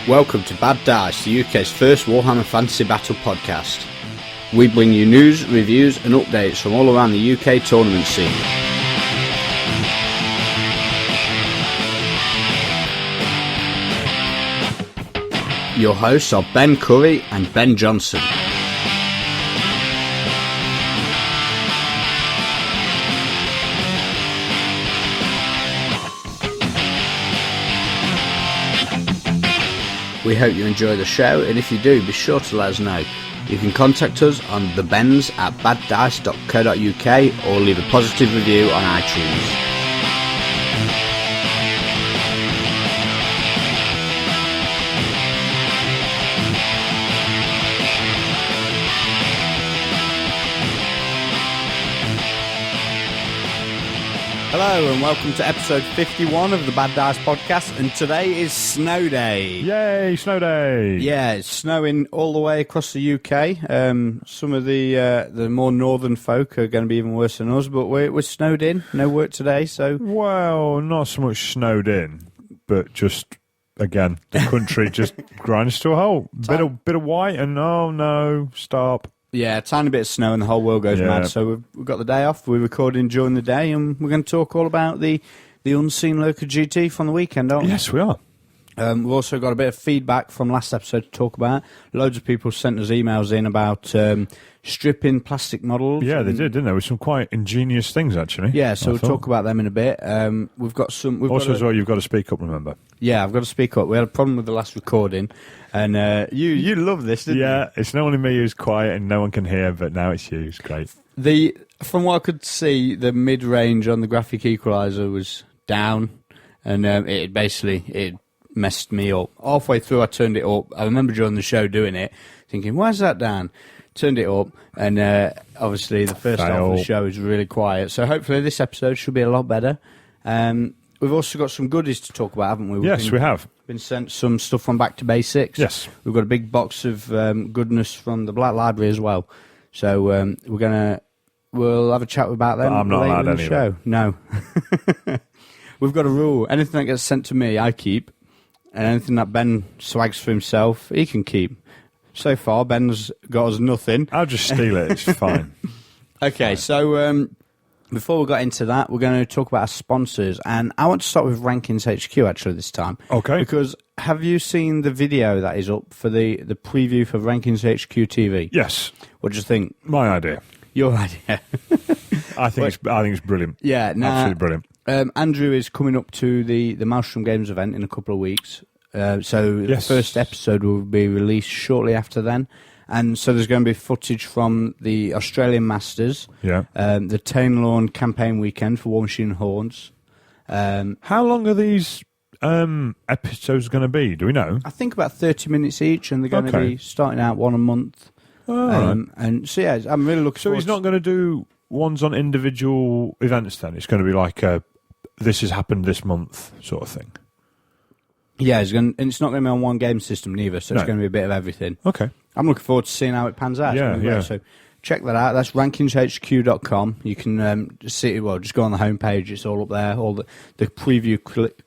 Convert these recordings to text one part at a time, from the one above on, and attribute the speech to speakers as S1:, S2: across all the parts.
S1: Welcome to Bad Dice, the UK's first Warhammer Fantasy Battle podcast. We bring you news, reviews and updates from all around the UK tournament scene. Your hosts are Ben Curry and Ben Johnson. We hope you enjoy the show, and if you do, be sure to let us know. You can contact us on thebens@baddice.co.uk or leave a positive review on iTunes. Hello and welcome to episode 51 of the Bad Dice podcast, and today is Snow Day.
S2: Yay, Snow Day!
S1: Yeah, it's snowing all the way across the UK. Some of the more northern folk are going to be even worse than us, but we're snowed in. No work today, so...
S2: Well, not so much snowed in, but just, again, the country just grinds to a halt. Bit of white and, oh no, stop.
S1: Yeah, a tiny bit of snow and the whole world goes mad. So we've got the day off. We're recording during the day, and we're going to talk all about the Unseen Lurker GT from the weekend, aren't we?
S2: Yes, we are.
S1: We've also got a bit of feedback from last episode to talk about. Loads of people sent us emails in about stripping plastic models.
S2: Yeah, they did, didn't they? With some quite ingenious things, actually.
S1: Yeah, so we'll talk about them in a bit. We've got some...
S2: as well, you've got to speak up, remember?
S1: Yeah, I've got to speak up. We had a problem with the last recording, and you love this, didn't you?
S2: Yeah, it's not only me who's quiet and no one can hear, but now it's you. It's great.
S1: From what I could see, the mid-range on the graphic equalizer was down, and it messed me up. Halfway through, I turned it up. I remember during the show doing it, thinking, why is that down? Turned it up, and obviously the first half of the show is really quiet. So hopefully this episode should be a lot better. We've also got some goodies to talk about, haven't we?
S2: We have.
S1: Been sent some stuff from Back to Basics.
S2: Yes.
S1: We've got a big box of goodness from the Black Library as well. So we'll have a chat about them
S2: I'm not
S1: later
S2: allowed
S1: in the show. No. We've got a rule. Anything that gets sent to me, I keep. And anything that Ben swags for himself, he can keep. So far, Ben's got us nothing.
S2: I'll just steal it. It's fine.
S1: Okay, so before we got into that, we're going to talk about our sponsors. And I want to start with Rankings HQ, actually, this time.
S2: Okay.
S1: Because have you seen the video that is up for the preview for Rankings HQ TV?
S2: Yes.
S1: What do you think?
S2: My idea.
S1: Your idea.
S2: I think it's brilliant.
S1: Yeah.
S2: Absolutely brilliant.
S1: Andrew is coming up to the Maelstrom Games event in a couple of weeks. The first episode will be released shortly after then. And so there's going to be footage from the Australian Masters, the Tainlawn campaign weekend for War Machine Horns.
S2: How long are these episodes going to be? Do we know?
S1: I think about 30 minutes each, and they're going to be starting out one a month.
S2: Oh,
S1: and so, yeah, I'm really looking forward.
S2: So he's not going to do ones on individual events then? It's going to be like this has happened this month sort of thing?
S1: Yeah, and it's not going to be on one game system neither, so it's going to be a bit of everything.
S2: Okay.
S1: I'm looking forward to seeing how it pans out.
S2: Yeah.
S1: So check that out. That's rankingshq.com. You can see it. Well, just go on the homepage. It's all up there. All the preview clip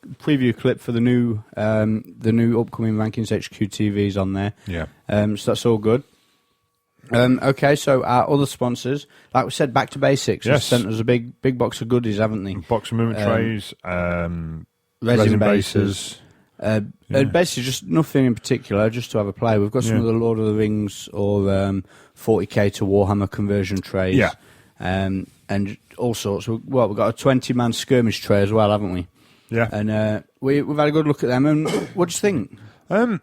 S1: for the new upcoming Rankings HQ TVs on there.
S2: Yeah.
S1: So that's all good. Okay, so our other sponsors, like we said, Back to Basics, has sent us a big box of goodies, haven't they?
S2: Box of movement trays,
S1: resin bases. And basically just nothing in particular, just to have a play. We've got some of the Lord of the Rings or 40k to Warhammer conversion trays.
S2: Yeah.
S1: And all sorts. We've got a 20-man skirmish tray as well, haven't we?
S2: Yeah.
S1: And we've had a good look at them. And what do you think?
S2: I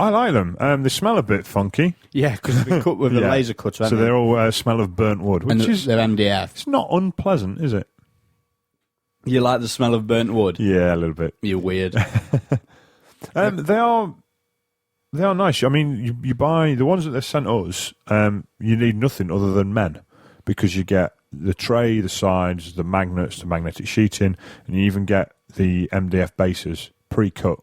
S2: like them. They smell a bit funky.
S1: Yeah, because they've been cut with a laser cutter,
S2: so they all smell of burnt wood, which is...
S1: they're MDF.
S2: It's not unpleasant, is it?
S1: You like the smell of burnt wood?
S2: Yeah, a little bit.
S1: You're weird.
S2: They are nice. I mean, you buy the ones that they sent us. You need nothing other than men, because you get the tray, the sides, the magnets, the magnetic sheeting, and you even get the MDF bases pre-cut.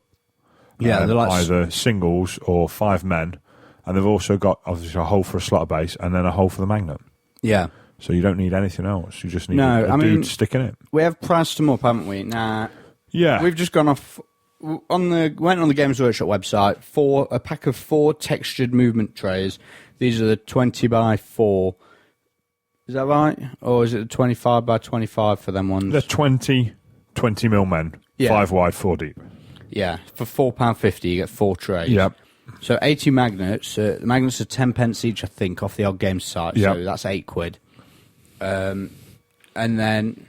S1: Yeah, they're like
S2: either singles or 5 men, and they've also got obviously a hole for a slaughter base and then a hole for the magnet.
S1: Yeah.
S2: So you don't need anything else. You just need a dude sticking it.
S1: We have priced them up, haven't we? Nah.
S2: Yeah.
S1: We've just gone off went on the Games Workshop website, a pack of 4 textured movement trays. These are the 20 by 4. Is that right? Or is it the 25 by 25 for them ones?
S2: They're 20 mil men, 5 wide, 4 deep.
S1: Yeah, for £4.50 you get 4 trays.
S2: Yep.
S1: So 80 magnets. The magnets are 10 pence each, I think, off the Odd Games site.
S2: Yep.
S1: So that's £8. And then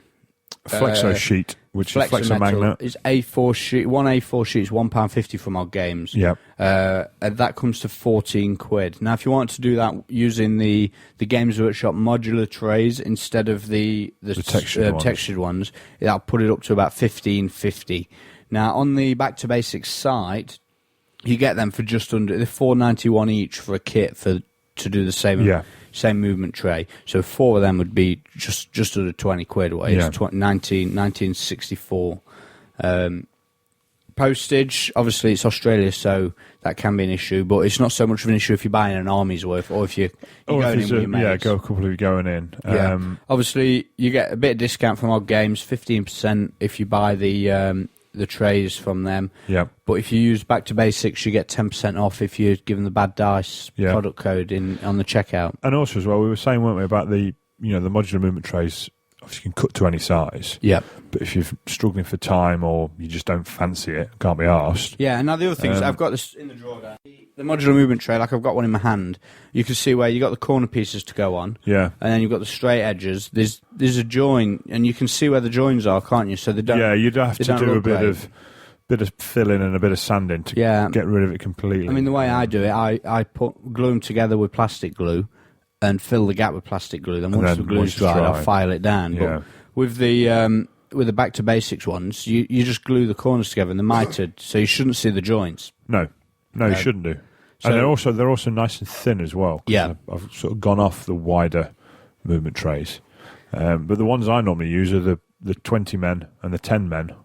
S2: Flexo sheet, which is Flexo magnet.
S1: Is A4 sheet. One A4 sheet is £1.50 from Odd Games.
S2: Yep.
S1: And that comes to £14. Now, if you want to do that using the Games Workshop modular trays instead of the textured ones, that'll put it up to about £15.50. Now, on the Back to Basics site, you get them for just under £4.91 each for a kit to do the same movement tray. So 4 of them would be just under £20. What is 1964. Postage, obviously, it's Australia, so that can be an issue. But it's not so much of an issue if you're buying an army's worth, or if you're going in with your mates.
S2: Yeah, go a couple of you going in.
S1: Obviously, you get a bit of discount from Odd Games, 15% if you buy the trays from them.
S2: Yeah.
S1: But if you use Back to Basics, you get 10% off if you're given the Bad Dice product code on the checkout.
S2: And also as well, we were saying, weren't we, about the modular movement trays. Obviously, you can cut to any size.
S1: Yeah.
S2: But if you're struggling for time or you just don't fancy it, can't be arsed.
S1: Yeah. And now the other thing is, I've got this in the drawer down. The modular movement tray, like I've got one in my hand. You can see where you got the corner pieces to go on.
S2: Yeah.
S1: And then you've got the straight edges. There's a join, and you can see where the joins are, can't you? So they don't.
S2: Yeah, you'd have to do a bit of filling and a bit of sanding to get rid of it completely.
S1: I mean, the way I do it, I glue them together with plastic glue and fill the gap with plastic glue. Then once the glue's dried, I'll file it down.
S2: Yeah.
S1: But with the Back to Basics ones, you just glue the corners together and they're mitered, so you shouldn't see the joints.
S2: No, you shouldn't do. So, and they're also nice and thin as well.
S1: Yeah.
S2: I've sort of gone off the wider movement trays. But the ones I normally use are the 20 men and the 10 men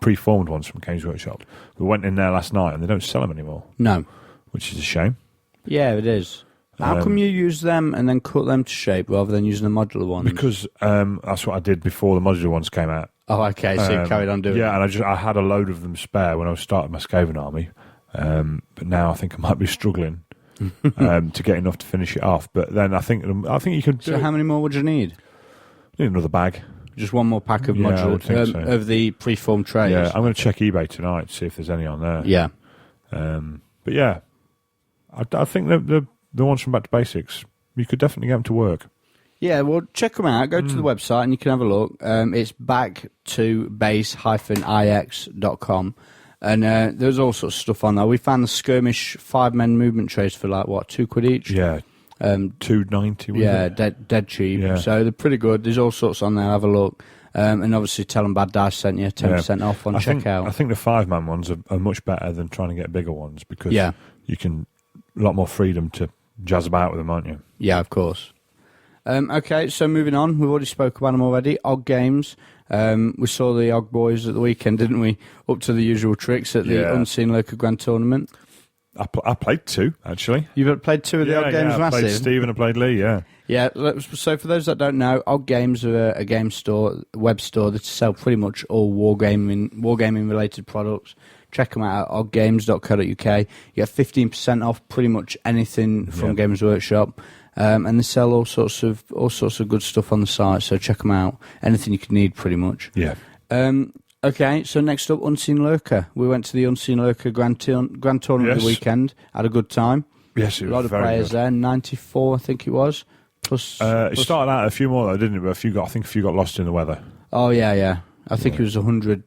S2: pre-formed ones from Games Workshop. We went in there last night and they don't sell them anymore. No. Which is a shame.
S1: Yeah, it is. How come you use them and then cut them to shape rather than using the modular ones?
S2: Because that's what I did before the modular ones came out.
S1: Oh, okay, so you carried on doing it.
S2: Yeah, and I had a load of them spare when I was starting my Skaven army. But now I think I might be struggling to get enough to finish it off. But then I think you can.
S1: So how many more would you need?
S2: Need another bag.
S1: Just one more pack of modular of the preformed trays.
S2: Yeah, I'm going to check eBay tonight to see if there's any on there.
S1: Yeah.
S2: But yeah, I think the ones from Back to Basics, you could definitely get them to work. Yeah, well, check them out. Go to the website and you can have a look. It's backtobase-ix.com. And there's all sorts of stuff on there. We found the Skirmish 5-men movement trays for like, what, £2 each? Yeah. $2.90. Yeah, dead cheap. Yeah. So they're pretty good. There's all sorts on there. Have a look. And obviously tell them Bad Dice sent you 10% off on checkout. I think the 5-man ones are much better than trying to get bigger ones because you can a lot more freedom to jazz about with them, aren't you? Yeah, of course. Okay, so moving on. We've already spoke about them already. Odd Games. We saw the Odd Boys at the weekend, didn't we? Up to the usual tricks at the Unseen Lurker Grand Tournament. I played 2, actually. You've played 2 of the Odd Games Massive? I played Steve and I played Lee, yeah. Yeah, so for those that don't know, Odd Games are a game store, web store that sell pretty much all wargaming related products. Check them out at oddgames.co.uk. You get 15% off pretty much anything from Games Workshop. And they sell all sorts of good stuff on the site, so check them out. Anything you could need, pretty much. Yeah. Okay, so next up, Unseen Lurker. We went to the Unseen Lurker Grand Tournament the weekend. Had a good time. Yes, it was a lot of players there. 94, I think it was. Plus, it started out a few more though, didn't it? But I think a few got lost in the weather. Oh yeah. I think it was 100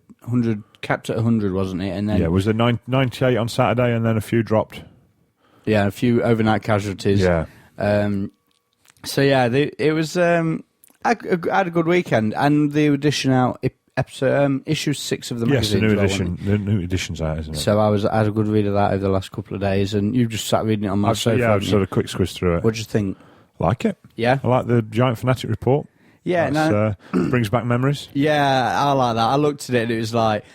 S2: capped at 100, wasn't it? And then was there 98 on Saturday, and then a few dropped. Yeah, a few overnight casualties. Yeah. So yeah, it was. I had a good weekend, and the edition out issue 6 of the magazine. Yes, the new edition. The new edition's out, isn't it? So I had a good read of that over the last couple of days, and you just sat reading it on my sofa. Yeah, I've sort of quick squiz through it. What do you think? Like it? Yeah, I like the Giant Fanatic report. Yeah, brings back memories. Yeah, I like that. I looked at it and it was like,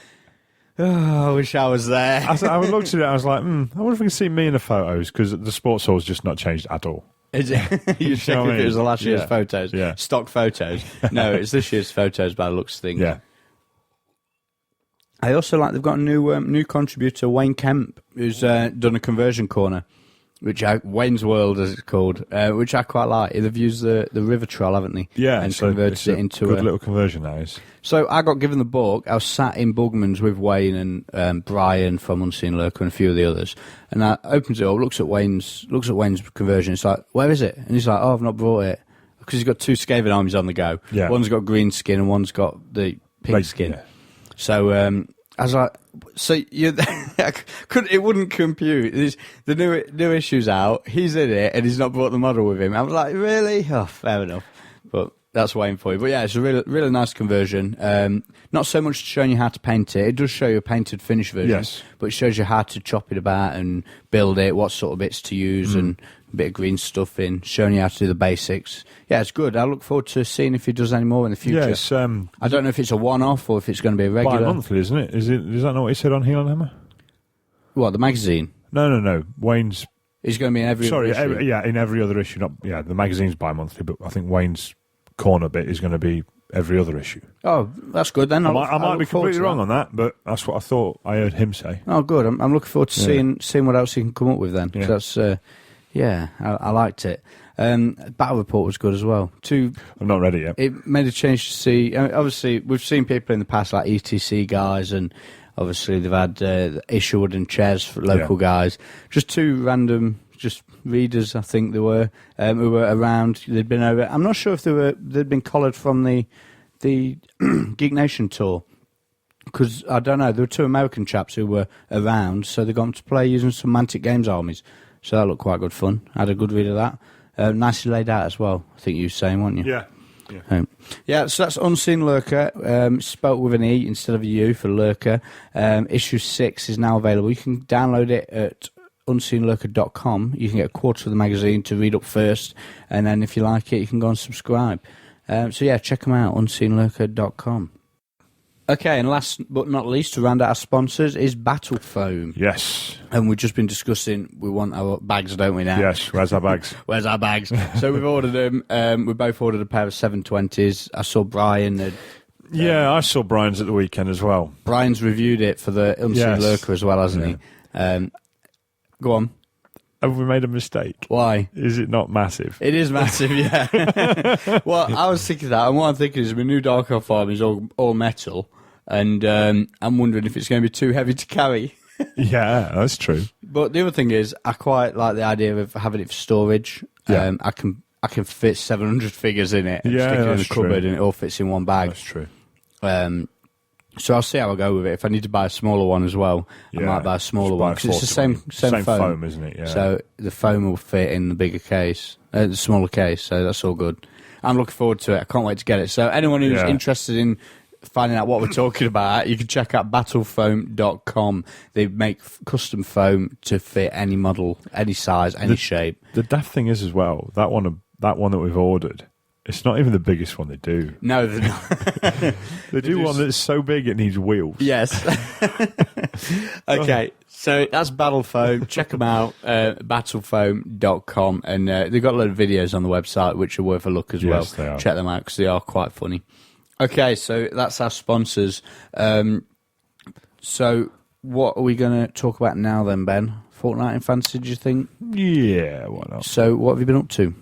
S2: oh, I wish I was there. I looked at it, I was like, I wonder if we can see me in the photos, because the sports hall's just not changed at all. Is it? You check if it was the last year's photos. Yeah. Stock photos. No, it's this year's photos by the looks of things. Yeah.
S1: I also like they've got a new contributor, Wayne Kemp, who's done a conversion corner, Wayne's World as it's called, which I quite like. They've used the River Troll, haven't they?
S2: Yeah,
S1: and
S2: so
S1: converted it into
S2: good little conversion. That is.
S1: So I got given the book. I was sat in Bugman's with Wayne and Brian from Unseen Lurker and a few of the others, and I opens it up, looks at Wayne's conversion. It's like, where is it? And he's like, oh, I've not brought it because he's got two Skaven armies on the go.
S2: Yeah.
S1: One's got green skin and one's got the pink skin.
S2: Yeah.
S1: So I was like, so it wouldn't compute. The new issue's out. He's in it, and he's not brought the model with him. I was like, really? Oh, fair enough. But that's Wayne for you. But yeah, it's a really nice conversion. Not so much showing you how to paint it. It does show you a painted finished version.
S2: Yes.
S1: But it shows you how to chop it about and build it, what sort of bits to use, and a bit of green stuff in, showing you how to do the basics. Yeah, it's good. I look forward to seeing if he does any more in the future.
S2: Yeah, it's,
S1: I don't know if it's a one-off or if it's going to be a regular.
S2: bi-monthly, isn't it? Is that not what he said on Heel and Hammer?
S1: What, the magazine?
S2: No. Wayne's...
S1: It's going to be in every
S2: Sorry,
S1: issue.
S2: in every other issue. The magazine's bi-monthly, but I think Wayne's corner bit is going to be every other issue.
S1: Oh, that's good then.
S2: I might be completely wrong on that, but that's what I thought I heard him say.
S1: Oh, good. I'm looking forward to seeing what else he can come up with then.
S2: Yeah.
S1: That's I liked it. Battle Report was good as well.
S2: I'm not ready yet.
S1: It made a change to see. I mean, obviously, we've seen people in the past like ETC guys, and obviously they've had Isherwood and Ches for local guys. Just two random readers, I think they were, who were around. They'd been over. I'm not sure if they'd been collared from the Geek Nation tour. Because, I don't know, there were two American chaps who were around, so they got them to play using some Mantic Games armies. So that looked quite good fun. I had a good read of that. Nicely laid out as well, I think you were saying, weren't you?
S2: Yeah.
S1: So that's Unseen Lurker, spelt with an E instead of a U for Lurker. Issue 6 is now available. You can download it at unseenlurker.com. You can get a quarter of the magazine to read up first, and then if you like it, you can go and subscribe. So yeah, check them out, unseenlurker.com. Okay, and last but not least, to round out our sponsors, is Battle Foam.
S2: Yes.
S1: And we've just been discussing, we want our bags, don't we now?
S2: Yes, where's our bags?
S1: Where's our bags? So we've ordered them. We both ordered a pair of 720s. I saw Brian.
S2: I saw Brian's at the weekend as well.
S1: Brian's reviewed it for the Unseen Lurker as well, hasn't he? Go on.
S2: Have we made a mistake?
S1: Why?
S2: Is it not massive?
S1: It is massive, yeah. Well, I was thinking that, and what I'm thinking is my new Dark Elf arm is all metal, and I'm wondering if it's going to be too heavy to carry.
S2: Yeah, that's true.
S1: But the other thing is, I quite like the idea of having it for storage.
S2: Yeah.
S1: I can fit 700 figures in it and
S2: Yeah,
S1: stick it in the
S2: that's
S1: cupboard,
S2: true.
S1: and it all fits in one bag.
S2: That's true.
S1: So I'll see how I go with it. If I need to buy a smaller one as well, I might buy a smaller one because it's the same foam,
S2: isn't it? Yeah.
S1: So the foam will fit in the bigger case, the smaller case. So that's all good. I'm looking forward to it. I can't wait to get it. So anyone who's interested in finding out what we're talking about, you can check out battlefoam.com. They make custom foam to fit any model, any size, any shape.
S2: The daft thing is as well, that one that we've ordered, it's not even the biggest one they do.
S1: No, they're not.
S2: They do one that's so big it needs wheels.
S1: Yes. Okay, so that's Battle Foam. Check them out, battlefoam.com. And they've got a lot of videos on the website which are worth a look as well.
S2: Yes, they are.
S1: Check them out because they are quite funny. Okay, so that's our sponsors. So what are we going to talk about now then, Ben? Fortnite in Fantasy, do you think?
S2: Yeah, why not?
S1: So what have you been up to?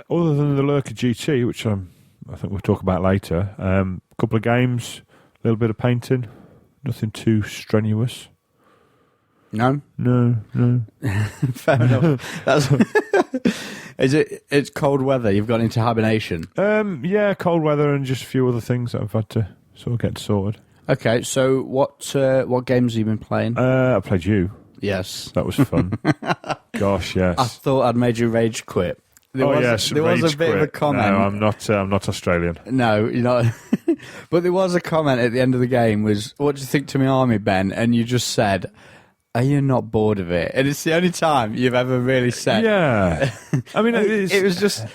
S2: Other than the Lurker GT, which I think we'll talk about later, a couple of games, a little bit of painting, nothing too strenuous.
S1: No?
S2: No.
S1: Fair enough. That's it's cold weather. You've gone into hibernation.
S2: Yeah, cold weather and just a few other things that I've had to sort of get sorted.
S1: Okay, so what games have you been playing?
S2: I played you.
S1: Yes.
S2: That was fun. Gosh, yes.
S1: I thought I'd made you rage quit. There was a bit of a comment.
S2: No, I'm not Australian.
S1: No, you're not. But there was a comment at the end of the game was, what do you think to my army, Ben? And you just said, are you not bored of it? And it's the only time you've ever really said.
S2: Yeah. I mean,
S1: it was just...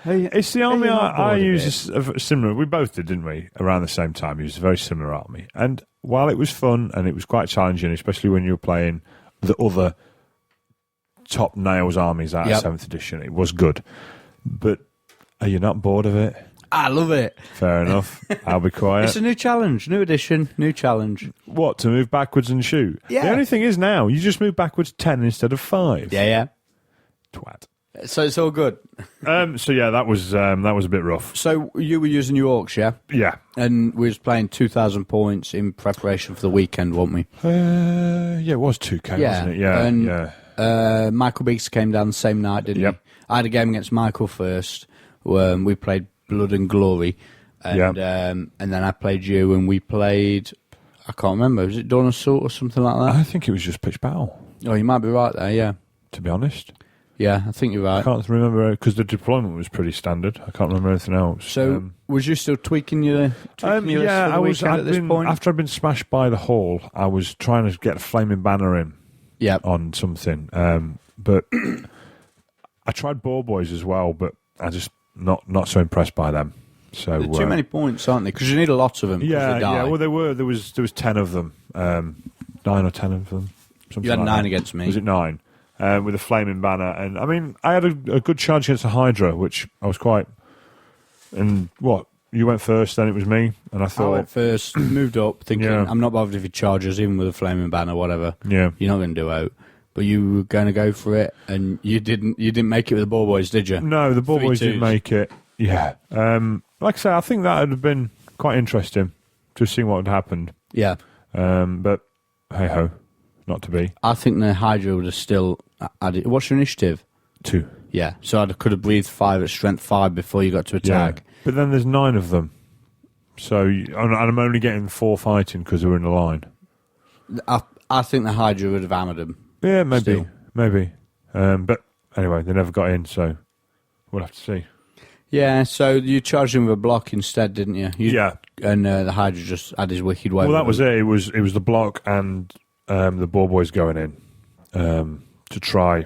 S2: It's the army
S1: Are you not
S2: I
S1: bored of
S2: use similar. We both did, didn't we? Around the same time, we used a very similar army. And while it was fun and it was quite challenging, especially when you were playing the other top nails armies out of 7th edition, it was good. But are you not bored of it?
S1: I love it.
S2: Fair enough. I'll be quiet.
S1: It's a new challenge, new edition, new challenge.
S2: What, to move backwards and shoot?
S1: Yeah.
S2: The only thing is now, you just move backwards 10 instead of 5.
S1: Yeah.
S2: Twat.
S1: So it's all good.
S2: So yeah, that was a bit rough.
S1: So you were using your Orcs, yeah?
S2: Yeah.
S1: And we was playing 2,000 points in preparation for the weekend, weren't we?
S2: Yeah, it was 2K, wasn't it? Yeah,
S1: and,
S2: yeah.
S1: Michael Beeks came down the same night, didn't
S2: Yep.
S1: he? I had a game against Michael first. We played Blood and Glory. And, and then I played you, and we played... I can't remember. Was it Dawn Assault or something like that?
S2: I think it was just Pitch Battle,
S1: Oh, you might be right there, yeah.
S2: to be honest.
S1: Yeah, I think you're
S2: I
S1: right.
S2: can't remember, because the deployment was pretty standard. I can't remember anything else.
S1: So, was you still tweaking your list for the weekend at this point?
S2: After I'd been smashed by the Hall, I was trying to get a flaming banner in
S1: Yeah.
S2: on something. But I tried Ball Boys as well, but I just not so impressed by them. So
S1: They're too many points, aren't they? Because you need a lot of them.
S2: Yeah,
S1: they die.
S2: yeah. Well, there was 10 of them, 9 or 10 of them. Something
S1: You had
S2: like
S1: 9
S2: that.
S1: against me.
S2: Was it 9? With a flaming banner, and I mean, I had a good charge against the Hydra, which I was quite. And what, you went first, then it was me, and I
S1: I
S2: thought,
S1: went first, moved up, thinking
S2: Yeah.
S1: I'm not bothered if he charges, even with a flaming banner, whatever.
S2: yeah,
S1: You're not going to do out. But you were going to go for it, and you didn't. You didn't make it with the Ball Boys, did you?
S2: no, the Ball
S1: 3
S2: Boys didn't
S1: twos.
S2: make it. Yeah, like I say, I think that would have been quite interesting, just seeing what had happened.
S1: Yeah.
S2: But hey ho, not to be.
S1: I think the Hydra would have still added. What's your initiative?
S2: 2.
S1: Yeah. So I could have breathed 5 at strength 5 before you got to attack.
S2: But then there's 9 of them, so and I'm only getting 4 fighting because we're in the line.
S1: I think the Hydra would have hammered them.
S2: Yeah, maybe,
S1: Still.
S2: maybe. But anyway, they never got in, so we'll have to see.
S1: Yeah. So you charged him with a block instead, didn't you?
S2: Yeah.
S1: And the Hydra just had his wicked way.
S2: Well, that
S1: with
S2: was
S1: him.
S2: it. It was the block and the Ball Boys going in to try,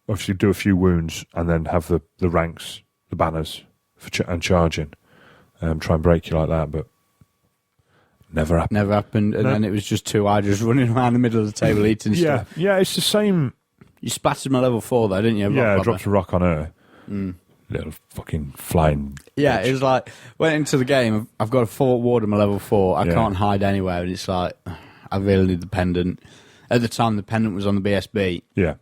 S2: obviously, do a few wounds and then have the ranks, the banners, and charging. Try and break you like that, but never happened.
S1: Never happened, and
S2: No.
S1: then it was just 2 Hydras running around the middle of the table eating
S2: Yeah,
S1: stuff.
S2: yeah, it's the same.
S1: You splattered my level 4 though, didn't you?
S2: Yeah,
S1: Rock
S2: dropped a rock on her. Little fucking flying.
S1: Yeah,
S2: bitch.
S1: it was like, went into the game, I've got a Fort Ward on my level 4, I
S2: Yeah.
S1: can't hide anywhere, and it's like, I really need the pendant. At the time, the pendant was on the BSB,
S2: Yeah,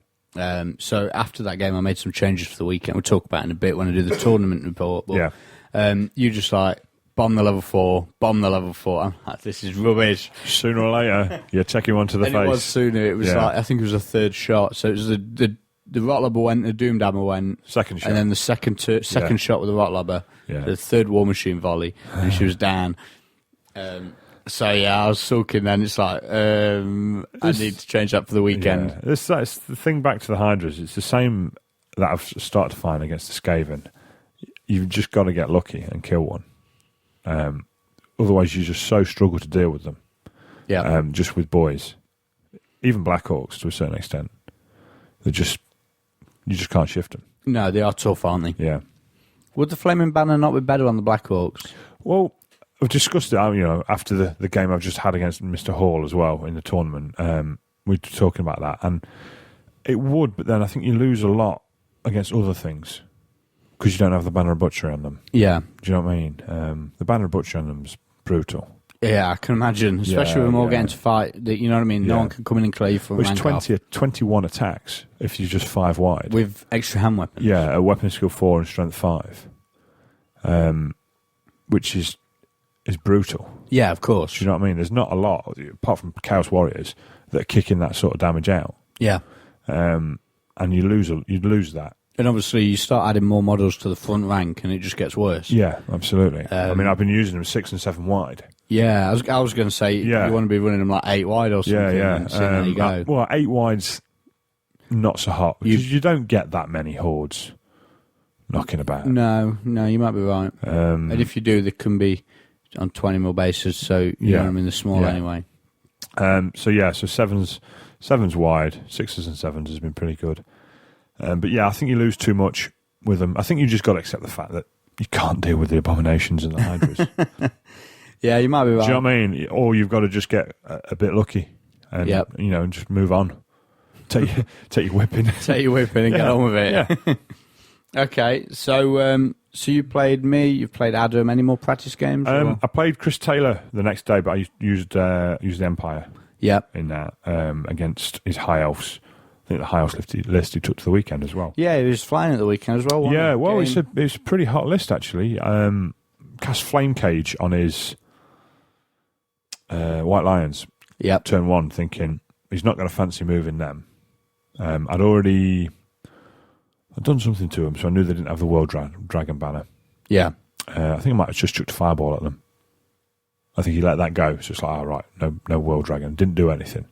S1: so after that game, I made some changes for the weekend. We'll talk about it in a bit when I do the tournament report. But,
S2: yeah.
S1: you just like, bomb the level 4, bomb the level 4. I'm like, this is rubbish.
S2: Sooner or later, you're taking one to the
S1: And
S2: face.
S1: it was sooner, it was
S2: Yeah.
S1: like, I think it was a 3rd shot, so it was the Rotlobber went, the Doomdammer went,
S2: Second shot.
S1: and then the second
S2: Yeah.
S1: shot with the Rotlobber,
S2: Yeah.
S1: the 3rd War Machine volley, and she was down. So yeah, I was sulking then. It's like, I need to change that for the weekend.
S2: Yeah. That's the thing back to the Hydras. It's the same that I've started to find against the Skaven. You've just got to get lucky and kill one. Otherwise, you just so struggle to deal with them.
S1: Yeah.
S2: Just with boys. Even Black Hawks, to a certain extent. You just can't shift them.
S1: No, they are tough, aren't they?
S2: Yeah.
S1: Would the Flaming Banner not be better on the Blackhawks?
S2: Well, I've discussed it, after the game I've just had against Mr. Hall as well in the tournament. We were talking about that, and it would, but then I think you lose a lot against other things because you don't have the Banner of Butchery on them.
S1: Yeah.
S2: Do you know what I mean? The Banner of Butchery on them is brutal.
S1: Yeah, I can imagine. Especially with them all getting to fight. You know what I mean? No
S2: Yeah.
S1: one can come in and clear you from
S2: It's
S1: rank off.
S2: 21 attacks if you're just 5 wide.
S1: With extra hand weapons.
S2: Yeah, a weapon skill 4 and strength 5, which is brutal.
S1: Yeah, of course.
S2: Do you know what I mean? There's not a lot, apart from Chaos Warriors, that are kicking that sort of damage out.
S1: Yeah.
S2: And you lose that.
S1: And obviously you start adding more models to the front rank and it just gets worse.
S2: Yeah, absolutely. I mean, I've been using them 6 and 7 wide.
S1: Yeah, I was going to say you want to be running them like 8 wide or something.
S2: Yeah.
S1: And there you go.
S2: Well, 8 wide's not so hot because you don't get that many hordes knocking about.
S1: No, you might be right. And if you do, they can be on 20mm bases, so you know what I mean, they're small anyway.
S2: So sevens wide, 6s and 7s has been pretty good. But yeah, I think you lose too much with them. I think you just got to accept the fact that you can't deal with the Abominations and the Hydras.
S1: Yeah, you might be right.
S2: Do you know what I mean? Or you've got to just get a bit lucky and and just move on. Take your whipping.
S1: Take your whipping and get on with it.
S2: Yeah.
S1: Okay, so So you played me, you've played Adam. Any more practice games?
S2: I played Chris Taylor the next day, but I used the Empire in that against his High Elves. I think the High Elves list he took to the weekend as well.
S1: Yeah, he was flying at the weekend as well.
S2: Yeah, well, it's a pretty hot list, actually. Cast Flame Cage on his White Lions.
S1: Yep.
S2: Turn 1, thinking he's not going to fancy moving them. I'd done something to him, so I knew they didn't have the World Dragon banner.
S1: Yeah.
S2: I think I might have just chucked a fireball at them. I think he let that go. So it's like, right, no World Dragon. Didn't do anything.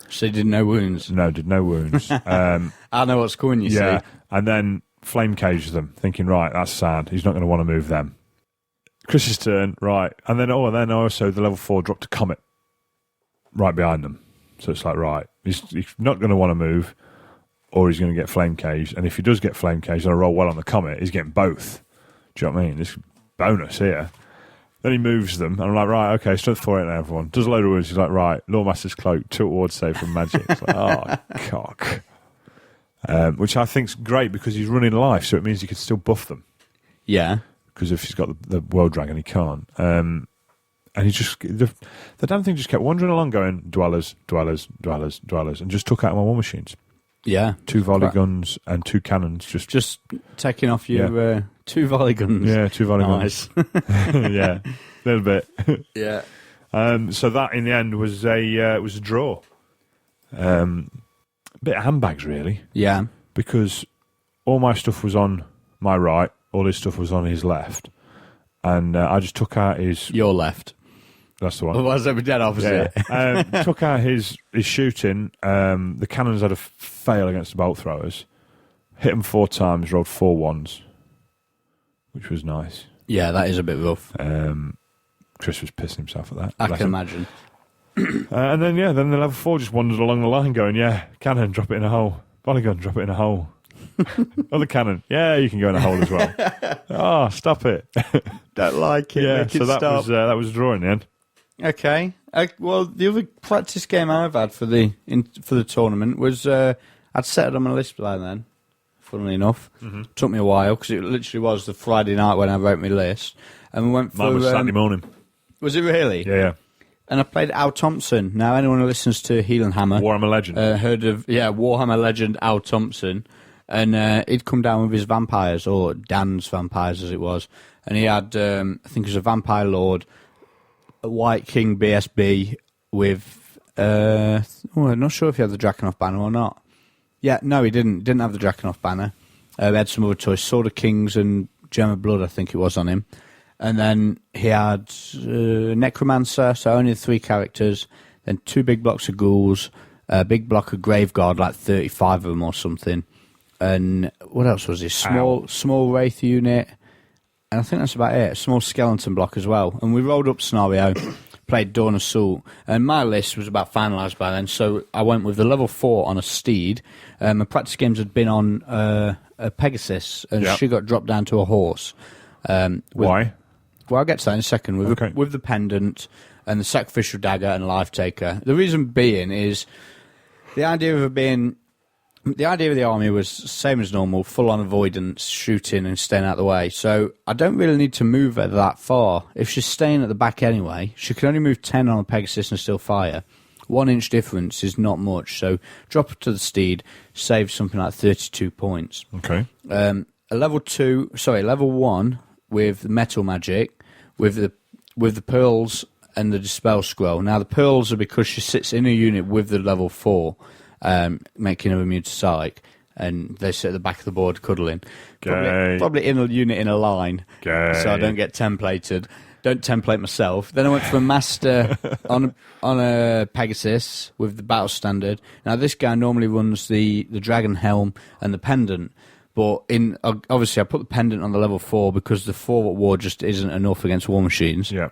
S1: So he did no wounds?
S2: No, did no wounds.
S1: I know what's coming, you see.
S2: And then Flame Caged them, thinking, right, that's sad. He's not going to want to move them. Chris's turn, right. And then also the level 4 dropped a Comet right behind them. So it's like, right, he's not going to want to move, or he's going to get Flame Caged. And if he does get Flame Caged and I roll well on the Comet, he's getting both. Do you know what I mean? This bonus here. Then he moves them, and I'm like, right, okay, strength 4 now, everyone. Does a load of wounds. He's like, right, Lawmaster's Cloak, tilt ward save from magic. It's like, oh, cock. Which I think's great because he's running life, so it means he can still buff them.
S1: Yeah.
S2: Because if he's got the World Dragon, he can't. And he just, the damn thing just kept wandering along going, dwellers, dwellers, dwellers, dwellers, and just took out my war machines.
S1: Yeah.
S2: 2 volley guns and 2 cannons. Just
S1: taking off your 2 volley guns.
S2: Yeah, 2 volley
S1: guns.
S2: Yeah, a little bit.
S1: Yeah.
S2: So that in the end was a draw. A bit of handbags, really.
S1: Yeah.
S2: Because all my stuff was on my right, all his stuff was on his left, and I just took out his...
S1: Your left.
S2: That's the one.
S1: Otherwise, they'd be dead opposite.
S2: Yeah. Took out his shooting. The cannons had a fail against the bolt throwers. Hit them 4 times, rolled 4 ones, which was nice.
S1: Yeah, that is a bit rough.
S2: Chris was pissing himself at that.
S1: I can imagine.
S2: And then the level 4 just wandered along the line going, yeah, cannon, drop it in a hole. Volley gun, drop it in a hole. Other cannon, yeah, you can go in a hole as well. Oh, stop it.
S1: Don't like it.
S2: Yeah,
S1: Make
S2: so
S1: it stop.
S2: that was a draw in the end.
S1: Okay. Well, the other practice game I've had for the tournament was I'd set it on my list by then. Funnily enough, took me a while because it literally was the Friday night when I wrote my list, and we went for.
S2: Mine was Saturday morning.
S1: Was it really?
S2: Yeah.
S1: And I played Al Thompson. Now, anyone who listens to Heel and Hammer,
S2: Warhammer Legend,
S1: heard of Warhammer Legend Al Thompson, and he'd come down with his vampires, or Dan's vampires as it was, and he had I think it was a Vampire Lord, a White King BSB with I'm not sure if he had the Drakenhof banner or not. Yeah, no, he didn't have the Drakenhof banner. He had some other toys, Sword of Kings and Gem of Blood, I think it was on him. And then he had Necromancer, so only 3 characters, then 2 big blocks of ghouls, a big block of Graveguard, like 35 of them or something. And what else was this? Small Wraith unit. And I think that's about it. A small skeleton block as well. And we rolled up scenario, played Dawn Assault. And my list was about finalised by then, so I went with the level 4 on a steed. My practice games had been on a Pegasus, and she got dropped down to a horse.
S2: Why?
S1: Well, I'll get to that in a second. With the pendant and the sacrificial dagger and life taker. The reason being is the idea of the army was same as normal, full on avoidance, shooting and staying out of the way. So I don't really need to move her that far. If she's staying at the back anyway, she can only move 10 on a Pegasus and still fire. 1 inch difference is not much. So drop her to the steed, save something like 32 points.
S2: Okay.
S1: Level 1 with the metal magic, with the pearls and the dispel scroll. Now the pearls are because she sits in a unit with the level 4, making her immune to psych, and they sit at the back of the board cuddling. Probably in a unit in a line, so I don't get templated. Don't template myself. Then I went for a master on a Pegasus with the battle standard. Now this guy normally runs the dragon helm and the pendant. But obviously I put the pendant on the level 4 because the 4 war just isn't enough against war machines.
S2: Yeah.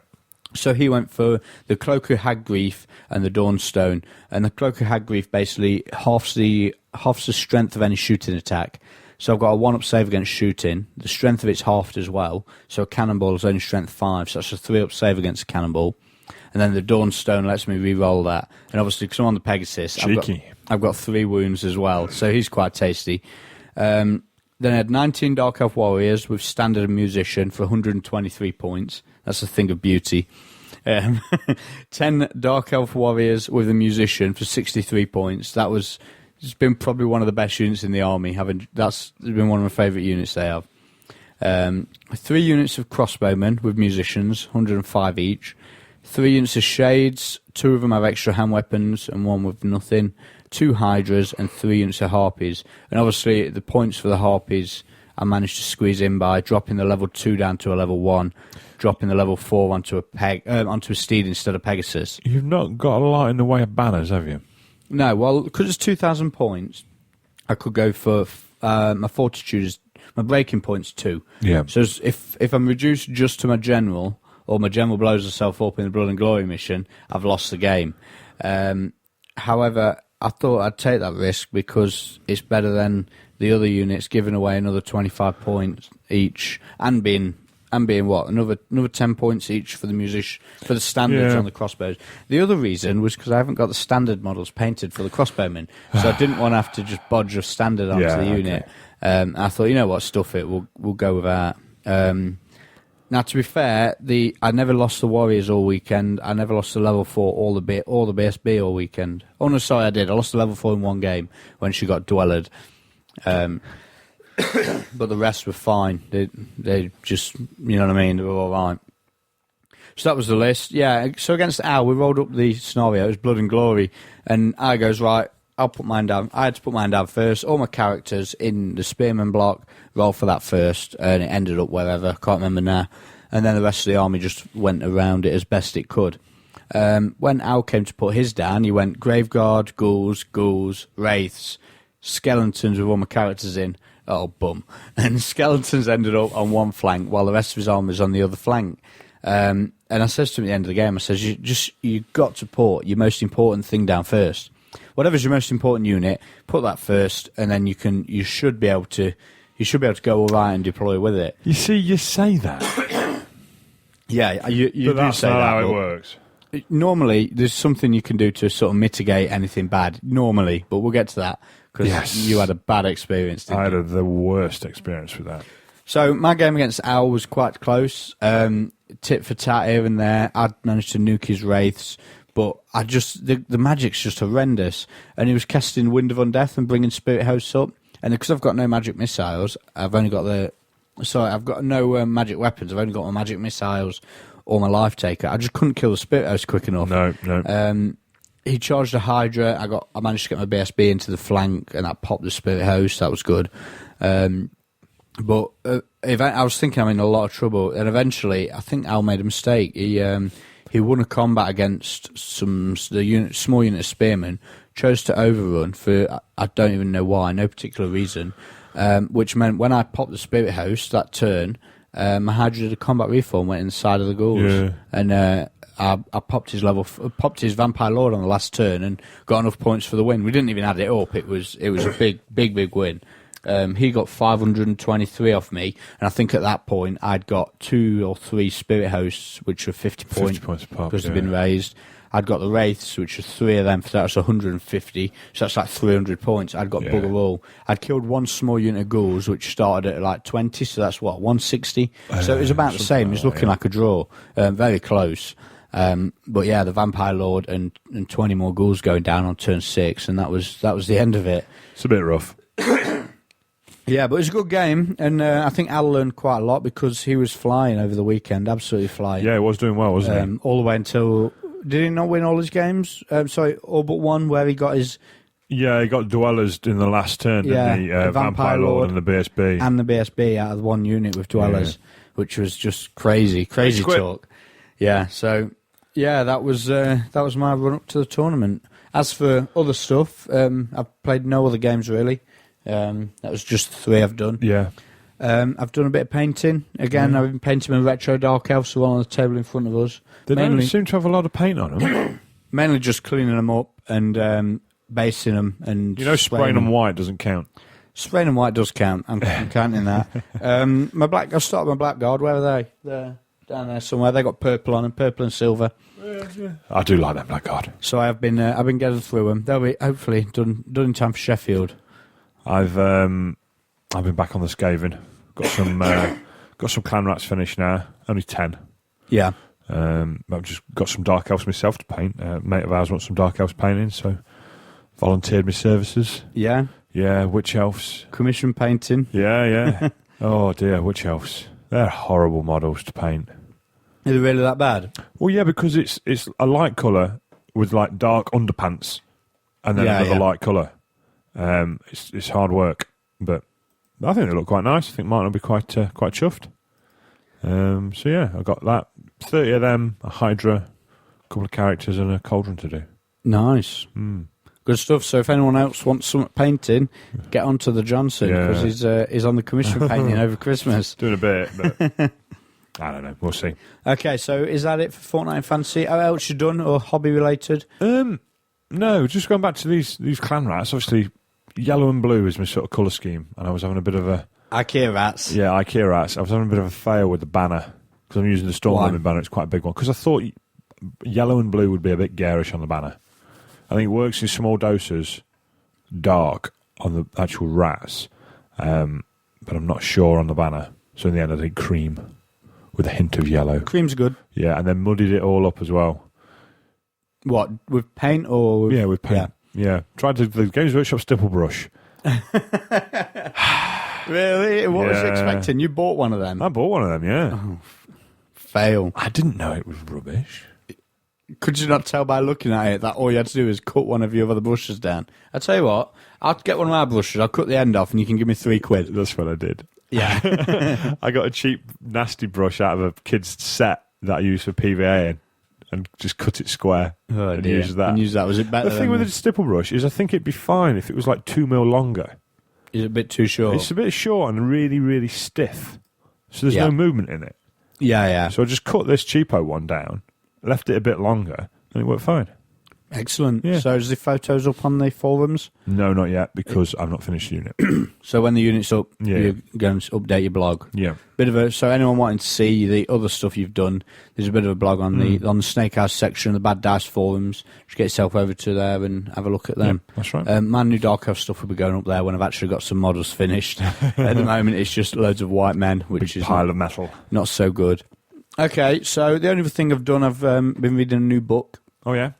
S1: So he went for the Cloak of Haggrief and the Dawnstone. And the Cloak of Haggrief basically halves the strength of any shooting attack. So I've got a 1-up save against shooting. The strength of it's halved as well. So a cannonball is only strength 5, so that's a 3-up save against a cannonball. And then the Dawnstone lets me re-roll that. And obviously, because I'm on the Pegasus, I've got 3 wounds as well. So he's quite tasty. Then I had 19 Dark Elf Warriors with standard and musician for 123 points. That's a thing of beauty. 10 Dark Elf Warriors with a musician for 63 points. It's been probably one of the best units in the army. That's been one of my favourite units they have. 3 units of crossbowmen with musicians, 105 each. 3 units of shades, 2 of them have extra hand weapons and 1 with nothing. 2 hydras and 3 units of harpies. And obviously the points for the harpies I managed to squeeze in by dropping the level 2 down to a level 1, dropping the level 4 onto a steed instead of Pegasus.
S2: You've not got a lot in the way of banners, have you?
S1: No, well, because it's 2,000 points, I could go for my fortitude is my breaking point's 2.
S2: Yeah.
S1: So if I'm reduced just to my general, or my general blows herself up in the Blood and Glory mission, I've lost the game. However, I thought I'd take that risk because it's better than the other units giving away another 25 points each and being what, another 10 points each for the standards on the crossbows. The other reason was because I haven't got the standard models painted for the crossbowmen, so I didn't want to have to just bodge a standard onto the unit. I thought, you know what, stuff it, we'll go with that. Now, to be fair, I never lost the Warriors all weekend. I never lost the level 4 or the BSB all weekend. Oh no, sorry, I did. I lost the level 4 in one game when she got dwellered. But the rest were fine. They just, you know what I mean, they were all right. So that was the list. Yeah, so against Al, we rolled up the scenario. It was Blood and Glory. And I goes, right, I'll put mine down. I had to put mine down first. All my characters in the Spearman block roll for that first, and it ended up wherever. Can't remember now. And then the rest of the army just went around it as best it could. When Al came to put his down, he went Graveguard, ghouls, wraiths, skeletons with all my characters in. Oh, bum. And skeletons ended up on one flank while the rest of his army was on the other flank. And I says to him at the end of the game, I says, you got to put your most important thing down first. Whatever's your most important unit, put that first, and then you should be able to go all right and deploy with it.
S2: You see, you say that.
S1: Yeah, you do
S2: that's
S1: say
S2: not
S1: that.
S2: how it works.
S1: Normally, there's something you can do to sort of mitigate anything bad. Normally, but we'll get to that because you had a bad experience.
S2: I had the worst experience with that.
S1: So my game against Al was quite close. Tit for tat here and there. I'd managed to nuke his wraiths. But the magic's just horrendous. And he was casting Wind of Undeath and bringing Spirit Hosts up. And because I've got no magic missiles, I've got no magic weapons. I've only got my magic missiles or my life taker. I just couldn't kill the Spirit Host quick enough.
S2: No.
S1: He charged a Hydra. I managed to get my BSB into the flank, and that popped the Spirit Host. That was good. But I was thinking I'm in a lot of trouble. And eventually, I think Al made a mistake. He won a combat against small unit of spearmen, chose to overrun for I don't even know why, no particular reason, which meant when I popped the Spirit Host that turn, my Hydra did a combat reform, went inside of the ghouls, and I popped his Vampire Lord on the last turn and got enough points for the win. We didn't even add it up. It was a big win. He got 523 off me, and I think at that point I'd got 2 or 3 Spirit Hosts, which were 50 points because they'd been raised. I'd got the Wraiths, which are 3 of them, so that's 150, so that's like 300 points. I'd got bugger all. I'd killed one small unit of ghouls, which started at like 20, so that's 160. So it was about the same. It was looking like a draw, very close. But yeah, the Vampire Lord and 20 more ghouls going down on turn 6, and that was the end of it.
S2: It's a bit rough.
S1: Yeah, but it was a good game, and I think Al learned quite a lot because he was flying over the weekend, absolutely flying.
S2: Yeah, he was doing well, wasn't he?
S1: All the way until... Did he not win all his games? All but one where he got his...
S2: Yeah, he got Dwellers in the last turn, didn't he? Vampire Lord and the BSB.
S1: And the BSB out of one unit with Dwellers, which was just crazy talk. Yeah, so... Yeah, that was my run-up to the tournament. As for other stuff, I've played no other games, really. That was just the 3 I've done.
S2: Yeah.
S1: I've done a bit of painting. Again, I've been painting my retro Dark Elves, the one on the table in front of us.
S2: They don't seem to have a lot of paint on them.
S1: Mainly just cleaning them up and basing them. And
S2: spraying them white doesn't count.
S1: Spraying them white does count. I'm counting that. I've started my Blackguard. Where are they? They're down there somewhere. They got purple on them, purple and silver.
S2: Yeah. I do like that Blackguard.
S1: So I've been getting through them. They'll be hopefully done in time for Sheffield.
S2: I've I've been back on the Skaven. Got some clan rats finished now. Only 10.
S1: Yeah.
S2: I've just got some Dark Elves myself to paint. A mate of ours wants some Dark Elves painting, so volunteered my services.
S1: Yeah.
S2: Yeah, Witch Elves.
S1: Commission painting.
S2: Yeah. Oh dear, Witch Elves. They're horrible models to paint.
S1: Is it really that bad?
S2: Well, yeah, because it's a light colour with like dark underpants and then another light colour. It's hard work, but I think they look quite nice. I think Martin will be quite chuffed. So yeah, I got that 30 of them, a Hydra, a couple of characters, and a Cauldron to do.
S1: Nice. Good stuff. So if anyone else wants some painting, get onto the Johnson because he's on the commission painting over Christmas.
S2: Doing a bit, but I don't know. We'll see.
S1: Okay, so is that it for Fortnite Fantasy? How else you done or hobby related?
S2: No, just going back to these clan rats. Obviously, yellow and blue is my sort of colour scheme, and I was having a bit of a
S1: IKEA rats.
S2: Yeah, IKEA rats. I was having a bit of a fail with the banner because I'm using the Stormlight banner. It's quite a big one because I thought yellow and blue would be a bit garish on the banner. I think it works in small doses, dark on the actual rats, but I'm not sure on the banner. So in the end, I did cream with a hint of yellow.
S1: Cream's good.
S2: Yeah, and then muddied it all up as well.
S1: What, with paint or?
S2: Yeah, with paint. Yeah. Tried the Games Workshop stipple brush.
S1: Really? What was you expecting? You bought one of them?
S2: I bought one of them, yeah.
S1: Oh, fail.
S2: I didn't know it was rubbish.
S1: Could you not tell by looking at it that all you had to do is cut one of your other brushes down? I'll tell you what, I'll get one of my brushes, I'll cut the end off and you can give me £3.
S2: That's what I did.
S1: Yeah.
S2: I got a cheap, nasty brush out of a kid's set that I used for PVA and just cut it square and use that.
S1: And use that. Was it better?
S2: The thing with the stipple brush is I think it'd be fine if it was like 2 mil longer.
S1: Is it a bit too short?
S2: It's a bit short and really, really stiff. So there's no movement in it.
S1: Yeah.
S2: So I just cut this cheapo one down, left it a bit longer, and it worked fine.
S1: Excellent.
S2: Yeah.
S1: So is the photos up on the forums?
S2: No, not yet, because I've not finished the unit.
S1: So when the unit's up, you're going to update your blog.
S2: Yeah.
S1: So anyone wanting to see the other stuff you've done, there's a bit of a blog on the Snake House section, the Bad Dice forums. Just get yourself over to there and have a look at them.
S2: Yeah, that's right.
S1: My new Dark Elf stuff will be going up there when I've actually got some models finished. At the moment, it's just loads of white men, which
S2: Big
S1: is
S2: pile of metal.
S1: Not so good. Okay, so the only other thing I've done, I've been reading a new book.
S2: Oh, yeah?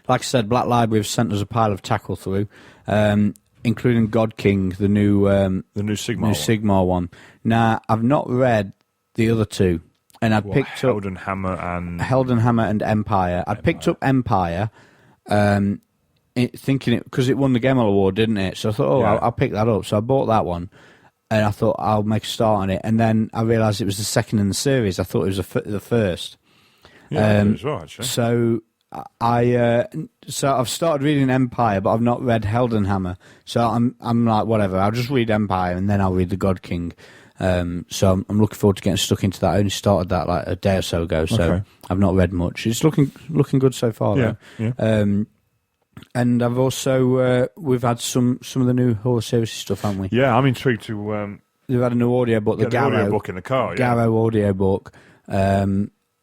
S1: Like I said, Black Library have sent us a pile of tackle through, including God King, the new Sigmar one. Now, I've not read the other two, and I picked up Heldenhammer and Empire. I picked up Empire, thinking it because it won the Gemmell Award, didn't it? So I thought, I'll pick that up. So I bought that one, and I thought I'll make a start on it. And then I realised it was the second in the series. I thought it was the first.
S2: Yeah, as well, actually.
S1: So I've started reading Empire, but I've not read Heldenhammer. So I'm like, whatever. I'll just read Empire and then I'll read the God King. So I'm looking forward to getting stuck into that. I only started that like a day or so ago, so I've not read much. It's looking good so far, though.
S2: Yeah.
S1: And I've also we've had some of the new horror series stuff, haven't we?
S2: Yeah, I'm intrigued to.
S1: We've had a new audio book, the Garrow
S2: audio book in the car.
S1: Garrow audio book.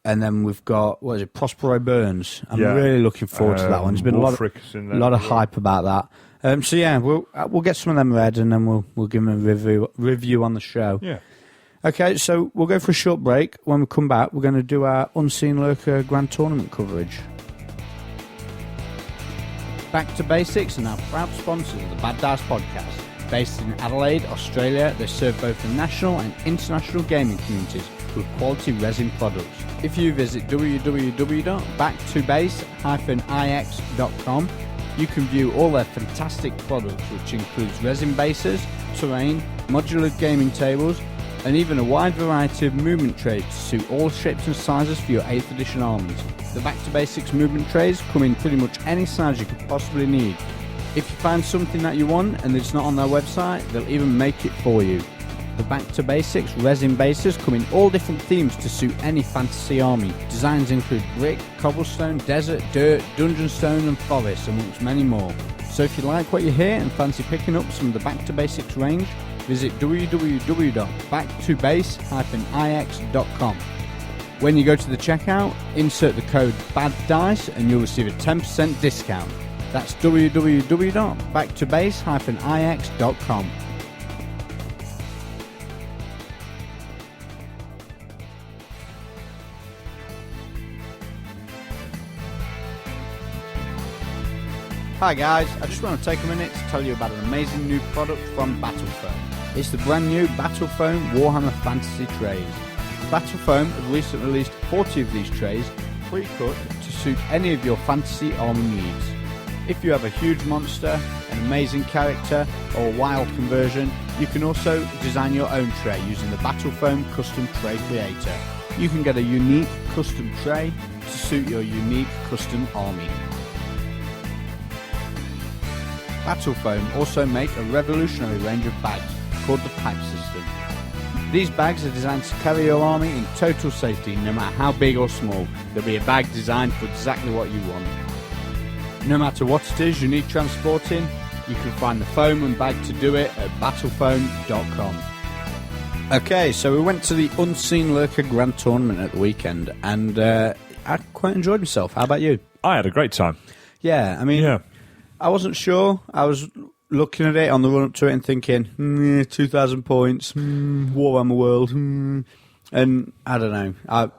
S1: And then we've got, Prospero Burns. I'm really looking forward to that one. There's been a lot of hype about that. So yeah, we'll get some of them read and then we'll give them a review on the show.
S2: Yeah.
S1: Okay, so we'll go for a short break. When we come back, we're going to do our Unseen Lurker Grand Tournament coverage. Back to Basics and our proud sponsors of the Bad Dice Podcast. Based in Adelaide, Australia, they serve both the national and international gaming communities with quality resin products. If you visit www.backtobase-ix.com, you can view all their fantastic products, which includes resin bases, terrain, modular gaming tables, and even a wide variety of movement trays to suit all shapes and sizes for your 8th edition armies. The Back to Basics movement trays come in pretty much any size you could possibly need. If you find something that you want and it's not on their website, they'll even make it for you. The Back to Basics resin bases come in all different themes to suit any fantasy army. Designs include brick, cobblestone, desert, dirt, dungeon stone and forest, amongst many more. So if you like what you hear and fancy picking up some of the Back to Basics range, visit www.backtobase-ix.com. When you go to the checkout, insert the code BADDICE and you'll receive a 10% discount. That's www.backtobase-ix.com. Hi guys, I just want to take a minute to tell you about an amazing new product from Battlefoam. It's the brand new Battlefoam Warhammer Fantasy trays. Battlefoam have recently released 40 of these trays, pre-cut to suit any of your fantasy army needs. If you have a huge monster, an amazing character, or a wild conversion, you can also design your own tray using the Battlefoam Custom Tray Creator. You can get a unique custom tray to suit your unique custom army. Battlefoam also make a revolutionary range of bags called the Pack System. These bags are designed to carry your army in total safety no matter how big or small. There'll be a bag designed for exactly what you want. No matter what it is you need transporting, you can find the foam and bag to do it at battlefoam.com. Okay, so we went to the Unseen Lurker Grand Tournament at the weekend, and I quite enjoyed myself. How about you?
S2: I had a great time.
S1: Yeah, I mean, I wasn't sure. I was looking at it on the run up to it and thinking, 2,000 points, Warhammer World, and I don't know.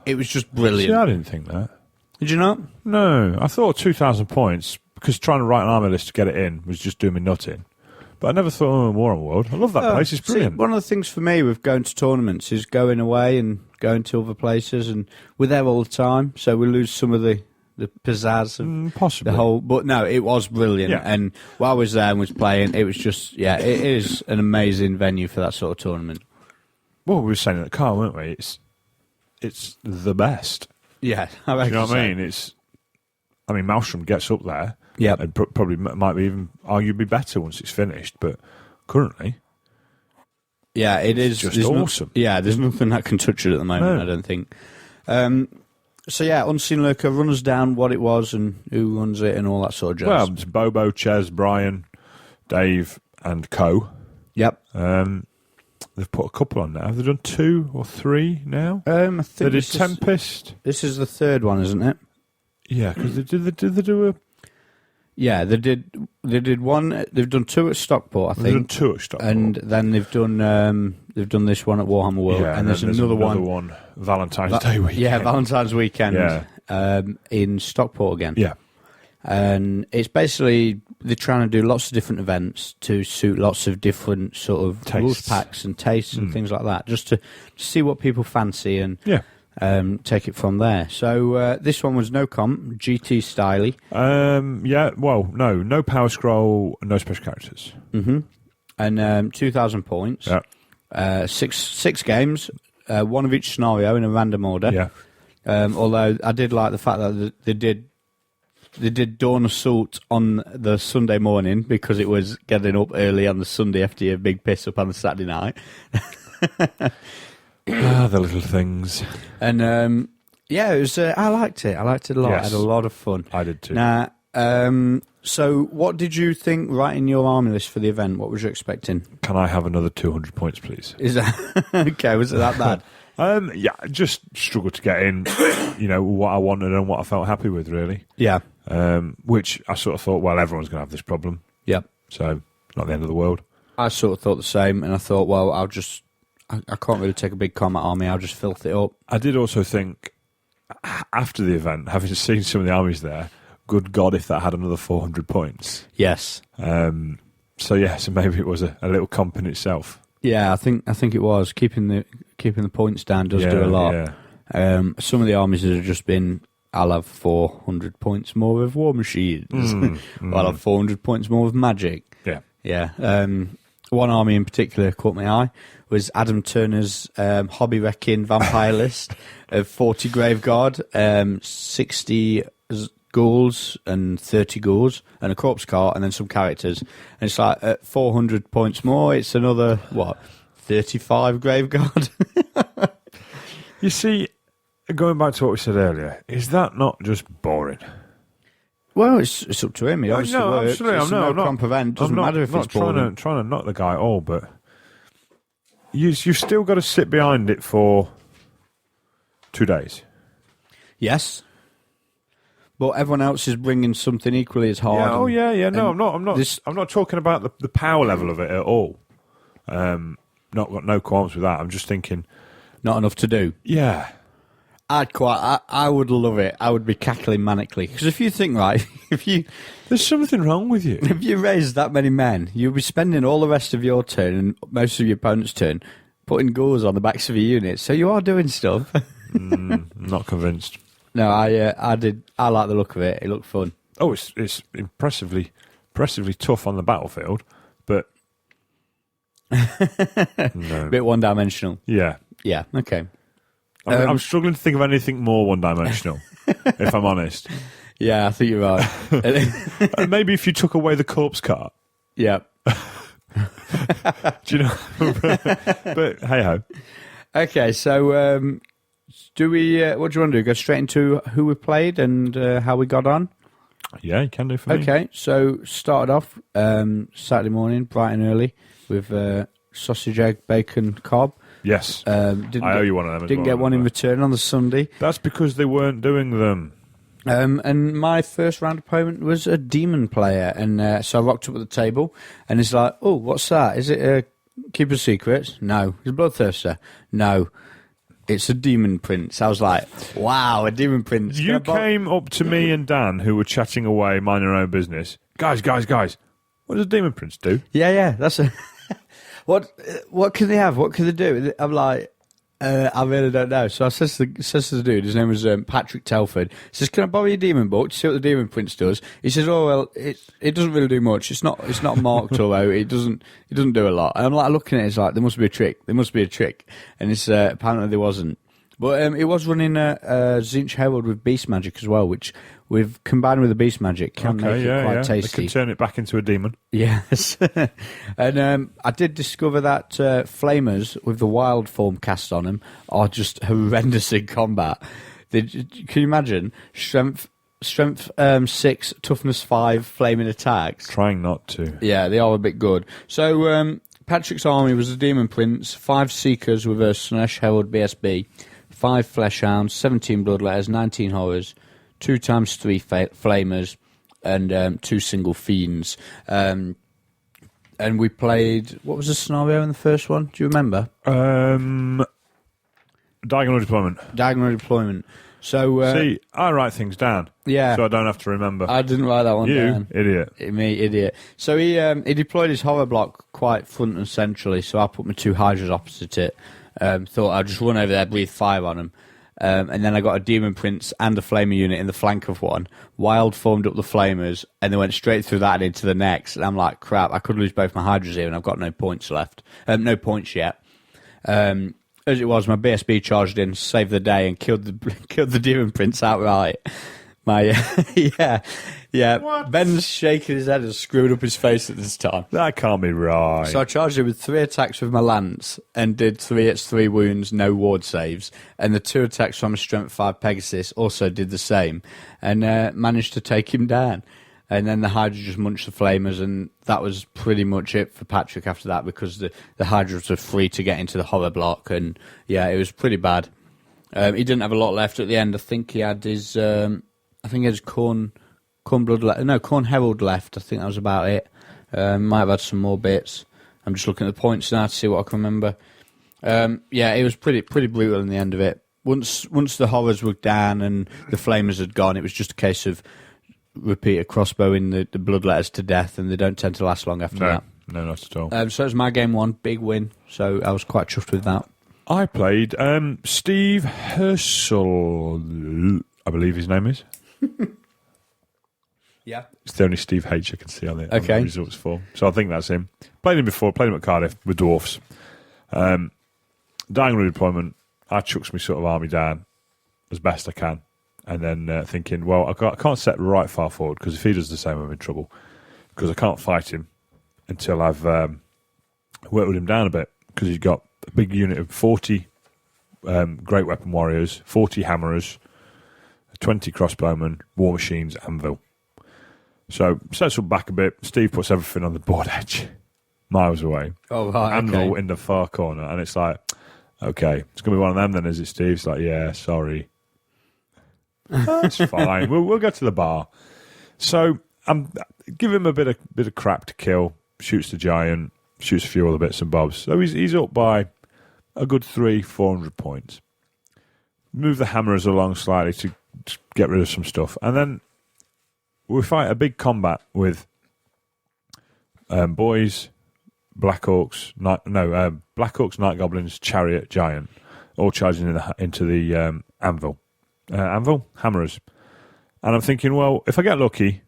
S1: It was just brilliant.
S2: See, I didn't think that.
S1: Did you not?
S2: No, I thought 2,000 points, because trying to write an army list to get it in was just doing me nutting. But I never thought, Warhammer World. I love that place, it's brilliant.
S1: See, one of the things for me with going to tournaments is going away and going to other places, and we're there all the time, so we lose some of the pizzazz of
S2: possibly.
S1: the whole. But no, it was brilliant.
S2: Yeah.
S1: And while I was there and was playing, it was just, it is an amazing venue for that sort of tournament.
S2: Well, we were saying in the car, weren't we? It's the best.
S1: Yeah,
S2: Do you know what I mean? Maelstrom gets up there.
S1: Yeah,
S2: and probably might be even arguably better once it's finished. But currently,
S1: yeah, it is
S2: just awesome.
S1: There's nothing that can touch it at the moment.
S2: No.
S1: I don't think. So yeah, Unseen Lurker, run us down what it was and who runs it and all that sort of jazz.
S2: Well, it's Bobo, Ches, Brian, Dave, and Co.
S1: Yep.
S2: They've put a couple on now. Have they done 2 or 3 now?
S1: I think
S2: they did Tempest.
S1: This is the third one, isn't it?
S2: Yeah, because did they do a...
S1: Yeah, they did one. They've done 2 at Stockport, I think.
S2: They've done 2 at Stockport,
S1: and then they've done this one at Warhammer World,
S2: yeah,
S1: and there's another one
S2: Valentine's Day weekend.
S1: Yeah, Valentine's weekend.
S2: Yeah.
S1: In Stockport again.
S2: Yeah,
S1: and it's basically they're trying to do lots of different events to suit lots of different sort of
S2: tastes.
S1: rules packs and tastes and things like that, just to see what people fancy and take it from there. So this one was no comp, GT styly.
S2: No Power Scroll, no special characters.
S1: Mm-hmm. And 2,000 points.
S2: Yeah.
S1: 6 games, one of each scenario in a random order.
S2: Yeah.
S1: Although I did like the fact that they did Dawn Assault on the Sunday morning because it was getting up early on the Sunday after your big piss up on the Saturday night.
S2: The little things.
S1: And it was. I liked it. I liked it a lot.
S2: Yes.
S1: I had a lot of fun.
S2: I did too.
S1: Now, so what did you think writing your army list for the event? What was you expecting?
S2: Can I have another 200 points, please?
S1: Is that okay? Was it that bad?
S2: I just struggled to get in, what I wanted and what I felt happy with, really.
S1: Yeah.
S2: Which I sort of thought, well, everyone's going to have this problem.
S1: Yeah.
S2: So, not the end of the world.
S1: I sort of thought the same, and I thought, well, I can't really take a big combat army, I'll just filth it up.
S2: I did also think, after the event, having seen some of the armies there, good God, if that had another 400 points.
S1: Yes.
S2: So maybe it was a little comp in itself.
S1: Yeah, I think it was. Keeping the points down does do a lot.
S2: Yeah.
S1: Some of the armies that have just been, I'll have 400 points more of War Machines. I'll have 400 points more of Magic.
S2: Yeah.
S1: Yeah. One army in particular caught my eye was Adam Turner's hobby wrecking vampire list of 40 Graveguard, 60 ghouls and 30 ghouls and a corpse cart and then some characters. And it's like at 400 points more, it's another, 35 Graveguard?
S2: You see, going back to what we said earlier, is that not just boring?
S1: Well, it's up to him. He obviously works.
S2: Absolutely.
S1: It's no comp event. Doesn't matter if it's boring.
S2: I'm not trying to knock the guy at all, but you've still got to sit behind it for 2 days.
S1: Yes. But everyone else is bringing something equally as hard.
S2: No, I'm not. I'm not talking about the power level of it at all. Not got no qualms with that. I'm just thinking,
S1: not enough to do.
S2: Yeah.
S1: I would love it. I would be cackling manically. Because if you think, right,
S2: There's something wrong with you.
S1: if you raise that many men, you'll be spending all the rest of your turn and most of your opponent's turn putting gauze on the backs of your units. So you are doing stuff.
S2: Not convinced.
S1: No, I did. I like the look of it. It looked fun.
S2: Oh, it's impressively tough on the battlefield, but no.
S1: A bit one-dimensional.
S2: Yeah.
S1: Yeah, okay.
S2: I'm struggling to think of anything more one-dimensional, if I'm honest.
S1: Yeah, I think you're right.
S2: And maybe if you took away the corpse cart.
S1: Yeah.
S2: Do you know? But hey-ho.
S1: Okay, so do we? What do you want to do? Go straight into who we played and how we got on?
S2: Yeah, you can do for me.
S1: Okay, so started off Saturday morning, bright and early, with sausage, egg, bacon, cob.
S2: Yes. I owe you one of them.
S1: Didn't get one in return on the Sunday.
S2: That's because they weren't doing them.
S1: And my first round opponent was a demon player, and so I rocked up at the table, and it's like, oh, what's that? Is it a Keeper's Secrets? No. Is it Bloodthirster? No. It's a Demon Prince. I was like, wow, a Demon Prince.
S2: You came up to me and Dan, who were chatting away, minding our own business. Guys, what does a Demon Prince do?
S1: Yeah, that's a... What can they have? What can they do? I'm like, I really don't know. So I says to the dude, his name was Patrick Telford. He says, "Can I borrow your demon book to see what the Demon Prince does?" He says, "Oh well, it doesn't really do much. It's not marked although it doesn't do a lot." And I'm like looking at it, it's like there must be a trick. And it's apparently there wasn't. But it was running a Tzeentch Herald with Beast Magic as well, which we've combined with the Beast Magic can make it quite tasty.
S2: They can turn it back into a demon.
S1: Yes. And I did discover that Flamers with the wild form cast on them are just horrendous in combat. Can you imagine? Strength 6, toughness 5, flaming attacks.
S2: Trying not to.
S1: Yeah, they are a bit good. So Patrick's army was a Demon Prince, 5 Seekers with a Slaanesh Herald BSB, 5 Fleshhounds, 17 Bloodletters, 19 Horrors, 2 times 3 Flamers, and 2 single Fiends. And we played... What was the scenario in the first one? Do you remember?
S2: Diagonal Deployment.
S1: Diagonal Deployment. So,
S2: see, I write things down.
S1: Yeah.
S2: So I don't have to remember.
S1: I didn't write that one down.
S2: You idiot.
S1: Me, idiot. So he deployed his horror block quite front and centrally, so I put my 2 Hydras opposite it. Thought I'd just run over there, breathe fire on them. And then I got a Demon Prince and a Flamer unit in the flank of one. Wild formed up the Flamers, and they went straight through that and into the next. And I'm like, crap, I could lose both my Hydras here, and I've got no points left. No points yet. As it was, my BSB charged in, saved the day, and killed the Demon Prince outright. Yeah.
S2: What?
S1: Ben's shaking his head and screwed up his face at this time.
S2: That can't be right.
S1: So I charged him with 3 attacks with my lance and did 3 hits, 3 wounds, no ward saves. And the 2 attacks from a Strength 5 Pegasus also did the same and managed to take him down. And then the Hydra just munched the Flamers, and that was pretty much it for Patrick after that because the Hydras were free to get into the horror block. And yeah, it was pretty bad. He didn't have a lot left at the end. I think he had his Khorne Herald left. I think that was about it. Might have had some more bits. I'm just looking at the points now to see what I can remember. Yeah, it was pretty brutal in the end of it. Once the horrors were down and the Flamers had gone, it was just a case of repeat a crossbowing the bloodletters to death, and they don't tend to last long after that.
S2: No, not at all.
S1: So it was my game 1, big win. So I was quite chuffed with that.
S2: I played Steve Herschel, I believe his name is.
S1: Yeah.
S2: It's the only Steve H I can see on the
S1: Okay.
S2: results form. So I think that's him. Played him before, played him at Cardiff with Dwarfs. Diagonal Deployment, I chucks my sort of army down as best I can. And then thinking, well, I can't set right far forward because if he does the same, I'm in trouble. Because I can't fight him until I've worked with him down a bit. Because he's got a big unit of 40 Great Weapon Warriors, 40 Hammerers, 20 Crossbowmen, War Machines, Anvil. So sets up back a bit. Steve puts everything on the board edge, miles away.
S1: Oh, right,
S2: Anvil
S1: okay.
S2: in the far corner. And it's like, okay, it's going to be one of them then, is it, Steve? It's like, yeah, sorry. That's fine. We'll go to the bar. So give him a bit of crap to kill. Shoots the giant. Shoots a few other bits and bobs. So he's up by a good 300-400 points. move the hammers along slightly to get rid of some stuff. And then we fight a big combat with boys, Blackhawks, Blackhawks, Night Goblins, Chariot, Giant, all charging into the anvil. Hammerers. And I'm thinking, well, if I get lucky,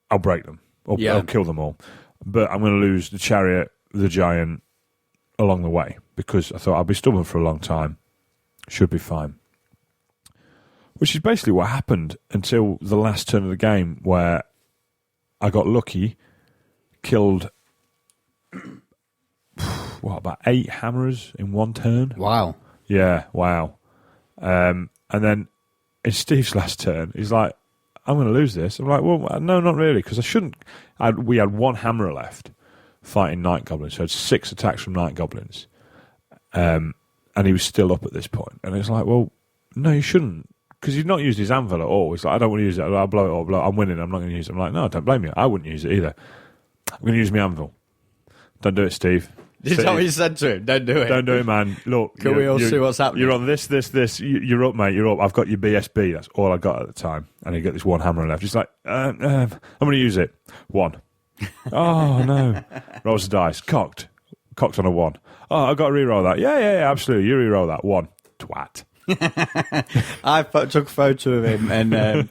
S2: I'll break them. Or I'll kill them all. But I'm going to lose the Chariot, the Giant, along the way. Because I thought I'll be stubborn for a long time. Should be fine. Which is basically what happened until the last turn of the game, where I got lucky, killed, about 8 hammerers in one turn?
S1: Wow.
S2: Yeah, wow. And then in Steve's last turn, he's like, I'm going to lose this. I'm like, well, no, not really, because I shouldn't. We had 1 hammerer left fighting Night Goblins, so I had 6 attacks from Night Goblins. And he was still up at this point. And it's like, well, no, you shouldn't. Because he's not used his anvil at all. He's like, I don't want to use it. I'll blow it up. I'm winning. I'm not going to use it. I'm like, no, don't blame you. I wouldn't use it either. I'm going to use my anvil. Don't do it, Steve.
S1: Is that what you said to him? Don't do it.
S2: Don't do it, man. Look.
S1: Can we all see what's happening?
S2: You're on this. You're up, mate. You're up. I've got your BSB. That's all I got at the time. And he got this 1 hammer left. He's like, I'm going to use it. 1. Oh, no. Rolls the dice. Cocked on a 1. Oh, I've got to re-roll that. Yeah, absolutely. You re-roll that. 1. Twat.
S1: I took a photo of him and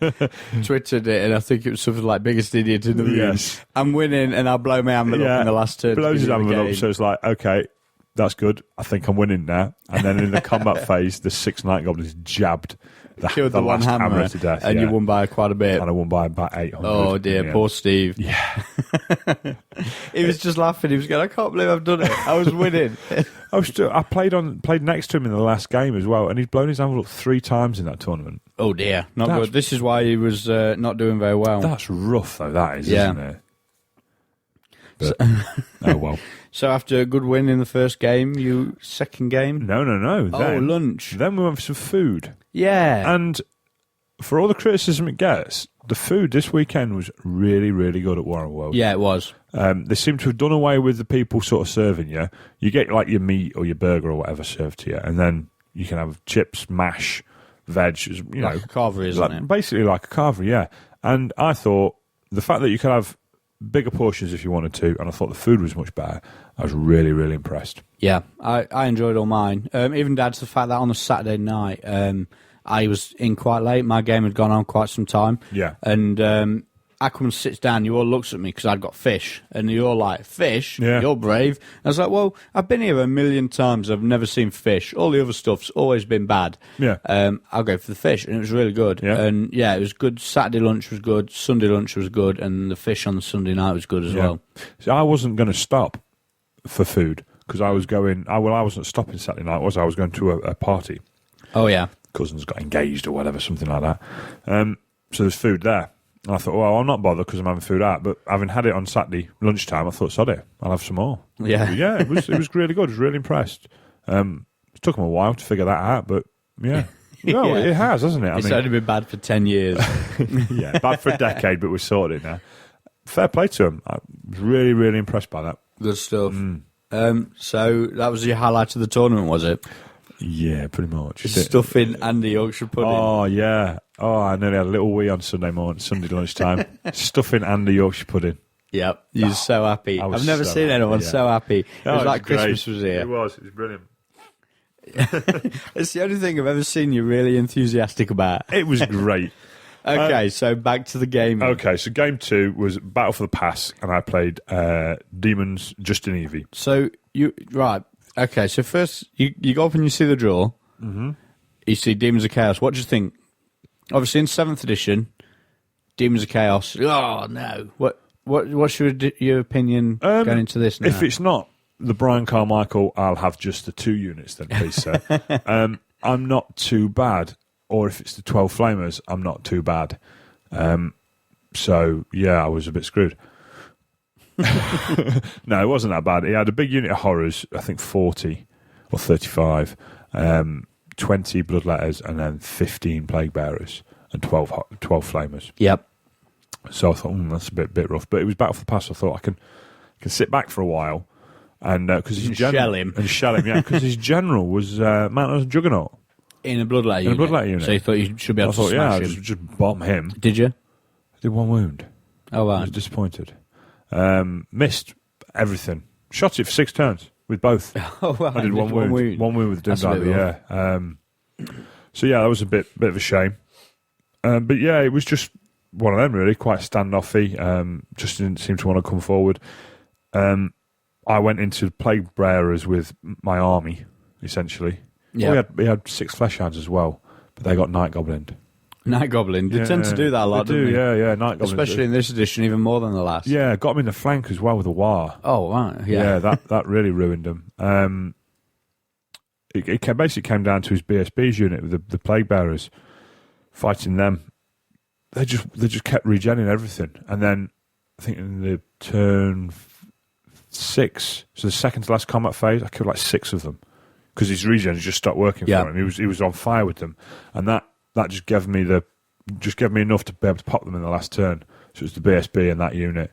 S1: twittered it, and I think it was something like biggest idiot in the room.
S2: Yes.
S1: I'm winning, and I'll blow my anvil up in the last turn.
S2: Blows his anvil up, so it's like, okay, that's good. I think I'm winning now. And then in the combat phase, the 6 Night Goblins jabbed
S1: killed the 1
S2: last
S1: hammer
S2: to death.
S1: and you won by quite a bit.
S2: And I won by about 800.
S1: Oh dear, poor Steve.
S2: Yeah.
S1: He was just laughing. He was going, I can't believe I've done it. I was winning.
S2: I played next to him in the last game as well, and he's blown his anvil up 3 times in that tournament.
S1: Oh dear, not good. This is why he was not doing very well.
S2: That's rough, though. That is, isn't it? But, oh well.
S1: So after a good win in the first game, second game?
S2: No.
S1: Lunch.
S2: Then we went for some food.
S1: Yeah.
S2: And for all the criticism it gets, the food this weekend was really, really good at Warren World.
S1: Yeah, it was.
S2: They seem to have done away with the people sort of serving you. You get like your meat or your burger or whatever served to you, and then you can have chips, mash, veg.
S1: Like a carvery, isn't it?
S2: Basically like a carvery, yeah. And I thought the fact that you could have bigger portions if you wanted to, and I thought the food was much better, I was really, really impressed.
S1: Yeah, I enjoyed all mine. Even down to the fact that on a Saturday night, I was in quite late. My game had gone on quite some time.
S2: Yeah.
S1: And Aquaman sits down, you all looks at me because I'd got fish. And you're all like, fish?
S2: Yeah.
S1: You're brave. I was like, well, I've been here a million times. I've never seen fish. All the other stuff's always been bad.
S2: Yeah.
S1: I'll go for the fish. And it was really good.
S2: Yeah.
S1: And yeah, it was good. Saturday lunch was good. Sunday lunch was good. And the fish on the Sunday night was good as well.
S2: So I wasn't going to stop for food because I was going... I wasn't stopping Saturday night, was I? I was going to a party.
S1: Oh, yeah.
S2: Cousins got engaged or whatever, something like that. So there's food there. And I thought, well, I'll not bother because I'm having food out. But having had it on Saturday lunchtime, I thought, sod it, I'll have some more.
S1: Yeah.
S2: Yeah, it was really good. I was really impressed. It took them a while to figure that out, but yeah. No,
S1: Yeah.
S2: it has, hasn't it?
S1: It's only been bad for 10 years.
S2: Yeah, bad for a decade, but we're sorted now. Fair play to them. I was really, really impressed by that.
S1: Good stuff. So that was your highlight of the tournament, was it?
S2: Yeah, pretty much.
S1: Stuffing Andy Yorkshire pudding.
S2: Oh, yeah. Oh, I nearly had a little wee on Sunday lunchtime. Stuffing and the Yorkshire pudding.
S1: Yep, you're so happy.
S2: I was
S1: I've never
S2: so
S1: seen
S2: happy,
S1: anyone
S2: yeah.
S1: so happy. It was like
S2: great.
S1: Christmas was here.
S2: It was brilliant.
S1: It's the only thing I've ever seen you really enthusiastic about.
S2: It was great.
S1: Okay, so back to the game.
S2: Okay, so game 2 was Battle for the Pass, and I played Demons Justin Evie.
S1: So okay, so first you go up and you see the draw. Mm-hmm. You see Demons of Chaos. What do you think? Obviously, in 7th edition, Demons of Chaos. Oh no! What's your opinion going into this now?
S2: If it's not the Brian Carmichael, I'll have just the 2 units then, please, sir. I'm not too bad. Or if it's the 12 Flamers, I'm not too bad. So, yeah, I was a bit screwed. No, it wasn't that bad. He had a big unit of horrors, I think 40 or 35, 20 Bloodletters, and then 15 Plague Bearers and 12 Flamers.
S1: Yep.
S2: So I thought, that's a bit rough. But it was Battle for the Pass. I thought I can sit back for a while and because his
S1: shell him.
S2: and shell him, yeah. Because his general was Mount Juggernaut.
S1: In a bloodletter
S2: In a
S1: unit?
S2: bloodletter unit.
S1: So you thought you should be able
S2: I
S1: to
S2: thought,
S1: smash
S2: yeah,
S1: him?
S2: just bomb him.
S1: Did you?
S2: I did one wound.
S1: Oh,
S2: I
S1: right.
S2: was disappointed. Missed everything. Shot it for 6 turns with both.
S1: Oh, right.
S2: I did one wound. One wound with the
S1: That's a bit
S2: Doom Diver, yeah. So, yeah, that was a bit of a shame. But, yeah, it was just one of them, really, quite standoffy. Just didn't seem to want to come forward. I went into plague bearers with my army, essentially.
S1: Yeah.
S2: Well, we had 6 Fleshhounds as well, but they got Night Goblin.
S1: Night Goblin. They tend to do that a lot,
S2: they
S1: don't
S2: do,
S1: they?
S2: yeah, Night Goblin.
S1: Especially in this edition, even more than the last.
S2: Yeah, got him in the flank as well with a War.
S1: Oh, right. Yeah.
S2: that really ruined him. It basically came down to his BSB's unit with the plague bearers fighting them. They just kept regenning everything, and then I think in the turn 6, so the second to last combat phase, I killed like 6 of them because his regens just stopped working for him. He was on fire with them, and that just gave me enough to be able to pop them in the last turn. So it was the BSB and that unit,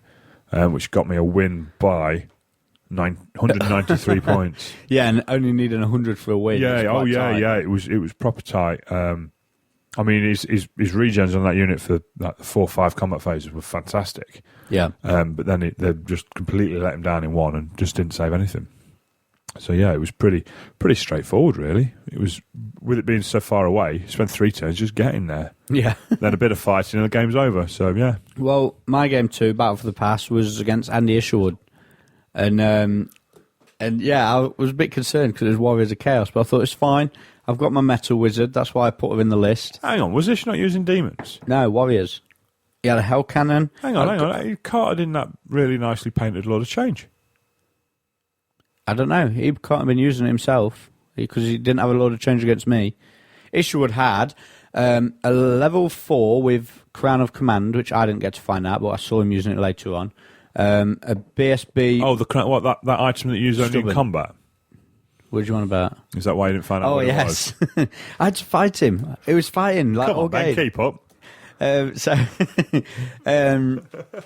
S2: which got me a win by 193 points.
S1: Yeah, and only needing 100 for a win.
S2: Yeah,
S1: Tight.
S2: It was proper tight. I mean, his regens on that unit for like the 4 or 5 combat phases were fantastic.
S1: Yeah.
S2: But then they just completely let him down in one and just didn't save anything. So yeah, it was pretty straightforward, really. It was, with it being so far away, you spent 3 turns just getting there.
S1: Yeah.
S2: Then a bit of fighting and the game's over. So yeah.
S1: Well, my game 2, Battle for the Pass, was against Andy Isherwood. And yeah, I was a bit concerned because it was Warriors of Chaos, but I thought it's fine. I've got my Metal Wizard, that's why I put him in the list.
S2: Hang on, was this not using demons?
S1: No, Warriors. He had a Hell Cannon.
S2: Hang on. He carted in that really nicely painted Lord of Change.
S1: I don't know. He can't have been using it himself because he didn't have a Lord of Change against me. Isherwood had a level 4 with Crown of Command, which I didn't get to find out, but I saw him using it later on. A BSB.
S2: Oh, that item that you use only in combat?
S1: What do you want about?
S2: Is that why you didn't find out
S1: Oh,
S2: what
S1: yes.
S2: it was?
S1: I had to fight him. It was fighting like
S2: Come
S1: all
S2: on, Ben,
S1: game.
S2: keep up.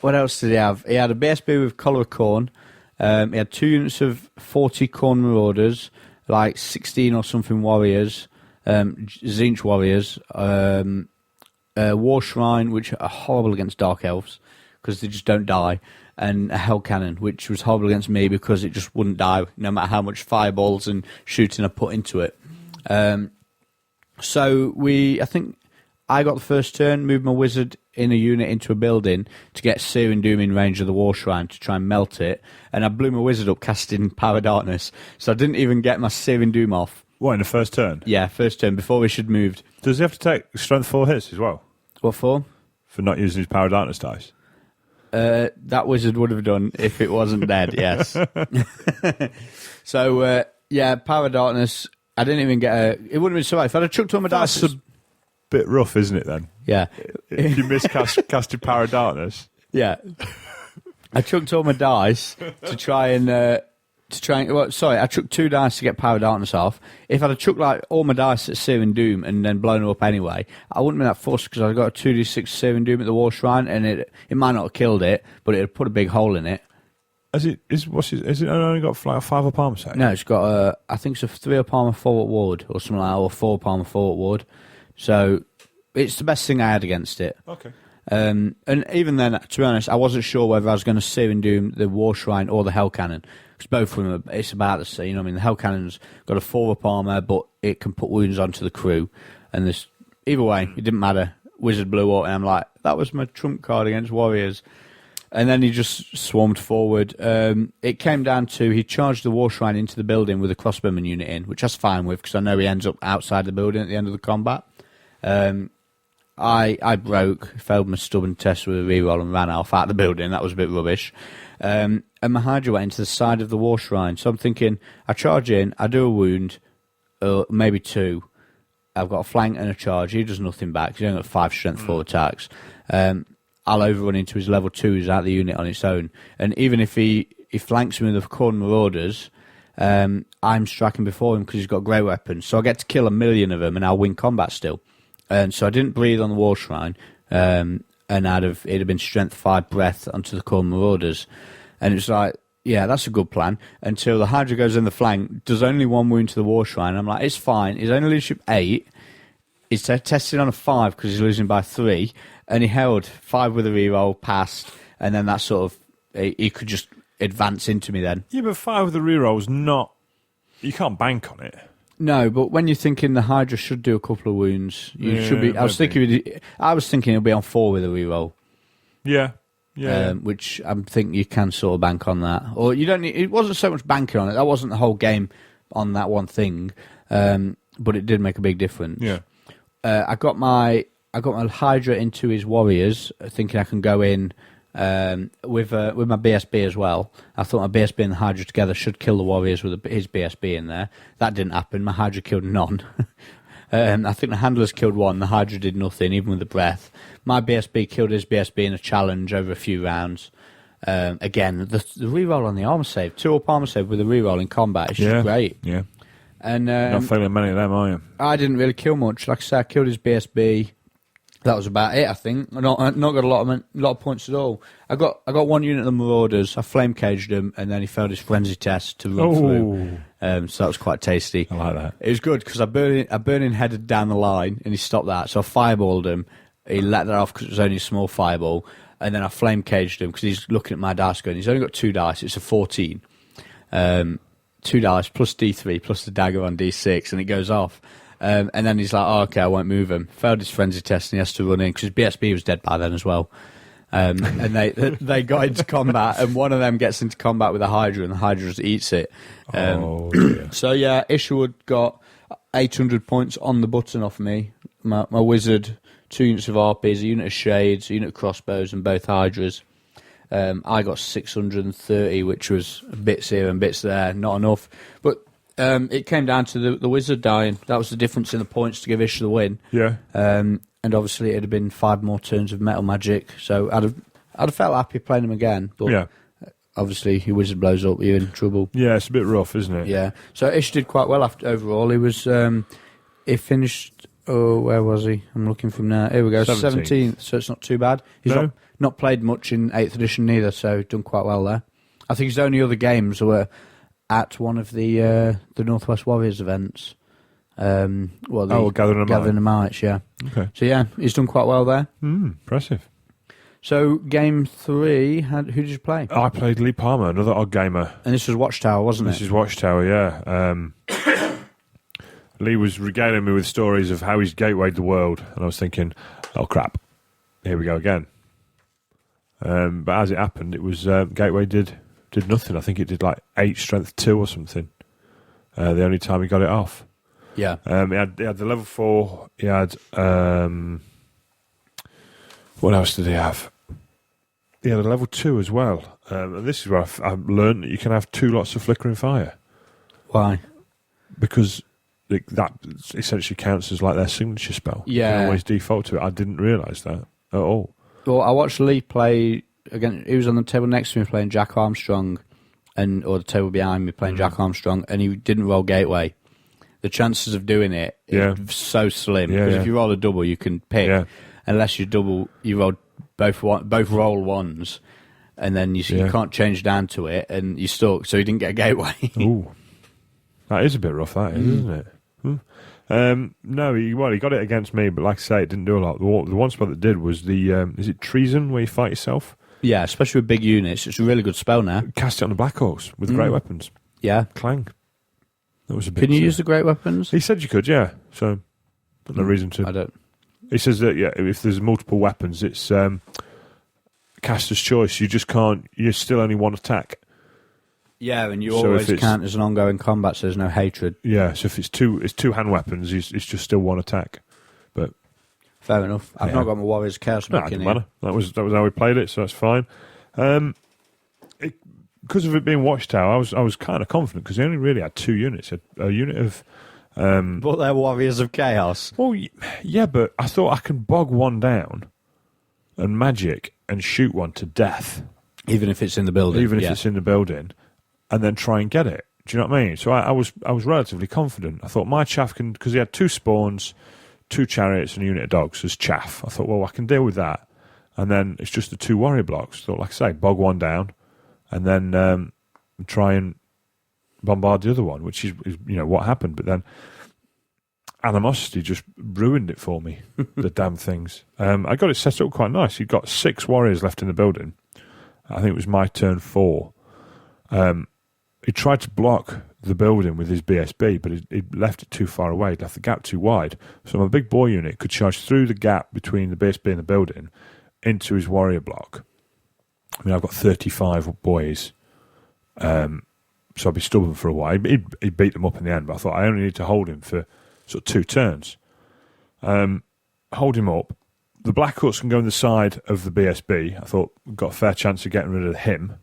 S1: What else did he have? He had a BSB with Collar of Corn. He had 2 units of 40 Corn Marauders, like 16 or something warriors, Zinch warriors, War Shrine, which are horrible against Dark Elves because they just don't die, and a Hell Cannon, which was horrible against me because it just wouldn't die no matter how much fireballs and shooting I put into it. So I think I got the first turn, moved my wizard in a unit into a building to get Searing Doom in range of the War Shrine to try and melt it, and I blew my wizard up casting Power Darkness, so I didn't even get my Searing Doom off.
S2: What, in the first turn?
S1: Yeah, first turn, before we should moved.
S2: Does he have to take strength 4 hits as well?
S1: What for?
S2: For not using his Power Darkness dice?
S1: That wizard would have done if it wasn't dead, yes. So, yeah, Power Darkness, I didn't even get it wouldn't have been so right. If I'd have chucked all my dice...
S2: That's a bit rough, isn't it, then?
S1: Yeah.
S2: If you miscasted Power Darkness.
S1: Yeah. I chucked all my dice to try and... I chucked 2 dice to get Power Darkness off. If I'd have chucked like all my dice at Searing Doom and then blown her up anyway, I wouldn't have been that fussed because I got a 2d6 Searing Doom at the War Shrine, and it might not have killed it, but it had put a big hole in it.
S2: Has it only got like a 5 up armor set?
S1: No, it's got I think it's a 3 up armor 4 up ward or something like that, or 4 up armor 4 up ward. So it's the best thing I had against it.
S2: Okay.
S1: And even then, to be honest, I wasn't sure whether I was going to Searing Doom the War Shrine or the Hell Cannon. Because both of them, it's about the same. You know what I mean? The Hell Cannon's got a 4 up armor, but it can put wounds onto the crew. And either way, it didn't matter. Wizard blew up, and I'm like, that was my trump card against Warriors. And then he just swarmed forward. It came down to he charged the War Shrine into the building with a crossbowman unit in, which I was fine with because I know he ends up outside the building at the end of the combat. I broke, failed my stubborn test with a reroll and ran off out the building. That was a bit rubbish. And my Hydra went into the side of the War Shrine. So I'm thinking, I charge in, I do a wound, maybe 2. I've got a flank and a charge. He does nothing back. He's only got 5 strength 4 attacks. I'll overrun into his level 2s out the unit on its own. And even if he flanks me with the Corn Marauders, I'm striking before him because he's got great weapons. So I get to kill 1,000,000 of them and I'll win combat still. And so I didn't breathe on the War Shrine, and it'd have been strength 5 breath onto the Corn Marauders. And it was like, yeah, that's a good plan. Until the Hydra goes in the flank, does only one wound to the War Shrine. I'm like, it's fine. He's only leadership 8. He's tested on a 5 because he's losing by 3. And he held 5 with a reroll, passed, and then that sort of... He could just advance into me then.
S2: Yeah, but 5 with the reroll's not... You can't bank on it.
S1: No, but when you're thinking the Hydra should do a couple of wounds, you should be... I was thinking he'll be on 4 with a reroll.
S2: Yeah.
S1: Which I think you can sort of bank on that. Or you don't need... It wasn't so much banking on it. That wasn't the whole game on that one thing. But it did make a big difference.
S2: Yeah.
S1: I got my Hydra into his warriors, thinking I can go in with my BSB as well. I thought my BSB and the Hydra together should kill the warriors with his BSB in there. That didn't happen. My Hydra killed none. I think the handlers killed 1. The Hydra did nothing, even with the breath. My BSB killed his BSB in a challenge over a few rounds. Again, the reroll on the armor save, 2-up armor save with a reroll in combat is just great.
S2: Yeah.
S1: And
S2: not failing many of them, are you?
S1: I didn't really kill much. Like I said, I killed his BSB. That was about it, I think. Not got a lot of points at all. I got 1 unit of the Marauders. I flame caged him, and then he failed his frenzy test to run through. So that was quite tasty.
S2: I like that.
S1: It was good because I burning headed down the line, and he stopped that. So I fireballed him. He let that off because it was only a small fireball, and then I flame caged him because he's looking at my dice going, he's only got 2 dice. It's a 14. 2 dice plus D3 plus the dagger on D6, and it goes off. And then he's like, oh, okay, I won't move him. Failed his frenzy test, and he has to run in because his BSB was dead by then as well. And they got into combat, and one of them gets into combat with a Hydra, and the Hydra just eats it. So yeah, Isherwood got 800 points on the button off me. My wizard, 2 units of RPs, a unit of shades, a unit of crossbows, and both Hydras. I got 630, which was bits here and bits there, not enough. But it came down to the wizard dying. That was the difference in the points to give Ish the win.
S2: Yeah.
S1: And obviously it had been 5 more turns of metal magic, so I'd have felt happy playing him again. But obviously, your wizard blows up, you're in trouble.
S2: Yeah, it's a bit rough, isn't it?
S1: Yeah. So Ish did quite well overall. He was he finished. Oh, where was he? I'm looking for him now. Here we go. 17th. So it's not too bad. He's not played much in 8th edition neither, so done quite well there. I think his only other games were at one of the Northwest Warriors events.
S2: Gathering the
S1: Mites, yeah.
S2: Okay.
S1: So yeah, he's done quite well there.
S2: Impressive.
S1: So game 3, who did you play?
S2: I played Lee Palmer, another odd gamer.
S1: And this was Watchtower, wasn't it?
S2: This is Watchtower, yeah. Lee was regaling me with stories of how he's gatewayed the world, and I was thinking, oh crap, here we go again. But as it happened, it was Gateway did nothing. I think it did like 8 strength 2 or something. The only time he got it off.
S1: Yeah.
S2: He had the level 4. He had what else did he have? He had a level 2 as well. And this is where I've learned that you can have 2 lots of flickering fire.
S1: Why?
S2: Because that essentially counts as like their signature spell.
S1: Yeah.
S2: You can always default to it. I didn't realise that at all.
S1: Well, I watched Lee play again. He was on the table next to me playing Jack Armstrong, or the table behind me playing Jack Armstrong, and he didn't roll Gateway. The chances of doing it is so slim. Because if you roll a double, you can pick. Unless you roll both roll ones, and then you can't change down to it, and you stuck. So he didn't get a Gateway.
S2: Ooh, that is a bit rough, that is, isn't it? No, he got it against me, but like I say, it didn't do a lot. The one spell that did was the is it Treason, where you fight yourself?
S1: Yeah, especially with big units. It's a really good spell now.
S2: Cast it on the Black Hawks with great weapons.
S1: Yeah.
S2: Clang. That was a bit.
S1: Can you use the great weapons?
S2: He said you could, yeah. So, no reason to.
S1: I don't.
S2: He says that, if there's multiple weapons, it's caster's choice. You just can't. You still only one attack.
S1: Yeah, and you always count as an ongoing combat, so there's no hatred.
S2: Yeah, so if it's two hand weapons, it's just still one attack. But
S1: fair enough. I've not got my Warriors Chaos back in here.
S2: Matter. That was how we played it, so that's fine. Because of it being Watchtower, I was kind of confident because they only really had 2 units. A unit of.
S1: But they're Warriors of Chaos.
S2: Well, yeah, but I thought I can bog one down and magic and shoot one to death.
S1: Even if it's in the building.
S2: Even if it's in the building. And then try and get it. Do you know what I mean? So I was relatively confident. I thought my chaff can, because he had 2 spawns, 2 chariots, and a unit of dogs as chaff. I thought, well, I can deal with that. And then it's just the 2 warrior blocks. So, like I say, bog one down, and then and try and bombard the other one, which is what happened. But then animosity just ruined it for me. The damn things. I got it set up quite nice. You've got 6 warriors left in the building. I think it was my turn 4. He tried to block the building with his BSB, but he left it too far away. He left the gap too wide. So my big boy unit could charge through the gap between the BSB and the building into his warrior block. I mean, I've got 35 boys, so I'd be stubborn for a while. He beat them up in the end, but I thought I only need to hold him for sort of 2 turns. Hold him up. The Black Huts can go on the side of the BSB. I thought we've got a fair chance of getting rid of him.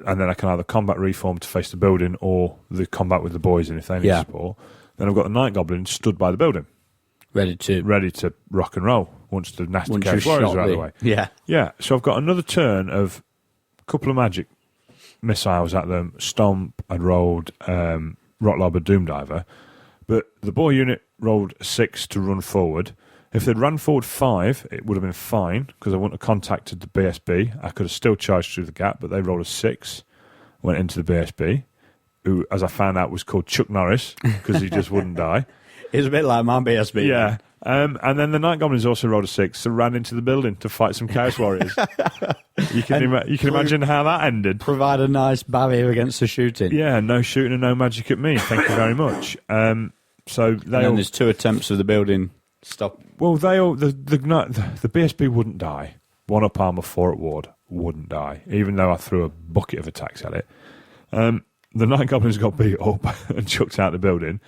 S2: And then I can either combat reform to face the building or the combat with the boys in if they need support. Then I've got the Night Goblin stood by the building.
S1: Ready to
S2: rock and roll once the nasty Chaos Warriors are out of the way.
S1: Yeah.
S2: Yeah, so I've got another turn of a couple of magic missiles at them, Stomp and rolled Rotlobber Doomdiver. But the boy unit rolled a 6 to run forward. If they'd run forward 5, it would have been fine because I wouldn't have contacted the BSB. I could have still charged through the gap, but they rolled a 6, went into the BSB, who, as I found out, was called Chuck Norris because he just wouldn't die.
S1: It's a bit like my BSB.
S2: Yeah. And then the Night Goblins also rolled a 6, so ran into the building to fight some Chaos Warriors. You can imagine how that ended.
S1: Provide a nice barrier against the shooting.
S2: Yeah, no shooting and no magic at me. Thank you very much. So they all...
S1: there's 2 attempts of the building. Stop.
S2: Well, the BSB wouldn't die. 1 up armor, 4 at ward wouldn't die, even though I threw a bucket of attacks at it. The Night Goblins got beat up and chucked out the building,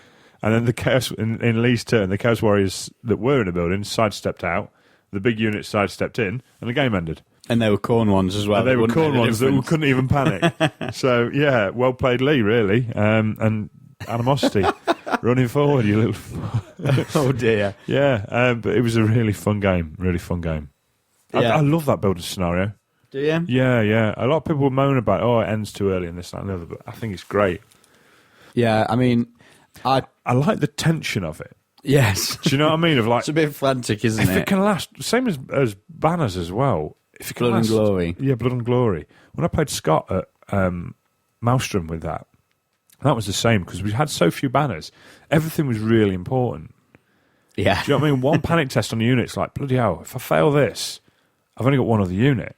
S2: and then the Chaos in Lee's turn, the Chaos Warriors that were in the building sidestepped out. The big unit sidestepped in, and the game ended.
S1: And they were corn ones as well.
S2: And they were corn ones that couldn't even panic. So yeah, well played, Lee. Really, and animosity. Running forward, you little...
S1: Oh, dear.
S2: Yeah, but it was a really fun game. Really fun game.
S1: Yeah.
S2: I love that builder scenario.
S1: Do you?
S2: Yeah. A lot of people moan about, it ends too early and this, that, and the other, but I think it's great.
S1: Yeah, I mean... I
S2: like the tension of it.
S1: Yes.
S2: Do you know what I mean? Of like,
S1: it's a bit frantic, isn't it?
S2: If it can last... Same as Banners as well. If it can
S1: Blood
S2: last,
S1: and Glory.
S2: Yeah, Blood and Glory. When I played Scott at Maelstrom with that was the same, because we had so few banners. Everything was really important.
S1: Yeah.
S2: Do you know what I mean? One panic test on the unit's like, bloody hell, if I fail this, I've only got one other unit.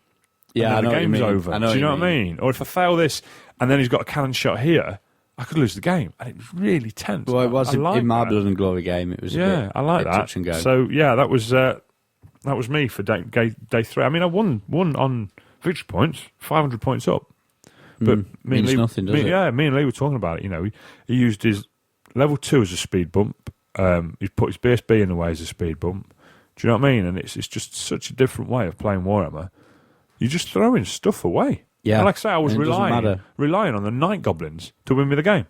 S1: Yeah,
S2: and
S1: I know
S2: the game's
S1: what you mean.
S2: over.
S1: I know
S2: Do you know
S1: what
S2: what I mean? Or if I fail this, and then he's got a cannon shot here, I could lose the game. And it was really tense.
S1: Well, it was
S2: in
S1: my Blood and Glory game. It was
S2: I like that.
S1: Touch and go.
S2: So, yeah, that was me for day 3. I mean, I won on victory points, 500 points up. But me and Lee,
S1: nothing, does it?
S2: Yeah, me and Lee were talking about it. You know, he used his level 2 as a speed bump. He put his BSB in the way as a speed bump. Do you know what I mean? And it's just such a different way of playing Warhammer. You're just throwing stuff away.
S1: Yeah.
S2: And like I say, I was
S1: And it doesn't matter.
S2: relying on the Night Goblins to win me the game.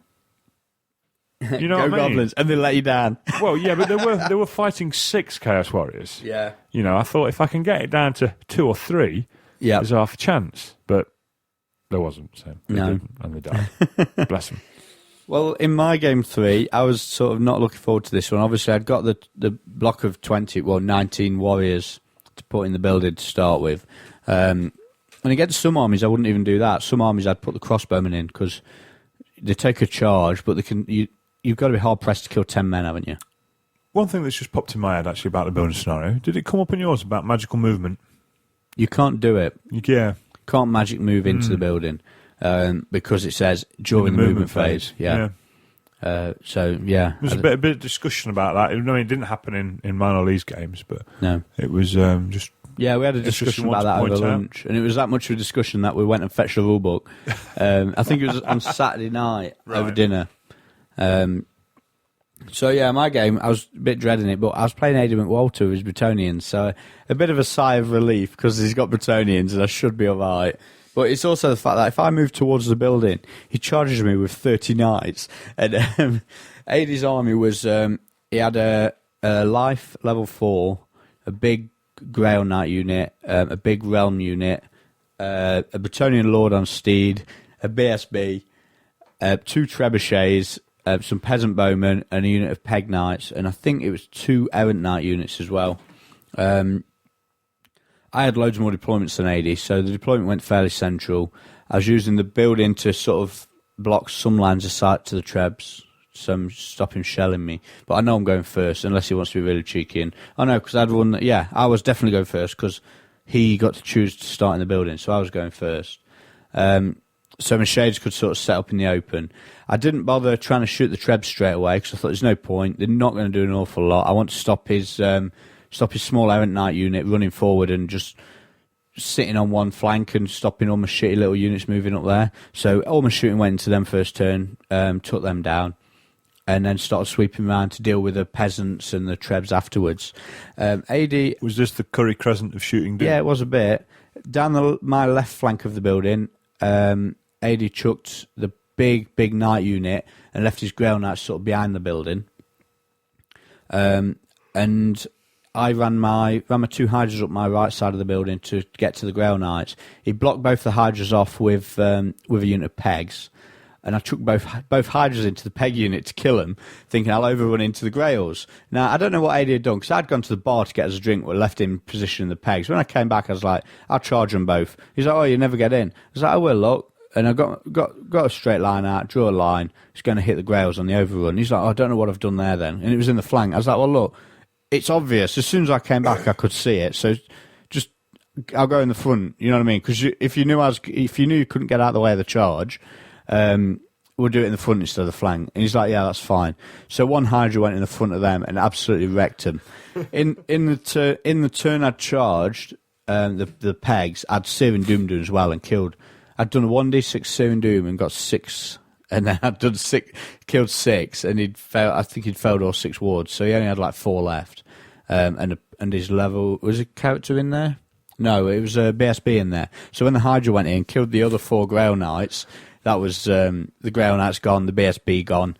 S2: You know
S1: Go
S2: what I mean?
S1: Goblins, and they let you down.
S2: Well, yeah, but they were fighting 6 Chaos Warriors.
S1: Yeah.
S2: You know, I thought if I can get it down to 2 or 3, there's half a chance. But there wasn't, so they didn't, and they died. Bless them.
S1: Well, in my game 3, I was sort of not looking forward to this one. Obviously, I'd got the block of 19 warriors to put in the building to start with. And against some armies, I wouldn't even do that. Some armies, I'd put the crossbowmen in because they take a charge, but they can. You've got to be hard pressed to kill 10 men, haven't you?
S2: One thing that's just popped in my head actually about the building scenario. Did it come up in yours about magical movement?
S1: You can't do it.
S2: Yeah.
S1: Can't magic move into the building because it says during the movement phase. Yeah. So yeah,
S2: there was a bit of discussion about that. I mean, it didn't happen in mine or Lee's games, but
S1: no,
S2: it was just.
S1: Yeah, we had a discussion about that over lunch, and it was that much of a discussion that we went and fetched the rule book. I think it was on Saturday night over dinner. So yeah, my game, I was a bit dreading it, but I was playing Aidan McWalter with his Bretonians, so a bit of a sigh of relief because he's got Bretonians and I should be alright. But it's also the fact that if I move towards the building, he charges me with 30 knights. And Aidan's army was, he had a life level 4, a big Grail Knight unit, a big Realm unit, a Bretonian Lord on Steed, a BSB, 2 Trebuchets, some Peasant Bowmen, and a unit of Peg Knights, and I think it was 2 Errant Knight units as well. I had loads more deployments than AD, so the deployment went fairly central. I was using the building to sort of block some lines of sight to the Trebs, so stop him shelling me. But I know I'm going first, unless he wants to be really cheeky. And I know, because I'd won. Yeah, I was definitely going first, because he got to choose to start in the building, so I was going first. So my shades could sort of set up in the open. I didn't bother trying to shoot the Trebs straight away, because I thought there's no point. They're not going to do an awful lot. I want to stop his small errant knight unit running forward and just sitting on one flank and stopping all my shitty little units moving up there. So all my shooting went into them first turn, took them down, and then started sweeping around to deal with the peasants and the Trebs afterwards. AD...
S2: Was this the Curry Crescent of shooting doom?
S1: Yeah, it was a bit. Down my left flank of the building, AD chucked the big knight unit and left his Grail Knights sort of behind the building. And I ran my 2 Hydras up my right side of the building to get to the Grail Knights. He blocked both the Hydras off with a unit of pegs, and I took both Hydras into the peg unit to kill him, thinking I'll overrun into the Grails. Now, I don't know what AD had done, because I'd gone to the bar to get us a drink, but left him positioning the pegs. When I came back, I was like, I'll charge them both. He's like, oh, you never get in. I was like, I will, look. And I got a straight line out, drew a line. He's going to hit the Grails on the overrun. He's like, oh, I don't know what I've done there then. And it was in the flank. I was like, well, look, it's obvious. As soon as I came back, I could see it. So just, I'll go in the front. You know what I mean? Because if you knew you couldn't get out of the way of the charge, we'll do it in the front instead of the flank. And he's like, yeah, that's fine. So one Hydra went in the front of them and absolutely wrecked them. In the turn I'd charged the pegs, I'd Searing Doom as well and killed. I'd done a 1d6 Searing Doom and got 6. And then I'd done killed 6, and I think he'd failed all 6 wards, so he only had like 4 left. And his level, was a character in there? No, it was a BSB in there. So when the Hydra went in, killed the other 4 Grail Knights, that was the Grail Knights gone, the BSB gone.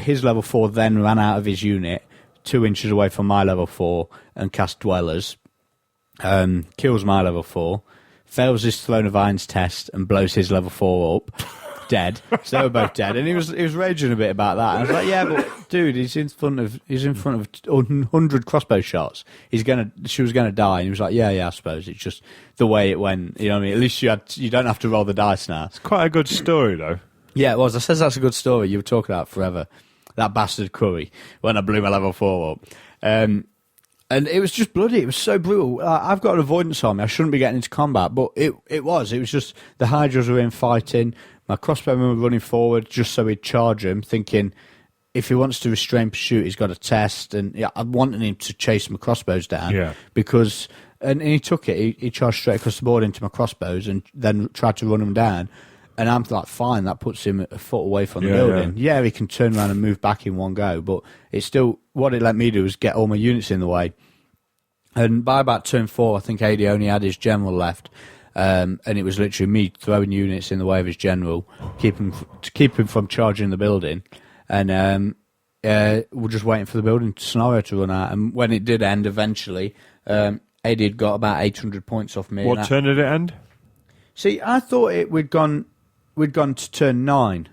S1: His level 4 then ran out of his unit, 2 inches away from my level 4, and cast Dwellers. Kills my level 4, fails his Throne of Irons test, and blows his level 4 up. Dead. So they were both dead, and he was raging a bit about that. And I was like, yeah, but dude, he's in front of 100 crossbow shots. She was gonna die, and he was like, yeah, I suppose it's just the way it went. You know what I mean? At least you don't have to roll the dice now.
S2: It's quite a good story, though.
S1: Yeah, it was. I says that's a good story. You were talking about forever. That bastard Curry when I blew my level 4 up. And it was just bloody. It was so brutal. I've got an avoidance on me. I shouldn't be getting into combat, but it was. It was just the Hydras were in fighting. My crossbowmen were running forward just so he'd charge him, thinking if he wants to restrain pursuit, he's got a test. And yeah, I wanted him to chase my crossbows down because, and he took it. He charged straight across the board into my crossbows and then tried to run them down. And I'm like, fine, that puts him a foot away from the building. Yeah, he can turn around and move back in one go, but it's still, what it let me do was get all my units in the way. And by about turn 4, I think AD only had his general left. And it was literally me throwing units in the way of his general, to keep him from charging the building. And we're just waiting for the building scenario to run out. And when it did end eventually, AD had got about 800 points off me.
S2: What turn did it end?
S1: See, I thought we'd gone to turn 9,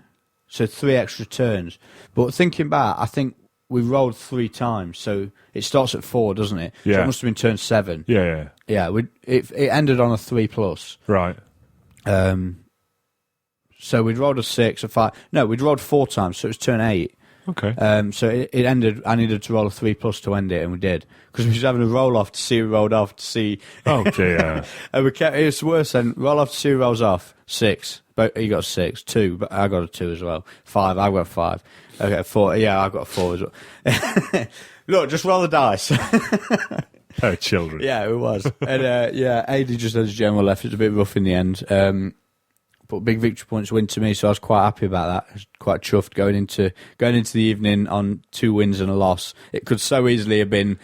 S1: so 3 extra turns. But thinking back, I think we rolled 3 times, so it starts at 4, doesn't it?
S2: Yeah.
S1: So it must have been turn 7.
S2: Yeah.
S1: Yeah, it ended on a 3+.
S2: Right.
S1: So we'd rolled a 6, a 5. No, we'd rolled 4 times, so it was turn 8.
S2: Okay.
S1: So it ended. I needed to roll a 3+ to end it, and we did, because we was having a roll off to see who rolled off to see.
S2: Oh dear.
S1: And we kept. It's worse than roll off to see who rolls off. 6, but you got a 6. 2, but I got a 2 as well. 5, I got a 5. Okay, 4. Yeah, I got a 4 as well. Look, just roll the dice.
S2: Oh, children.
S1: Yeah, it was. And AD just had his general left. It was a bit rough in the end. But big victory points win to me, so I was quite happy about that. I was quite chuffed going into the evening on 2 wins and a loss. It could so easily have been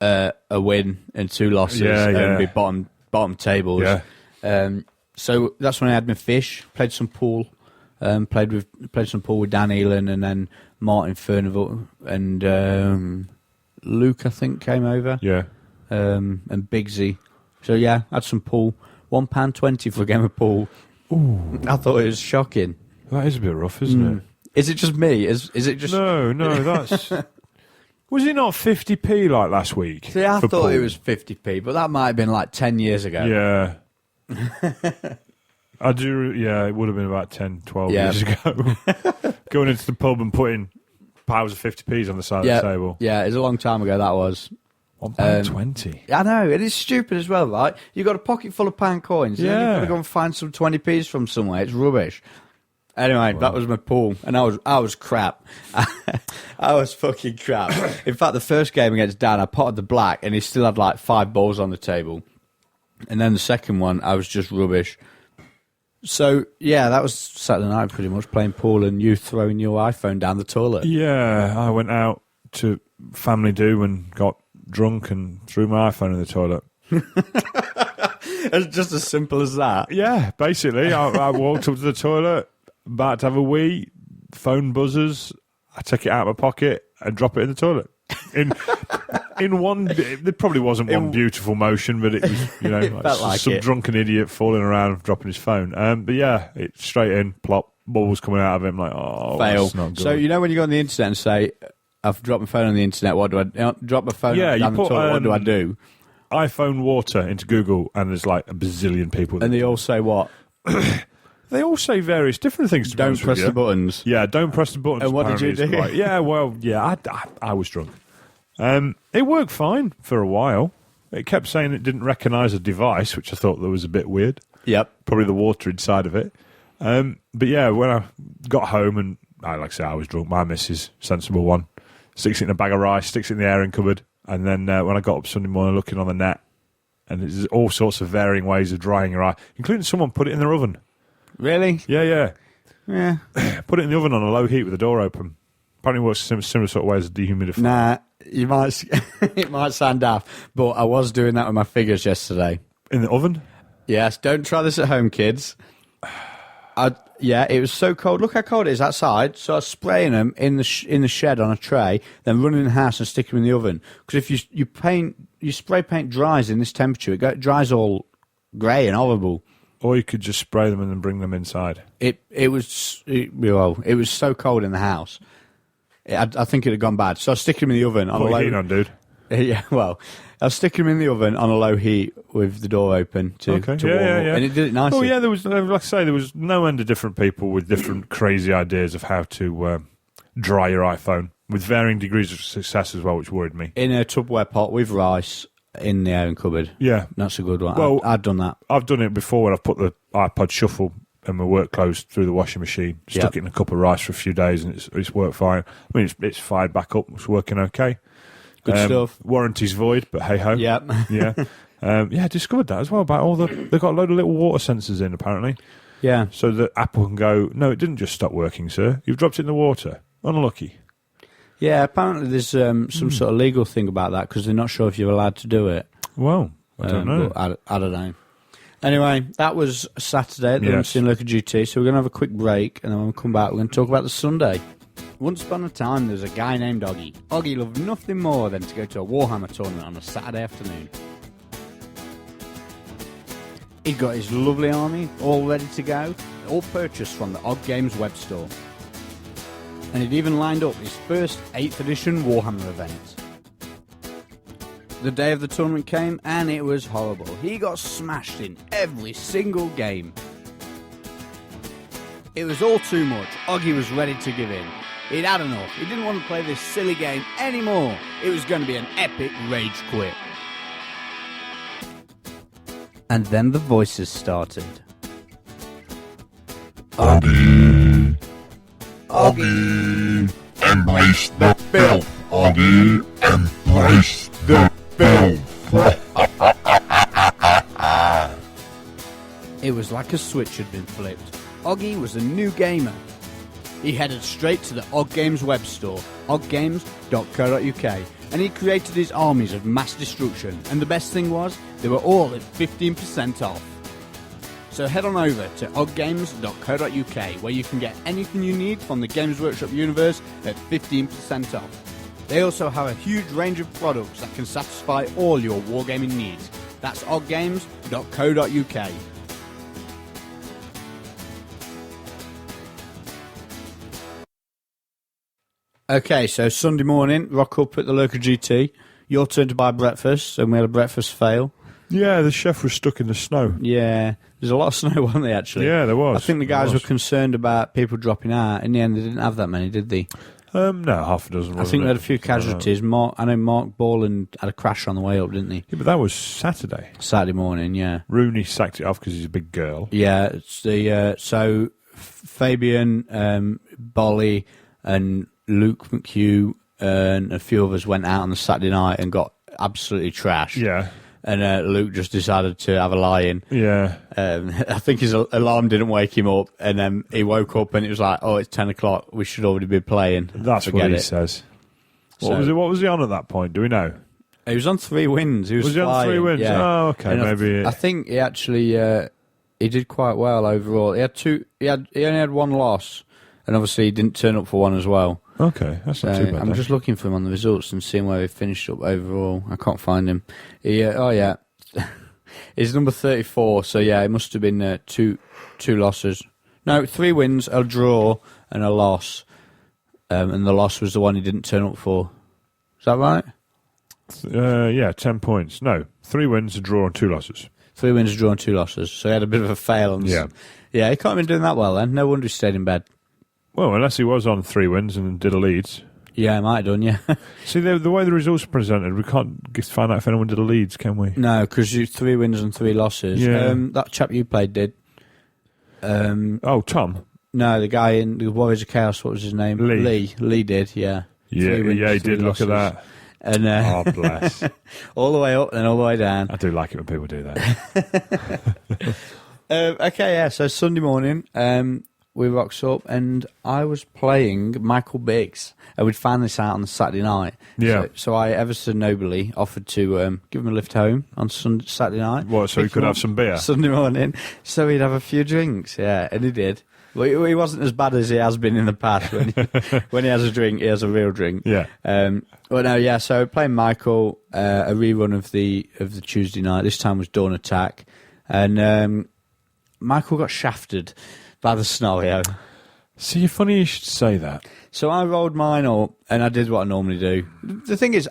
S1: a win and 2 losses and be bottom tables.
S2: Yeah.
S1: So that's when I had my fish. Played some pool. Played some pool with Dan Elan, and then Martin Furnival and Luke, I think, came over.
S2: Yeah.
S1: And Bigsy. So yeah, had some pool. £1.20 for a game of pool.
S2: Ooh.
S1: I thought it was shocking.
S2: That is a bit rough, isn't it?
S1: Is it just me? Is it just...
S2: No, that's... Was it not 50p like last week?
S1: See, I thought
S2: pool?
S1: it was 50p, but that might have been like 10 years ago.
S2: Yeah. I do, yeah, it would have been about 10, 12
S1: Yeah.
S2: years ago. Going into the pub and putting piles of 50p's on the side of the table.
S1: Yeah, it's a long time ago, that was.
S2: £1.20.
S1: I know, it is stupid as well, right? You've got a pocket full of pound coins, and then you've got to go and find some 20p's from somewhere. It's rubbish. Anyway, that was my pool, and I was crap. I was fucking crap. In fact, the first game against Dan, I potted the black, and he still had like 5 balls on the table. And then the second one, I was just rubbish. So, yeah, that was Saturday night pretty much, playing pool and you throwing your iPhone down the toilet.
S2: Yeah, I went out to family do and got drunk and threw my iPhone in the toilet.
S1: It's just as simple as that.
S2: Yeah, basically, I walked up to the toilet, about to have a wee, phone buzzers, I take it out of my pocket and drop it in the toilet. In one, there probably wasn't one beautiful motion, but it was, you know, like some drunken idiot falling around, dropping his phone. But yeah, it's straight in, plop, bubbles coming out of him, like, oh,
S1: fail.
S2: That's not good.
S1: So, you know when you go on the internet and say, I've dropped my phone on the internet, what do I drop my phone down the toilet, what do I do?
S2: iPhone water into Google, and there's like a bazillion people.
S1: And they all say what?
S2: They all say various different things.
S1: Don't press the buttons.
S2: Yeah, don't press the buttons.
S1: And what did you do?
S2: Yeah, well, yeah, I was drunk. It worked fine for a while. It kept saying it didn't recognise a device, which I thought that was a bit weird.
S1: Yep.
S2: Probably the water inside of it. But yeah, when I got home and, like I say, I was drunk, my missus, sensible one, sticks it in a bag of rice, sticks it in the airing cupboard, and then when I got up Sunday morning looking on the net, and there's all sorts of varying ways of drying your eye, including someone put it in their oven.
S1: Really?
S2: Yeah.
S1: Put
S2: it in the oven on a low heat with the door open. Apparently works similar sort of way as a dehumidifier.
S1: Nah, you might. It might sound daft, but I was doing that with my figures yesterday.
S2: In the oven?
S1: Yes, don't try this at home, kids. Yeah, it was so cold. Look how cold it is outside. So I was spraying them in the shed on a tray, then running in the house and sticking them in the oven. Because if you spray paint dries in this temperature, it dries all grey and horrible.
S2: Or you could just spray them and then bring them inside.
S1: It was so cold in the house. I think it had gone bad. So I was sticking them in the oven on a low
S2: heat on, dude.
S1: Yeah, well, I was sticking them in the oven on a low heat with the door open to warm up, and it did it nicely.
S2: Oh yeah, there was, like I say, there was no end of different people with different crazy ideas of how to dry your iPhone with varying degrees of success as well, which worried me.
S1: In a Tupperware pot with rice in the airing cupboard.
S2: Yeah,
S1: that's a good one.
S2: Well,
S1: I've done that.
S2: I've done it before when I've put the iPod Shuffle and my work clothes through the washing machine, stuck it in a cup of rice for a few days, and it's worked fine. I mean, it's fired back up. It's working okay.
S1: Good stuff.
S2: Warranty's void, but hey ho.
S1: Yep.
S2: Yeah. I discovered that as well about they've got a load of little water sensors in apparently.
S1: Yeah.
S2: So that Apple can go, no, it didn't just stop working, sir. You've dropped it in the water. Unlucky.
S1: Yeah, apparently there's some sort of legal thing about that because they're not sure if you're allowed to do it.
S2: Well, I don't know.
S1: I don't know. Anyway, that was Saturday at the Unseen Lurker GT, so we're going to have a quick break, and then when we come back, we're going to talk about the Sunday. Once upon a time, there was a guy named Oggy. Oggy loved nothing more than to go to a Warhammer tournament on a Saturday afternoon. He'd got his lovely army all ready to go, all purchased from the Og Games web store. And he'd even lined up his first 8th edition Warhammer event. The day of the tournament came, and it was horrible. He got smashed in every single game. It was all too much. Oggy was ready to give in. He'd had enough. He didn't want to play this silly game anymore. It was going to be an epic rage quit. And then the voices started.
S3: Oggy, Oggy, embrace the filth. Oggy, embrace the filth.
S1: It was like a switch had been flipped. Oggy was a new gamer. He headed straight to the Og Games web store, oggames.co.uk, and he created his armies of mass destruction, and the best thing was, they were all at 15% off. So head on over to oggames.co.uk, where you can get anything you need from the Games Workshop universe at 15% off. They also have a huge range of products that can satisfy all your wargaming needs. That's oggames.co.uk. Okay, so Sunday morning, rock up at the Lurker GT. Your turn to buy breakfast, and we had a breakfast fail.
S2: Yeah, the chef was stuck in the snow.
S1: Yeah, there's a lot of snow, wasn't there, actually?
S2: Yeah, there was.
S1: I think the
S2: There
S1: guys were
S2: was.
S1: concerned about people dropping out. In the end, they didn't have that many, did they?
S2: No, half a dozen.
S1: I think they had a few casualties. I know Mark Borland had a crash on the way up, didn't he?
S2: Yeah, but that was Saturday.
S1: Saturday morning, yeah.
S2: Rooney sacked it off because he's a big girl.
S1: Yeah, it's the so Fabian, Bolly, and Luke McHugh and a few of us went out on the Saturday night and got absolutely trashed.
S2: Yeah.
S1: And Luke just decided to have a lie-in.
S2: Yeah.
S1: I think his alarm didn't wake him up, and then he woke up and it was like, "Oh, it's 10 o'clock. We should already be playing."
S2: That's
S1: Forget
S2: what he
S1: it.
S2: says.
S1: So-
S2: What was he on at that point? Do we know?
S1: He was on 3 wins. He was
S2: Was he on
S1: flying,
S2: 3 wins?
S1: Yeah.
S2: Oh, okay.
S1: And
S2: Maybe.
S1: I think he actually he did quite well overall. He had two. He only had one loss, and obviously he didn't turn up for one as well.
S2: Okay, that's not too bad.
S1: I'm
S2: then.
S1: just looking for him on the results and seeing where he finished up overall. I can't find him. He's number 34. So yeah, it must have been two losses. No, 3 wins, a draw, and a loss. And the loss was the one he didn't turn up for. Is that right?
S2: Yeah, 10 points. No, 3 wins, a draw, and 2 losses.
S1: 3 wins, a draw, and 2 losses. So he had a bit of a fail.
S2: Yeah.
S1: Yeah, he can't have been doing that well then. No wonder he stayed in bed.
S2: Well, unless he was on 3 wins and did a Leeds.
S1: Yeah, he might have done, yeah.
S2: See, the way the results are presented, we can't find out if anyone did a Leeds, can we?
S1: No, because you 3 wins and 3 losses.
S2: Yeah.
S1: That chap you played did.
S2: Tom?
S1: No, the guy in the Warriors of Chaos, what was his name?
S2: Lee.
S1: Lee did, yeah.
S2: Yeah,
S1: 3 wins,
S2: he
S1: 3
S2: did. Look at
S1: losses.
S2: that.
S1: And
S2: Oh, bless.
S1: all the way up and all the way down.
S2: I do like it when people do that.
S1: Okay, yeah, so Sunday morning, we rocks up and I was playing Michael Biggs. And we'd found this out on the Saturday night.
S2: Yeah.
S1: So I ever so nobly offered to give him a lift home on Saturday night.
S2: What, so he
S1: Pick
S2: could
S1: him
S2: have
S1: up
S2: some beer?
S1: Sunday morning. So he'd have a few drinks, yeah, and he did. Well, he wasn't as bad as he has been in the past. When he has a drink, he has a real drink.
S2: Yeah.
S1: Well, no, yeah. So playing Michael, a rerun of the Tuesday night. This time was Dawn Attack, and Michael got shafted by the scenario.
S2: See, funny you should say that.
S1: So I rolled mine up, and I did what I normally do. The thing is,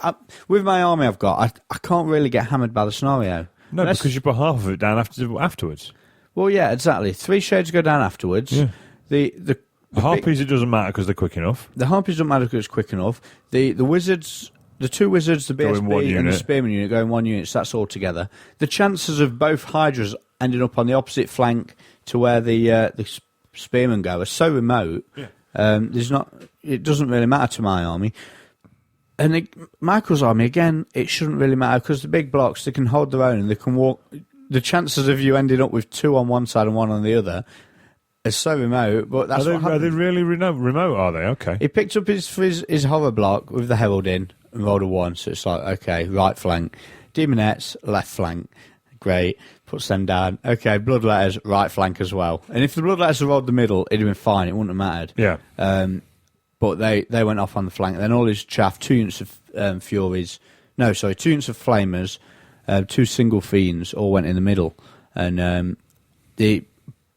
S1: with my army I've got, I can't really get hammered by the scenario.
S2: No, because you put half of it down afterwards.
S1: Well, yeah, exactly. 3 shades go down afterwards.
S2: Yeah.
S1: The
S2: Harpies, it doesn't matter because they're quick enough.
S1: The Harpies don't matter because it's quick enough. The Wizards, the 2 Wizards, the
S2: Go in one
S1: BSB and the
S2: unit.
S1: Spearman unit go in 1 unit, so that's all together. The chances of both Hydras ending up on the opposite flank to where the Spearmen go are so remote.
S2: Yeah.
S1: It doesn't really matter to my army. And Michael's army, again, it shouldn't really matter because the big blocks, they can hold their own and they can walk. The chances of you ending up with 2 on one side and 1 on the other is so remote, but that's what
S2: Are
S1: happened.
S2: they really remote, are they? Okay.
S1: He picked up his horror block with the Herald in and rolled a 1, so it's like, okay, right flank. Demonettes, left flank. Great. Puts them down. Okay, Bloodletters, right flank as well. And if the Bloodletters had rolled the middle, it'd have been fine. It wouldn't have mattered.
S2: Yeah.
S1: But they went off on the flank. Then all his chaff, 2 units of Furies. No, sorry, 2 units of Flamers, 2 single Fiends, all went in the middle. And by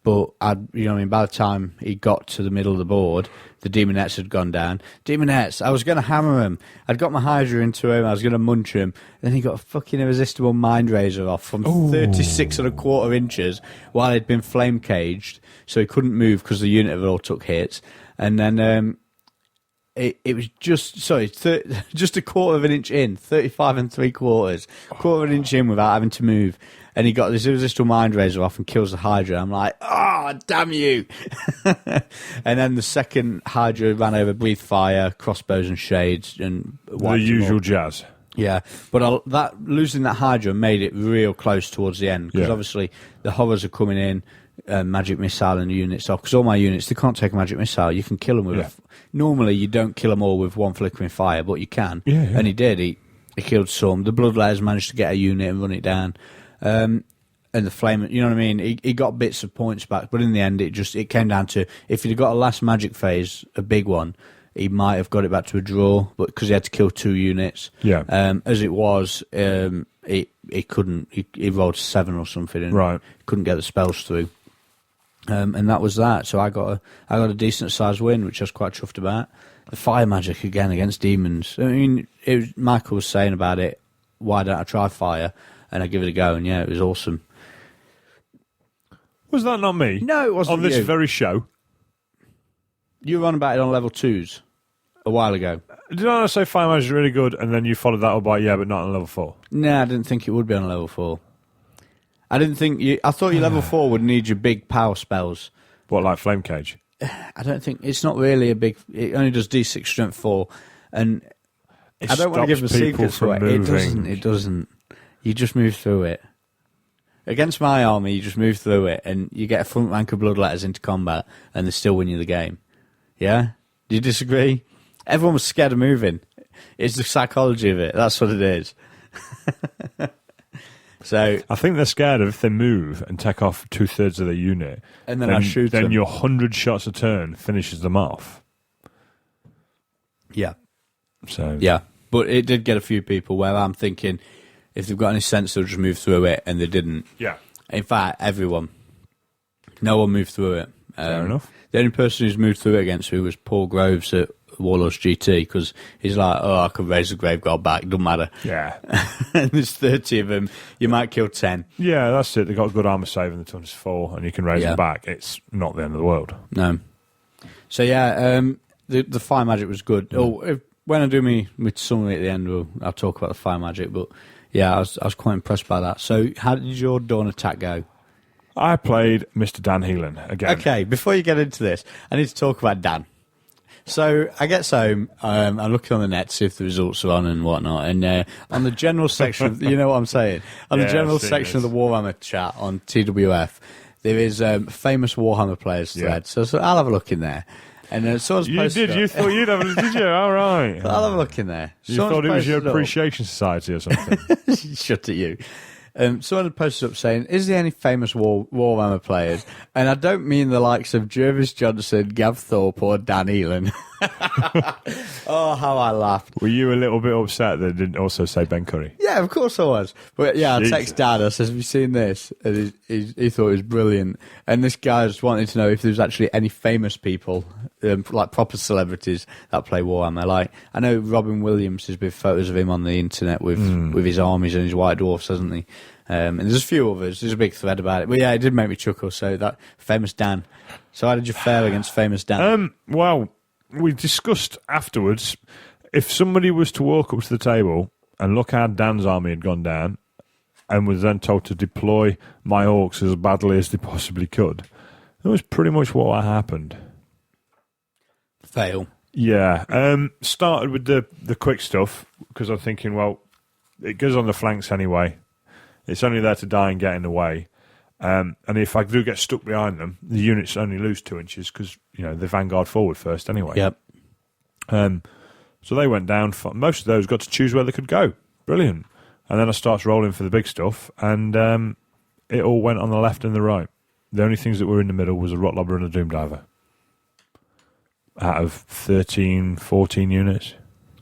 S1: the time he got to the middle of the board, the Demonettes had gone down. Demonettes, I was going to hammer him. I'd got my Hydra into him. I was going to munch him. Then he got a fucking irresistible Mind Razor off from 36.25 inches while he'd been flame caged, so he couldn't move because the unit of it all took hits. And then it was just a quarter of an inch in, 35 3/4, quarter of an inch in without having to move. And he got this irresistible Mind Razor off and kills the Hydra. I'm like, damn you. And then the second Hydra ran over, breathed fire, crossbows and shades. And
S2: The usual jazz.
S1: Yeah, but losing that Hydra made it real close towards the end. Because obviously the horrors are coming in, magic missile and units off. Because all my units, they can't take a magic missile. You can kill them with normally you don't kill them all with 1 flickering fire, but you can.
S2: Yeah.
S1: And he did. He killed some. The Bloodletters managed to get a unit and run it down. And the Flame, you know what I mean? He got bits of points back, but in the end, it came down to if he'd got a last magic phase, a big one, he might have got it back to a draw, but because he had to kill 2 units.
S2: Yeah.
S1: As it was, he couldn't. He rolled 7 or something, and couldn't get the spells through. And that was that. So I got a decent sized win, which I was quite chuffed about. The fire magic again against demons. I mean, Michael was saying about it. Why don't I try fire? and I give it a go, and yeah, it was awesome.
S2: Was that not me?
S1: No, it wasn't
S2: on this
S1: you.
S2: very show.
S1: You were on about it on level 2s a while ago.
S2: Did I not say Fire Magic is really good, and then you followed that up by but not on level 4?
S1: No, I didn't think it would be on level 4. I didn't think you. I thought your level 4 would need your big power spells.
S2: What, like Flame Cage?
S1: I don't think it's not really a big. It only does D6 strength 4, and
S2: It
S1: I don't want to give them
S2: stops people
S1: secrets
S2: from
S1: away.
S2: moving.
S1: It doesn't. You just move through it. Against my army, you just move through it, and you get a front rank of bloodletters into combat, and they still win you the game. Yeah? Do you disagree? Everyone was scared of moving. It's the psychology of it. That's what it is. So
S2: I think they're scared of if they move and take off 2/3 of their unit,
S1: And then I shoot
S2: then
S1: them.
S2: your 100 shots a turn finishes them off.
S1: yeah,
S2: So
S1: yeah. But it did get a few people where I'm thinking, if they've got any sense, they'll just move through it, and they didn't.
S2: yeah,
S1: In fact, everyone. No one moved through it.
S2: fair enough.
S1: The only person who's moved through it against me was Paul Groves at Warlords GT, because he's like, I could raise the Grave God back, doesn't matter.
S2: Yeah,
S1: And there's 30 of them, you might kill 10.
S2: yeah, that's it. They got good armor save in the turns 4, and you can raise
S1: Yeah.
S2: them back. It's not the end of the world.
S1: No. So yeah, the fire magic was good. When I do my summary at the end, I'll talk about the fire magic, but yeah, I was quite impressed by that. So how did your Dawn attack go?
S2: I played Mr. Dan Heelan again.
S1: Okay, before you get into this, I need to talk about Dan. So I get home, I'm looking on the net to see if the results are on and whatnot, and on the general section, of, you know what I'm saying? On the
S2: Yeah,
S1: general
S2: I've seen
S1: section
S2: this.
S1: of the Warhammer chat on TWF, there is famous Warhammer players thread, so I'll have a look in there. And someone's
S2: You
S1: posted
S2: did? You thought you'd have it, did you? All right.
S1: I'll have a look in there.
S2: You
S1: Someone's
S2: thought it was your
S1: posted up-
S2: appreciation society or something?
S1: Shut at you. Someone had posted up saying, is there any famous Warhammer players? And I don't mean the likes of Jervis Johnson, Gav Thorpe, or Dan Elan. Oh, how I laughed.
S2: Were you a little bit upset that it didn't also say Ben Curry?
S1: Yeah, of course I was. But yeah, I
S2: Jesus.
S1: text Dad, I says, have you seen this? And he thought it was brilliant. And this guy just wanted to know if there's actually any famous people, like proper celebrities, that play Warhammer. Like, I know Robin Williams has been photos of him on the internet with his armies and his White Dwarfs, hasn't he? And there's a few others. There's a big thread about it. But yeah, it did make me chuckle. So that famous Dan. So how did you fare against famous Dan?
S2: Well, we discussed afterwards, if somebody was to walk up to the table and look how Dan's army had gone down and was then told to deploy my orcs as badly as they possibly could, that was pretty much what happened.
S1: Fail.
S2: Yeah. Started with the quick stuff, because I'm thinking, well, it goes on the flanks anyway. It's only there to die and get in the way. And if I do get stuck behind them, the units only lose 2 inches because, they vanguard forward first anyway.
S1: Yep.
S2: So they went down. Most of those got to choose where they could go. Brilliant. And then I started rolling for the big stuff, and it all went on the left and the right. The only things that were in the middle was a Rotlobber and a Doomdiver. Out of 13, 14 units.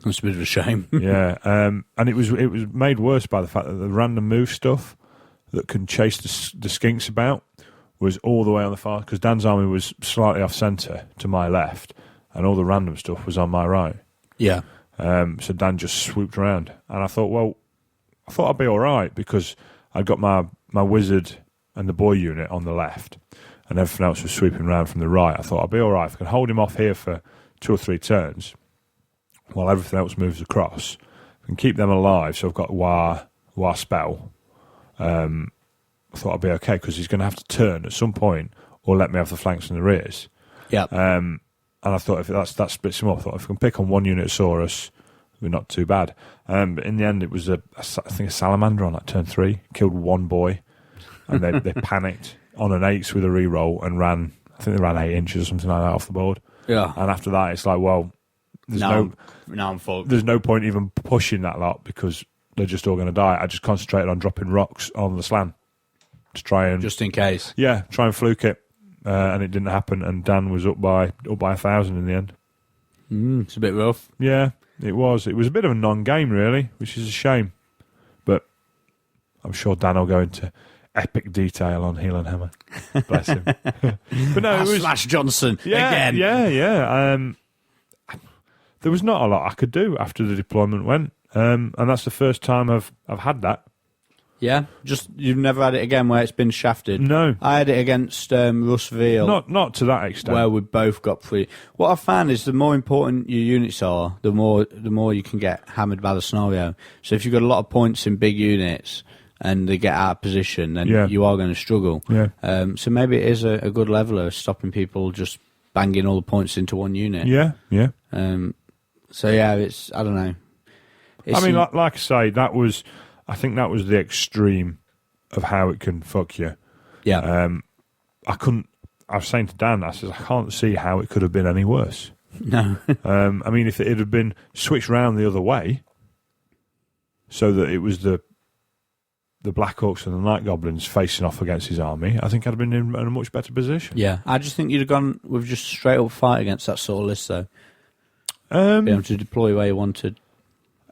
S1: That's a bit of a shame.
S2: Yeah, and it was made worse by the fact that the random move stuff that can chase the skinks about was all the way on the far, because Dan's army was slightly off centre to my left, and all the random stuff was on my right.
S1: Yeah.
S2: So Dan just swooped around, and I thought I'd be all right because I'd got my wizard and the boy unit on the left, and everything else was sweeping around from the right. I thought I'd be all right if I can hold him off here for 2 or 3 turns, while everything else moves across, and keep them alive. So I've got War spell. I thought I'd be okay because he's going to have to turn at some point or let me have the flanks and the rears.
S1: Yeah.
S2: And I thought if that splits him up, I thought if I can pick on one unit of Saurus, we're not too bad. But in the end, it was I think a salamander on turn 3 killed one boy, and they panicked on an 8s with a reroll and ran. I think they ran 8 inches or something like that off the board.
S1: Yeah.
S2: And after that, it's like, well,
S1: Now I'm fucked.
S2: there's no point even pushing that lot because they're just all going to die. I just concentrated on dropping rocks on the slan to try and
S1: Just in case.
S2: try and fluke it, and it didn't happen. And Dan was up by 1,000 in the end.
S1: It's a bit rough.
S2: Yeah, it was. It was a bit of a non-game, really, which is a shame. But I'm sure Dan will go into epic detail on Heel and Hammer. Bless him. But no, it was
S1: Slash Johnson again.
S2: Yeah. There was not a lot I could do after the deployment went, and that's the first time I've had that.
S1: Yeah, just you've never had it again where it's been shafted.
S2: No.
S1: I had it against Russ Veal.
S2: Not to that extent.
S1: Where we both got pretty. What I found is the more important your units are, the more you can get hammered by the scenario. So if you've got a lot of points in big units and they get out of position, then you are going to struggle.
S2: Yeah.
S1: So maybe it is a good leveler, stopping people just banging all the points into one unit.
S2: Yeah, yeah.
S1: So yeah, it's I don't know.
S2: I mean, like I say, I think that was the extreme of how it can fuck you.
S1: Yeah.
S2: I was saying to Dan, I said, I can't see how it could have been any worse.
S1: No.
S2: I mean, if it had been switched round the other way, so that it was the Black Orcs and the Night Goblins facing off against his army, I think I'd have been in a much better position.
S1: Yeah, I just think you'd have gone with just straight up fight against that sort of list, though. Be able to deploy where you wanted.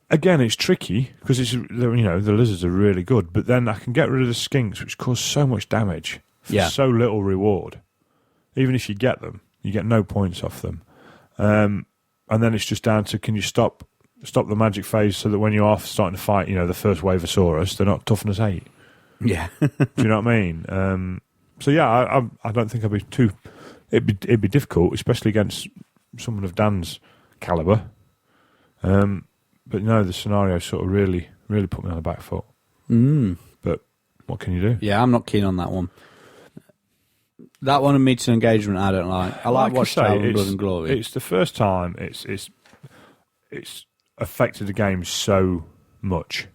S2: Again, it's tricky because the lizards are really good, but then I can get rid of the skinks, which cause so much damage for so little reward. Even if you get them, you get no points off them. And then it's just down to, can you stop the magic phase so that when you are starting to fight, the first wave of Saurus, they're not toughness 8.
S1: Yeah.
S2: Do you know what I mean? So yeah, I don't think I'd be too. It'd be difficult, especially against someone of Dan's caliber. But no, the scenario sort of really put me on the back foot. But what can you do?
S1: Yeah, I'm not keen on that one. That one and Meets and Engagement I don't like. I like Watchtower and Blood and Glory.
S2: It's the first time it's affected the game so much.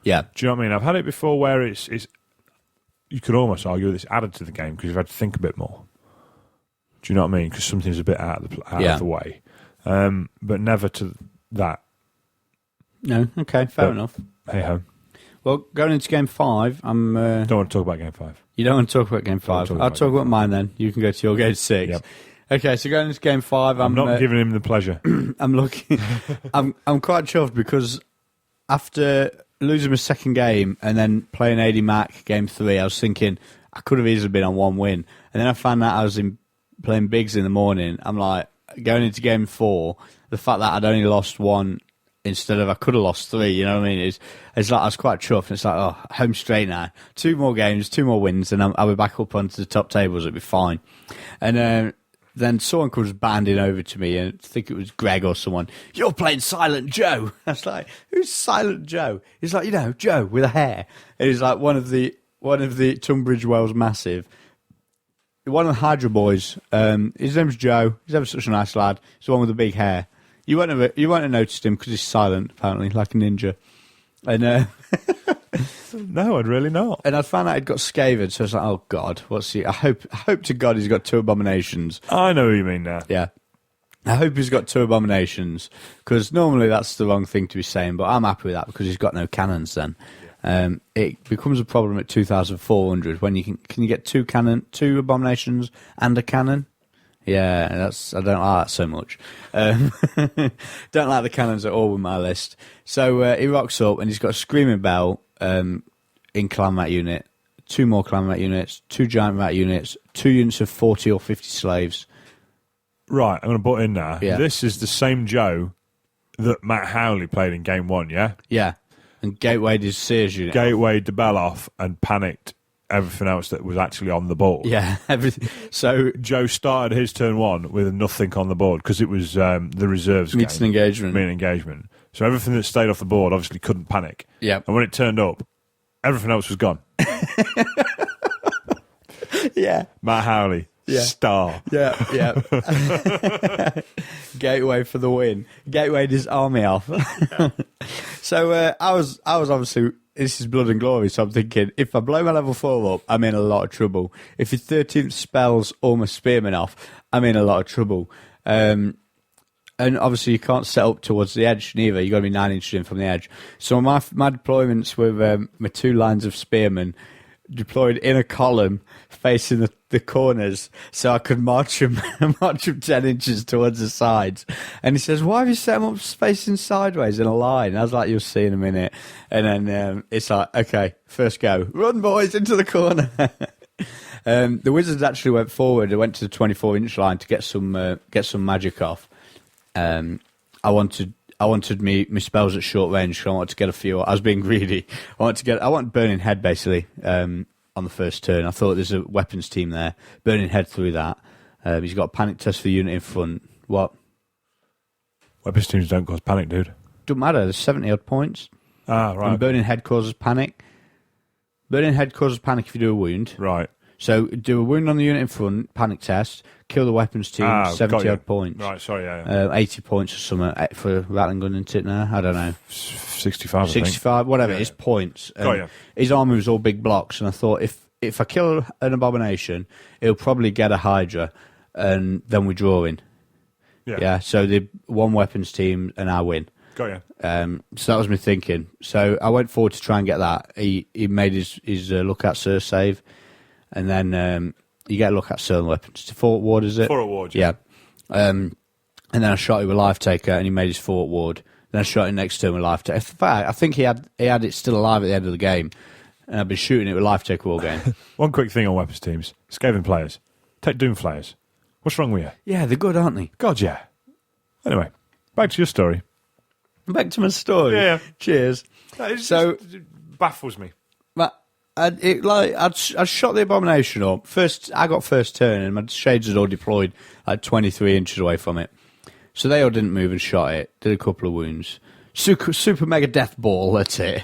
S1: Yeah.
S2: Do you know what I mean? I've had it before where it's you could almost argue it's added to the game because you've had to think a bit more. Do you know what I mean? Because something's a bit out of the way. But never to that.
S1: No, okay, fair enough.
S2: Hey ho.
S1: Well, going into Game 5, I'm...
S2: Don't want to talk about Game 5.
S1: You don't want to talk about Game 5? I'll talk about mine then. You can go to your Game 6.
S2: Yep.
S1: Okay, so going into Game 5,
S2: I'm not giving him the pleasure.
S1: I'm looking... I'm quite chuffed because after losing my second game and then playing AD Mac Game 3, I was thinking I could have easily been on one win. And then I found out I was playing Bigs in the morning. I'm like, going into Game 4, the fact that I'd only lost one instead of I could have lost 3, you know what I mean? It's like I was quite chuffed. It's like, oh, home straight now. 2 more games, 2 more wins, and I'll be back up onto the top tables. It'll be fine. And then someone comes banding over to me, and I think it was Greg or someone. You're playing Silent Joe. I was like, who's Silent Joe? He's like, Joe with a hair. And he's like one of the Tunbridge Wells Massive. One of the Hydra boys. His name's Joe. He's ever such a nice lad. He's the one with the big hair. You won't have noticed him because he's silent, apparently, like a ninja. And
S2: no, I'd really not.
S1: And I found out he'd got scavered, so I was like, oh God, what's he? I hope to God he's got 2 abominations.
S2: I know what you mean now.
S1: Yeah. I hope he's got 2 abominations, because normally that's the wrong thing to be saying, but I'm happy with that because he's got no cannons then. It becomes a problem at 2,400 when you can you get 2 abominations and a cannon? Yeah, I don't like that so much. Don't like the cannons at all with my list. So he rocks up and he's got a Screaming Bell in Clan Rat unit, 2 more Clan Rat units, 2 Giant Rat units, 2 units of 40 or 50 slaves.
S2: Right, I'm going to butt in now.
S1: Yeah.
S2: This is the same Joe that Matt Howley played in Game 1, yeah?
S1: Yeah, and Gateway did Sears unit.
S2: Gateway the bell off and panicked everything else that was actually on the board.
S1: Yeah, everything. So
S2: Joe started his turn 1 with nothing on the board because it was the reserves
S1: Meets
S2: game.
S1: and
S2: Engagement. So everything that stayed off the board obviously couldn't panic.
S1: Yeah.
S2: And when it turned up, everything else was gone.
S1: Yeah.
S2: Matt Howley, star.
S1: Yeah. Gateway for the win. Gateway his army off. So I was obviously, this is Blood and Glory, so I'm thinking, if I blow my level 4 up, I'm in a lot of trouble. If his 13th spells all my spearmen off, I'm in a lot of trouble. And obviously you can't set up towards the edge neither. You've got to be 9 inches in from the edge. So my deployments with my 2 lines of spearmen deployed in a column facing the corners so I could march them 10 inches towards the sides. And he says, why have you set them up facing sideways in a line? And I was like, you'll see in a minute. And then it's like, okay, first go. Run, boys, into the corner. The Wizards actually went forward. They went to the 24-inch line to get some magic off. I wanted I wanted me spells at short range. So I wanted to get a few. I was being greedy. I want Burning Head basically on the first turn. I thought there's a weapons team there. Burning Head through that. He's got a panic test for the unit in front. What?
S2: Weapons teams don't cause panic, dude.
S1: Doesn't matter. There's 70 odd points.
S2: Ah, right.
S1: And Burning Head causes panic. Burning Head causes panic if you do a wound.
S2: Right.
S1: So do a wound on the unit in front, panic test, kill the weapons team, 70 odd points.
S2: Right, sorry, yeah.
S1: 80 points or something for rattling gun, isn't it now? I don't know.
S2: 65,
S1: 65, whatever,
S2: Yeah,
S1: it's points.
S2: Got you.
S1: His armour was all big blocks, and I thought if I kill an abomination, he'll probably get a Hydra, and then we're drawing. Yeah, so the one weapons team, and I win.
S2: Got you.
S1: So that was my thinking. So I went forward to try and get that. He made his look at Sir save, and then you get a look at certain weapons. To Fort Ward, is it?
S2: Fort Ward,
S1: yeah. And then I shot him with Life Taker, and he made his Fort Ward. Then I shot him next turn with Life Taker. In fact, I think he had it still alive at the end of the game, and I've been shooting it with Life Taker all game.
S2: One quick thing on weapons teams. Skaven players. Take Doom Flayers. What's wrong with you?
S1: Yeah, they're good, aren't they?
S2: God, yeah. Anyway, back to your story.
S1: Back to my story.
S2: Yeah.
S1: Cheers. So
S2: it baffles me.
S1: But I'd shot the abomination up. I got first turn, and my shades had all deployed like 23 inches away from it. So they all didn't move and shot it. Did a couple of wounds. Super mega death ball. That's it.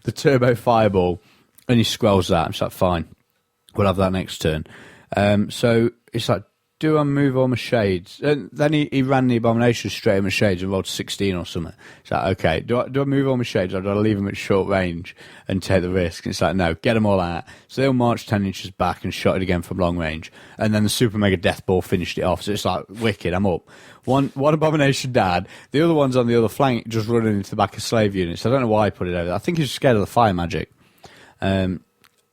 S1: The turbo fireball, and he scrolls that. I'm just like, fine, we'll have that next turn. So it's like, do I move all my shades? And then he ran the abomination straight at my shades and rolled 16 or something. It's like, okay, do I move all my shades, or do I leave them at short range and take the risk? And it's like, no, get them all out. So they all marched 10 inches back and shot it again from long range. And then the super mega death ball finished it off. So it's like, wicked, I'm up. One abomination died. The other one's on the other flank, just running into the back of slave units. I don't know why I put it over there. I think he's scared of the fire magic.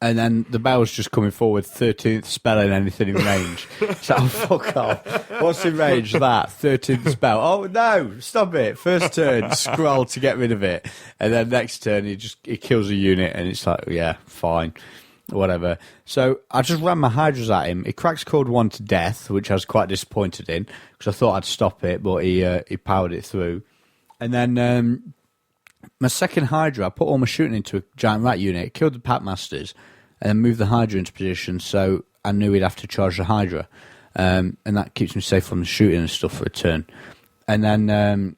S1: And then the bell's just coming forward, 13th spell in anything in range. So, fuck off. What's in range? That, 13th spell. Oh, no, stop it. First turn, scroll to get rid of it. And then next turn, he kills a unit, and it's like, yeah, fine, whatever. So I just ran my Hydras at him. He cracks Code 1 to death, which I was quite disappointed in, because I thought I'd stop it, but he powered it through. And then my second Hydra, I put all my shooting into a giant rat unit, killed the Packmasters, and then moved the Hydra into position, so I knew he'd have to charge the Hydra. And that keeps me safe from the shooting and stuff for a turn. And then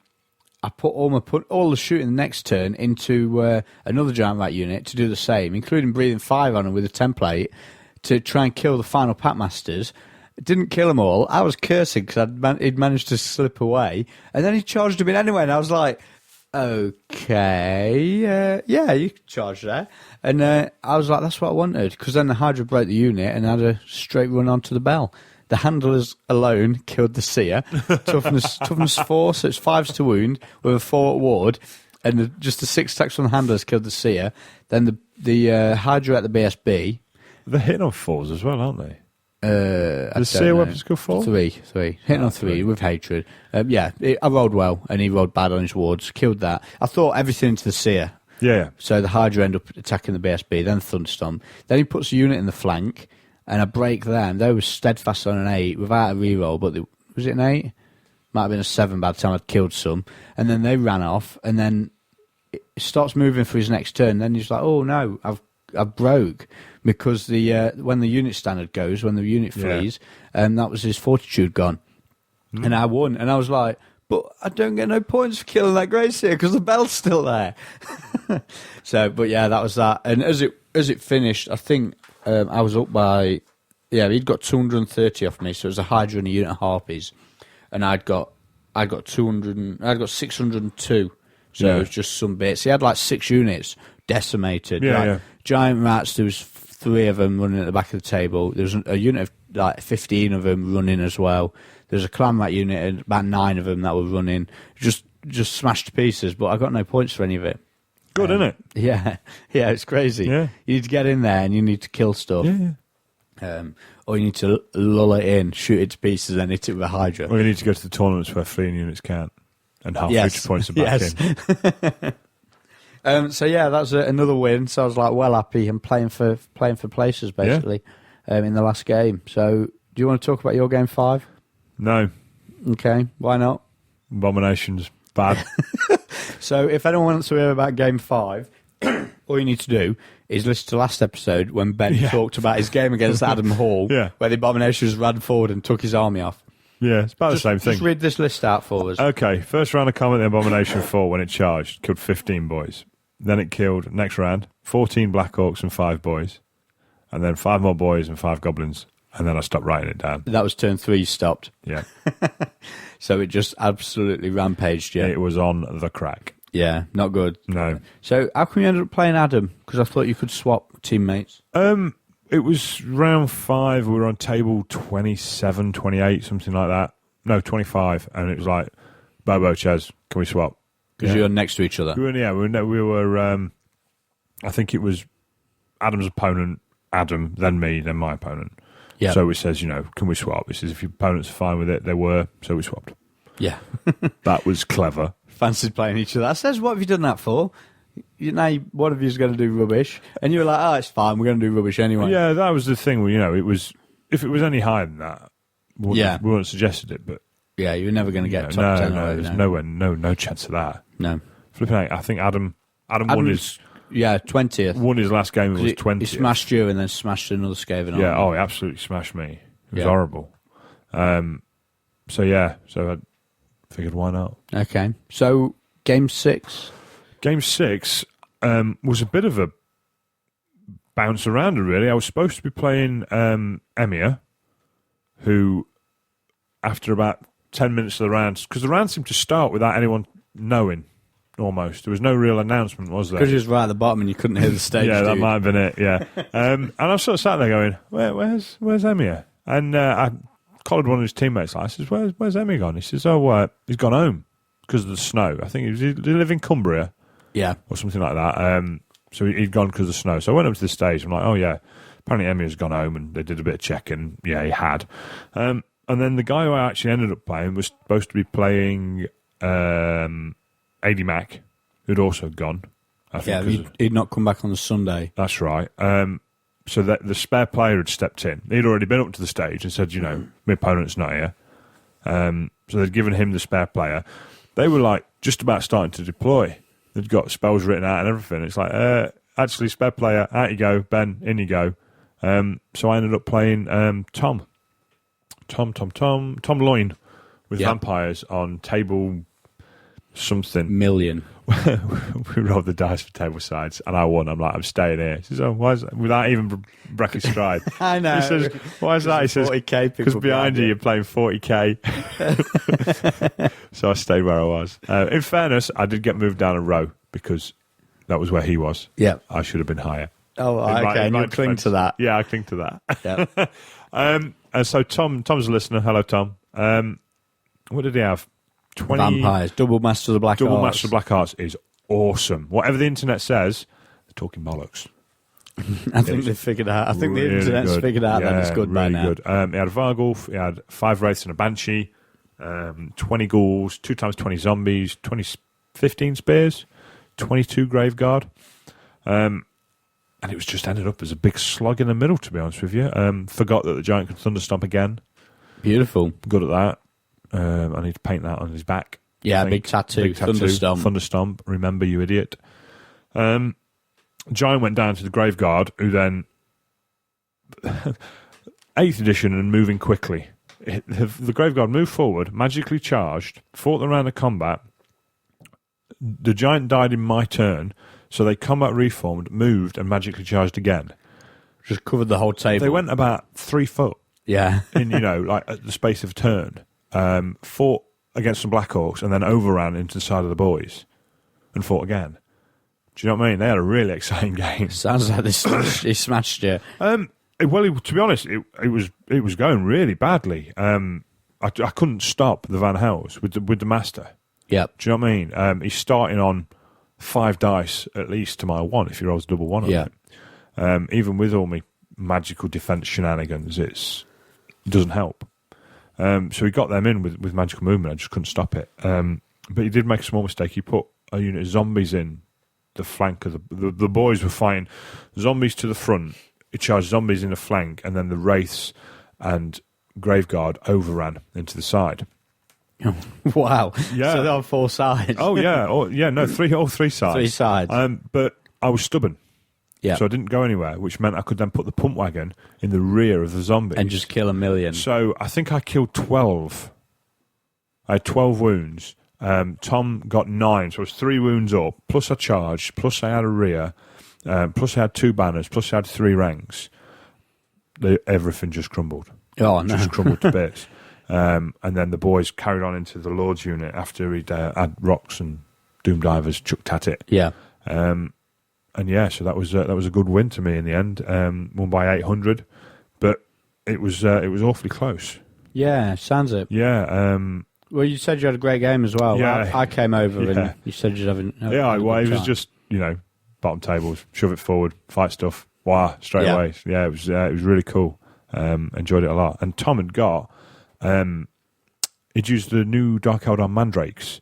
S1: I put all the shooting the next turn into another giant rat unit to do the same, including breathing fire on him with a template to try and kill the final Packmasters. Didn't kill them all. I was cursing because he'd managed to slip away, and then he charged him in anyway, and I was like, okay, yeah, you can charge there. And I was like, that's what I wanted, because then the Hydra broke the unit and had a straight run onto the bell. The handlers alone killed the seer. toughness 4, so it's 5s to wound with a 4 at ward, and just the 6 attacks from the handlers killed the seer. Then the Hydra at the BSB.
S2: They're hitting on 4s as well, aren't they?
S1: The
S2: seer weapons go 4?
S1: 3. Hitting on 3 with hatred. I rolled well, and he rolled bad on his wards. Killed that. I thought everything into the seer.
S2: Yeah.
S1: So the Hydra end up attacking the BSB, then Thunderstorm. Then he puts a unit in the flank, and I break them. They were steadfast on an 8 without a reroll, but was it an 8? Might have been a 7 by the time I'd killed some. And then they ran off, and then it starts moving for his next turn. Then he's like, oh no, I've broke, because when the unit standard goes, when the unit flees, that was his fortitude gone. And I won. And I was like, but I don't get no points for killing that Grey Seer because the bell's still there. So, but yeah, that was that. And as it finished, I think I was up by, he'd got 230 off me, so it was a Hydra and a unit of Harpies, and I got 602. So it was just some bits. He had like 6 units decimated. Giant rats. There was 3 of them running at the back of the table. There was a unit of like 15 of them running as well. There's a clan rat unit and about 9 of them that were running. Just smashed to pieces, but I got no points for any of it.
S2: Good, isn't it?
S1: Yeah, it's crazy.
S2: Yeah.
S1: You need to get in there and you need to kill stuff.
S2: Yeah.
S1: Or you need to lull it in, shoot it to pieces, and hit it with a Hydra.
S2: Or you need to go to the tournaments where fleeing units can't, and half future points are back
S1: in. So yeah, that's another win. So I was like, well happy and playing for places basically in the last game. So do you want to talk about your game 5?
S2: No.
S1: Okay, why not?
S2: Abominations. bad.
S1: So if anyone wants to hear about Game 5, all you need to do is listen to last episode when Ben talked about his game against Adam Hall, where the Abominations ran forward and took his army off.
S2: Yeah, it's about the same thing.
S1: Just read this list out for us.
S2: Okay, first round of combat, the Abomination fought when it charged, killed 15 boys. Then it killed, next round, 14 Black Orcs and 5 boys. And then 5 more boys and 5 goblins. And then I stopped writing it down.
S1: That was turn 3 you stopped.
S2: Yeah.
S1: So it just absolutely rampaged you.
S2: It was on the crack.
S1: Yeah, not good.
S2: No.
S1: So how come you ended up playing Adam? Because I thought you could swap teammates.
S2: It was round 5. We were on table 27, 28, something like that. No, 25. And it was like, Bobo, Chaz, can we swap?
S1: Because you're next to each other.
S2: We were I think it was Adam's opponent, Adam, then me, then my opponent.
S1: Yeah.
S2: So it says, can we swap? It says if your opponents are fine with it, they were, so we swapped.
S1: Yeah.
S2: That was clever.
S1: Fancied playing each other. I says, what have you done that for? One of you's going to do rubbish. And you were like, oh, it's fine, we're going to do rubbish anyway.
S2: Yeah, that was the thing. It was, if it was any higher than that, we wouldn't have suggested it, but...
S1: Yeah, you're never going to get top 10.
S2: No, there's no chance of that.
S1: No.
S2: Flipping out, I think Adam won his...
S1: Yeah, 20th.
S2: Won his last game, it was 20th.
S1: He smashed you and then smashed another Skaven.
S2: Yeah, he absolutely smashed me. It was horrible. So I figured why not.
S1: Okay, so Game 6?
S2: Game 6 was a bit of a bounce around, really. I was supposed to be playing Emir, who, after about 10 minutes of the round, because the round seemed to start without anyone knowing, almost. There was no real announcement, was there?
S1: Because he was right at the bottom and you couldn't hear the stage.
S2: Yeah, that might have been it, yeah. And I was sort of sat there going, where's Emir? And I collared one of his teammates. I says, where's Emir gone? He says, he's gone home because of the snow. I think he live in Cumbria.
S1: Yeah.
S2: Or something like that. So he'd gone because of the snow. So I went up to the stage. I'm like, oh, yeah, apparently Emir's gone home, and they did a bit of checking. Yeah, he had. And then the guy who I actually ended up playing was supposed to be playing AD Mac, who'd also gone. I think,
S1: he'd not come back on the Sunday.
S2: That's right. So that the spare player had stepped in. He'd already been up to the stage and said, my opponent's not here. So they'd given him the spare player. They were like just about starting to deploy. They'd got spells written out and everything. It's like, actually, spare player, out you go, Ben, in you go. So I ended up playing Tom Loyne with vampires on table something.
S1: Million.
S2: We rolled the dice for table sides, and I won. I'm like, I'm staying here. He says, why is that? Without even breaking stride.
S1: I know.
S2: He says, why is that? He says,
S1: 40K
S2: because behind you, you're playing 40k. So I stayed where I was. In fairness, I did get moved down a row because that was where he was.
S1: Yeah.
S2: I should have been higher.
S1: Oh, okay. And you'll cling to that.
S2: Yeah, I cling to that.
S1: Yeah.
S2: And so Tom's a listener. Hello, Tom. What did he have? 20
S1: vampires. Double Master of the Black Arts.
S2: Double Master of Black Arts is awesome. Whatever the internet says, they're talking bollocks.
S1: I think they've figured out. I think the internet's figured out that it's good by now.
S2: Good. He had a Vargulf, he had 5 Wraiths and a Banshee, 20 Ghouls, 2 times 20 Zombies, 15 Spears, 22 Graveguard. And it was just ended up as a big slog in the middle, to be honest with you. Forgot that the Giant could Thunderstomp again.
S1: Beautiful.
S2: Good at that. I need to paint that on his back.
S1: Yeah, big tattoo.
S2: Thunderstomp. Remember, you idiot. Giant went down to the Graveguard, who then 8th edition and moving quickly. The Graveguard moved forward, magically charged, fought the round of combat. The Giant died in my turn, so they combat reformed, moved, and magically charged again.
S1: Just covered the whole table.
S2: They went about 3 foot.
S1: Yeah.
S2: In like at the space of a turn. Fought against some Black Orcs and then overran into the side of the boys and fought again. Do you know what I mean? They had a really exciting game.
S1: Sounds like he smashed you.
S2: Well, to be honest, it was going really badly. I couldn't stop the Van Hels with the Master.
S1: Yeah.
S2: Do you know what I mean? He's starting on 5 dice at least to my 1 if he rolls double 1 on it. Even with all my magical defense shenanigans, it doesn't help. So he got them in with magical movement. I just couldn't stop it. But he did make a small mistake. He put a unit of zombies in the flank of the boys were fighting zombies to the front. He charged zombies in the flank, and then the wraiths and Graveguard overran into the side.
S1: Wow.
S2: Yeah.
S1: So they're on 4 sides.
S2: Oh yeah, no, all three sides.
S1: 3 sides.
S2: But I was stubborn,
S1: Yeah.
S2: so I didn't go anywhere, which meant I could then put the pump wagon in the rear of the zombies
S1: And just kill a million.
S2: So I think I killed 12. I had 12 wounds. Tom got 9, so it was 3 wounds up. Plus I charged. Plus I had a rear. Plus I had 2 banners. Plus I had 3 ranks. Everything just crumbled.
S1: Oh, no.
S2: Just crumbled to bits. And then the boys carried on into the Lord's unit after he'd had rocks and doom divers chucked at it.
S1: Yeah.
S2: And yeah, so that was a good win to me in the end. Won by 800, but it was awfully close.
S1: Yeah, sounds it.
S2: Yeah.
S1: Well, you said you had a great game as well.
S2: Yeah.
S1: I came over
S2: Yeah.
S1: and you said you'd have
S2: Yeah, well, it was just, bottom tables, shove it forward, fight stuff, straight away. Yeah, it was really cool. Enjoyed it a lot. And Tom had got, he'd used the new Dark Eldar Mandrakes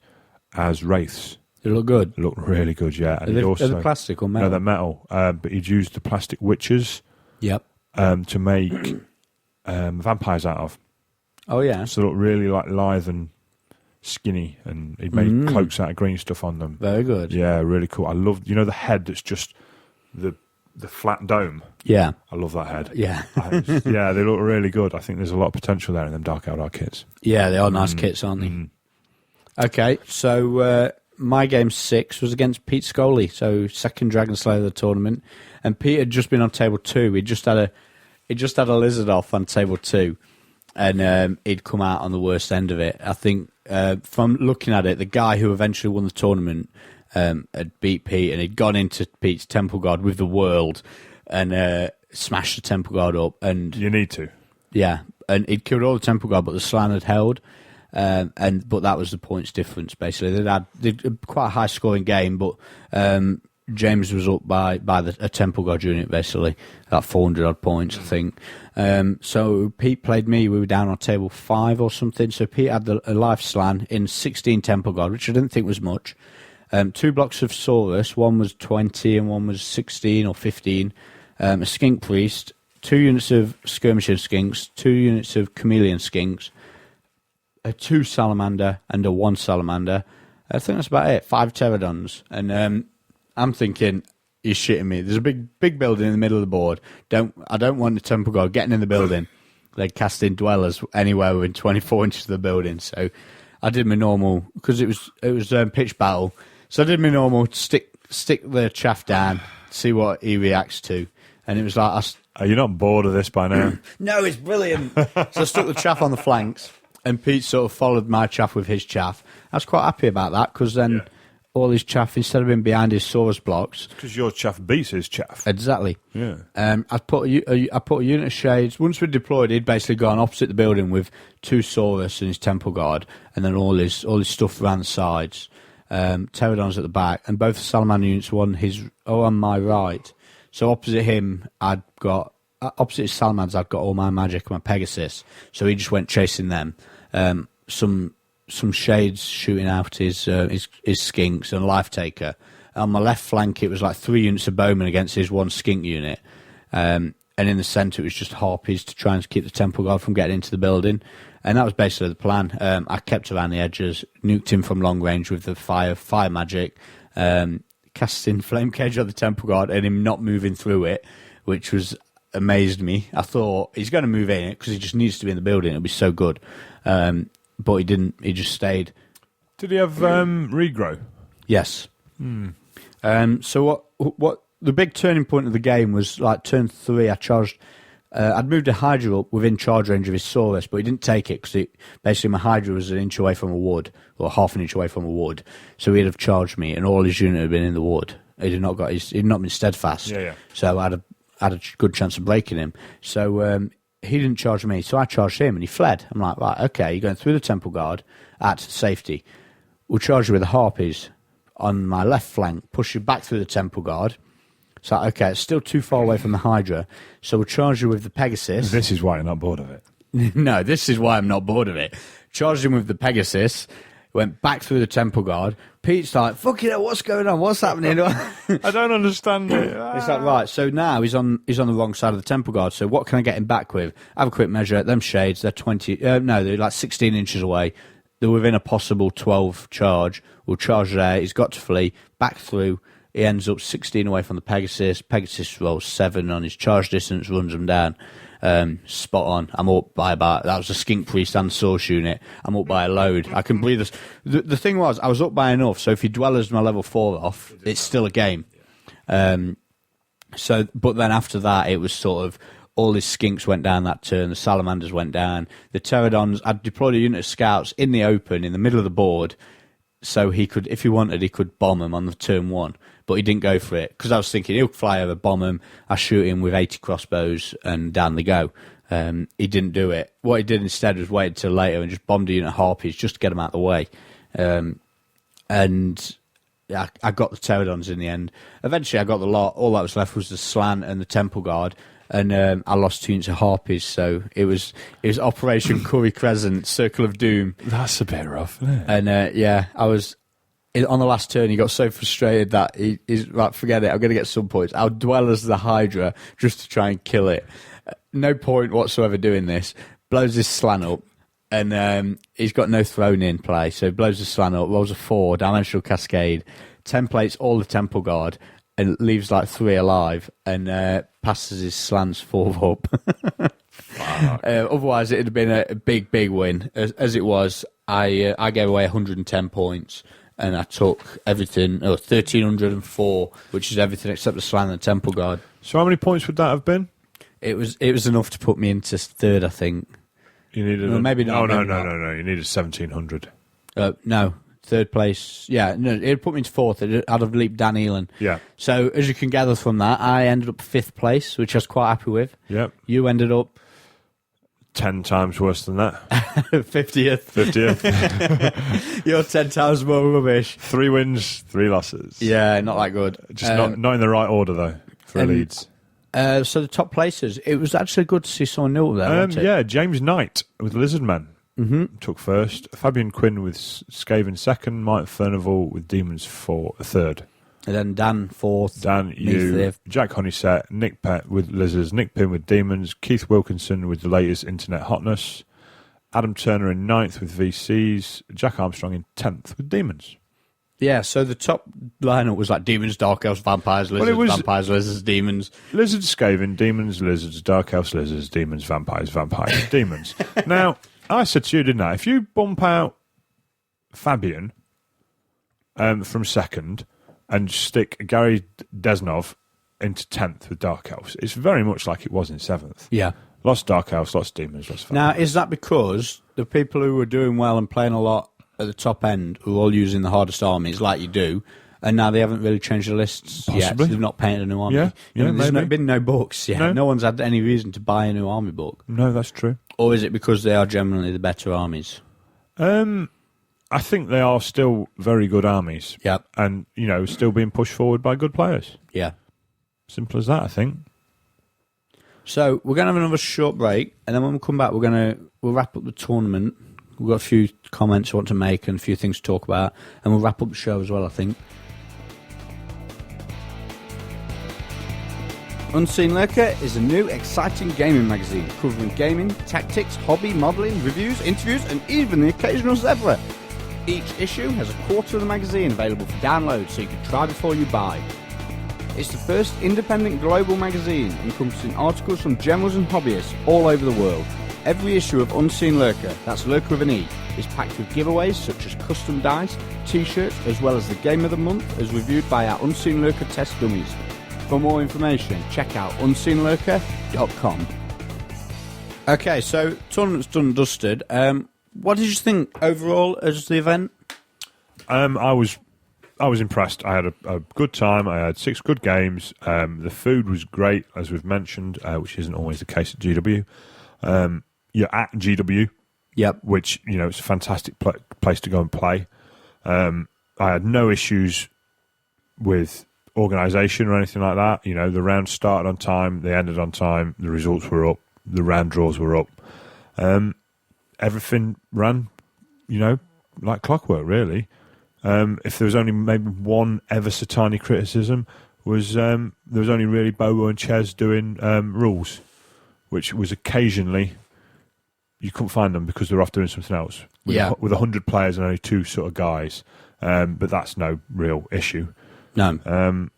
S2: as wraiths.
S1: It looked good.
S2: It looked really good, yeah. And
S1: Are they plastic or metal?
S2: No, they're metal. But he'd used the plastic witches
S1: Yep.
S2: to make vampires out of.
S1: Oh, yeah.
S2: So they looked really like lithe and skinny, and he'd made cloaks out of green stuff on them.
S1: Very good.
S2: Yeah, really cool. I loved, the head that's just the flat dome.
S1: Yeah.
S2: I love that head.
S1: Yeah.
S2: Yeah, they look really good. I think there's a lot of potential there in them Dark Eldar kits.
S1: Yeah, they are nice kits, aren't they? Okay, so my game 6 was against Pete Scully, so second Dragon Slayer of the tournament, and Pete had just been on table 2. He just had a lizard off on table 2, and he'd come out on the worst end of it. I think from looking at it, the guy who eventually won the tournament had beat Pete, and he'd gone into Pete's Temple Guard with the world and smashed the Temple Guard up. And
S2: You need to.
S1: yeah, and he'd killed all the Temple Guard, but the Slan had held. But that was the points difference. Basically, they'd quite a high scoring game, but James was up by a Temple Guard unit, basically at 400 odd points, I think. So Pete played me. We were down on table 5 or something. So Pete had a life Slan in 16 Temple Guard, which I didn't think was much. 2 blocks of Saurus, one was 20 and one was 16 or 15. A Skink Priest, 2 units of Skirmishing Skinks, 2 units of Chameleon Skinks, a 2 Salamander and a 1 Salamander. I think that's about it. 5 Pterodons. And I'm thinking, you're shitting me. There's a big building in the middle of the board. I don't want the Temple Guard getting in the building. They're casting Dwellers anywhere within 24 inches of the building. So I did my normal, because it was pitch battle. So I did my normal, stick the chaff down, see what he reacts to. And it was like...
S2: Are you not bored of this by now?
S1: No, it's brilliant. So I stuck the chaff on the flanks, and Pete sort of followed my chaff with his chaff. I was quite happy about that, because then all his chaff, instead of being behind his Saurus blocks...
S2: Because your chaff beats his chaff.
S1: Exactly.
S2: Yeah.
S1: I put a unit of Shades. Once we deployed, he'd basically gone opposite the building with 2 Saurus and his Temple Guard, and then all his stuff around the sides. Pterodons at the back, and both the Salamander units were on my right. So opposite him, opposite his Salamanders, I'd got all my magic and my Pegasus. So he just went chasing them. Some Shades shooting out his Skinks and a Life Taker. On my left flank, it was like 3 units of Bowmen against his 1 Skink unit. And in the centre, it was just Harpies to try and keep the Temple Guard from getting into the building. And that was basically the plan. I kept around the edges, nuked him from long range with the fire magic, casting Flame Cage on the Temple Guard and him not moving through it, which amazed me. I thought he's going to move in it because he just needs to be in the building. It'll be so good. But he didn't. He just stayed.
S2: Did he have regrow?
S1: Yes. So what the big turning point of the game was, like turn 3, I charged... I'd moved a Hydra up within charge range of his Saurus, but he didn't take it because basically my Hydra was an inch away from a wood, or half an inch away from a wood. So he'd have charged me, and all his unit had been in the wood. He'd not been steadfast.
S2: Yeah.
S1: So I had a good chance of breaking him. So he didn't charge me, so I charged him, and he fled. I'm like, right, okay, you're going through the Temple Guard at safety. We'll charge you with the Harpies on my left flank, push you back through the Temple Guard. So, okay, it's still too far away from the Hydra, so we'll charge you with the Pegasus.
S2: This is why you're not bored of it.
S1: No, this is why I'm not bored of it. Charged him with the Pegasus, went back through the Temple Guard. Pete's like, fucking hell, what's going on? What's happening?
S2: I don't understand it.
S1: It's like, right, so now he's on the wrong side of the Temple Guard, so what can I get him back with? Have a quick measure. Them Shades, they're 20... they're like 16 inches away. they're within a possible 12 charge. Will charge there. He's got to flee back through. He ends up 16 away from the Pegasus. Pegasus rolls 7 on his charge distance, runs him down. Spot on. I'm up by about, that was a Skink Priest and Source unit. I'm up by a load. I can breathe this. The thing was, I was up by enough, so if he dwellers my level 4 off, it's still a game. But then after that, it was sort of, all his Skinks went down that turn, the Salamanders went down, the Pterodons, I'd deployed a unit of scouts in the open, in the middle of the board, so he could, if he wanted, he could bomb them on the turn 1. But he didn't go for it, because I was thinking he'll fly over, bomb him, I shoot him with 80 crossbows, and down they go. He didn't do it. What he did instead was wait until later and just bombed a unit of Harpies just to get them out of the way. And I got the Pterodons in the end. Eventually I got the lot. All that was left was the Slant and the Temple Guard, and I lost 2 units of Harpies, so it was Operation Curry Crescent, Circle of Doom.
S2: That's a bit rough, isn't it?
S1: And I was... On the last turn, he got so frustrated that he's like, forget it, I'm going to get some points. I'll dwell as the Hydra just to try and kill it. No point whatsoever doing this. Blows his Slant up, and he's got no throne in play, so he blows his Slant up, rolls a 4, Dimensional Cascade, templates all the Temple Guard, and leaves like 3 alive, and passes his Slants 4 up. Otherwise, it would have been a big, big win. As it was, I gave away 110 points. And I took everything, 1,304, which is everything except the Slant and the Temple Guard.
S2: So how many points would that have been?
S1: It was enough to put me into 3rd, I think.
S2: You needed
S1: maybe not.
S2: No. You needed 1,700.
S1: No, 3rd place. Yeah, no, it'd put me into 4th. I'd have leaped Dan Elan.
S2: Yeah.
S1: So as you can gather from that, I ended up 5th place, which I was quite happy with.
S2: Yep.
S1: You ended up
S2: 10 times worse than that.
S1: 50th.
S2: 50th.
S1: You're 10 times more rubbish.
S2: 3 wins, 3 losses.
S1: Yeah, not that good.
S2: Just not in the right order, though, for Leeds.
S1: So the top places, it was actually good to see someone new there, wasn't it?
S2: Yeah, James Knight with Lizardman took 1st. Fabian Quinn with Skaven 2nd. Mike Furnival with Demons 3rd.
S1: And then Dan 4th.
S2: Dan, you, Jack Honeysett, Nick Pett with Lizards, Nick Pym with Demons, Keith Wilkinson with the latest internet hotness, Adam Turner in 9th with VCs, Jack Armstrong in 10th with Demons.
S1: Yeah, so the top lineup was like Demons, Dark Elves, Vampires, Lizards, Vampires, Lizards, Demons.
S2: Lizards, Skaven, Demons, Lizards, Dark Elves, Lizards, Demons, Vampires, Demons. Now, I said to you, didn't I, if you bump out Fabian from 2nd, and stick Gary Desnov into 10th with Dark Elves, it's very much like it was in 7th.
S1: Yeah.
S2: Lost Dark Elves, lost Demons, lost Vampires.
S1: Now, is that because the people who were doing well and playing a lot at the top end were all using the hardest armies like you do, and now they haven't really changed the lists
S2: Possibly.
S1: yet? They've not painted a new army.
S2: Yeah,
S1: there's been no books yet. No one's had any reason to buy a new army book.
S2: No, that's true.
S1: Or is it because they are generally the better armies?
S2: I think they are still very good armies.
S1: Yep.
S2: And, still being pushed forward by good players.
S1: Yeah.
S2: Simple as that, I think.
S1: So we're going to have another short break, and then when we come back, we'll wrap up the tournament. We've got a few comments I want to make and a few things to talk about, and we'll wrap up the show as well, I think. Unseen Lurker is a new, exciting gaming magazine covering gaming, tactics, hobby, modelling, reviews, interviews, and even the occasional zebra. Each issue has a quarter of the magazine available for download, so you can try before you buy. It's the first independent global magazine encompassing articles from generals and hobbyists all over the world. Every issue of Unseen Lurker, that's Lurker with an E, is packed with giveaways such as custom dice, t-shirts, as well as the Game of the Month as reviewed by our Unseen Lurker test dummies. For more information, check out unseenlurker.com. Okay, so tournament's done and dusted. What did you think overall as the event?
S2: I was impressed. I had a good time. I had 6 good games. The food was great, as we've mentioned, which isn't always the case at GW. You're at GW,
S1: yep,
S2: which it's a fantastic place to go and play. I had no issues with organisation or anything like that. The rounds started on time, they ended on time, the results were up, the round draws were up. Everything ran, like clockwork, really. If there was only maybe one ever so tiny criticism, was there was only really Bobo and Ches doing rules, which was occasionally, you couldn't find them because they were off doing something else. With 100 players and only 2 sort of guys. But that's no real issue.
S1: No.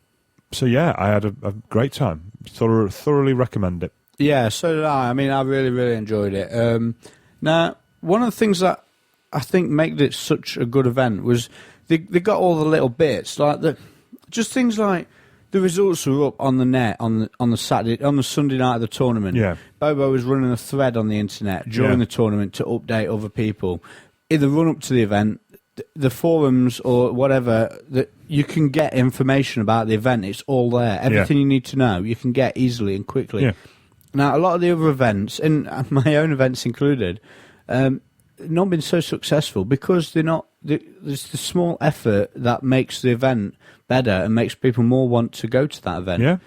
S2: So yeah, I had a great time. Thoroughly recommend it.
S1: Yeah, so did I. I mean, I really, really enjoyed it. Now, one of the things that I think made it such a good event was they got all the little bits, like just things like the results were up on the net on the Sunday night of the tournament.
S2: Yeah.
S1: Bobo was running a thread on the internet during the tournament to update other people. In the run up to the event, the forums or whatever, that you can get information about the event. It's all there. Everything you need to know, you can get easily and quickly.
S2: Yeah.
S1: Now, a lot of the other events, and my own events included, not been so successful because they're not. There's the small effort that makes the event better and makes people more want to go to that event.
S2: Yeah.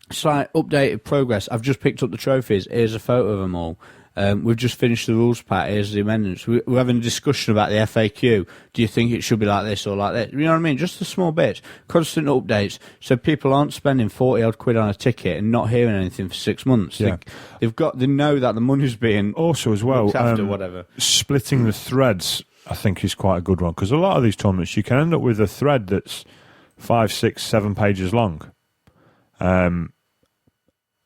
S1: It's like updated progress. I've just picked up the trophies. Here's a photo of them all. We've just finished the rules pack. Here's the amendments. We're having a discussion about the FAQ. Do you think it should be like this or like that? You know what I mean? Just the small bits. Constant updates. So people aren't spending 40-odd quid on a ticket and not hearing anything for 6 months.
S2: Yeah.
S1: They know that the money's being
S2: Also, as well,
S1: looked after, whatever.
S2: Splitting the threads, I think, is quite a good one. Because a lot of these tournaments, you can end up with a thread that's 5, 6, 7 pages long. And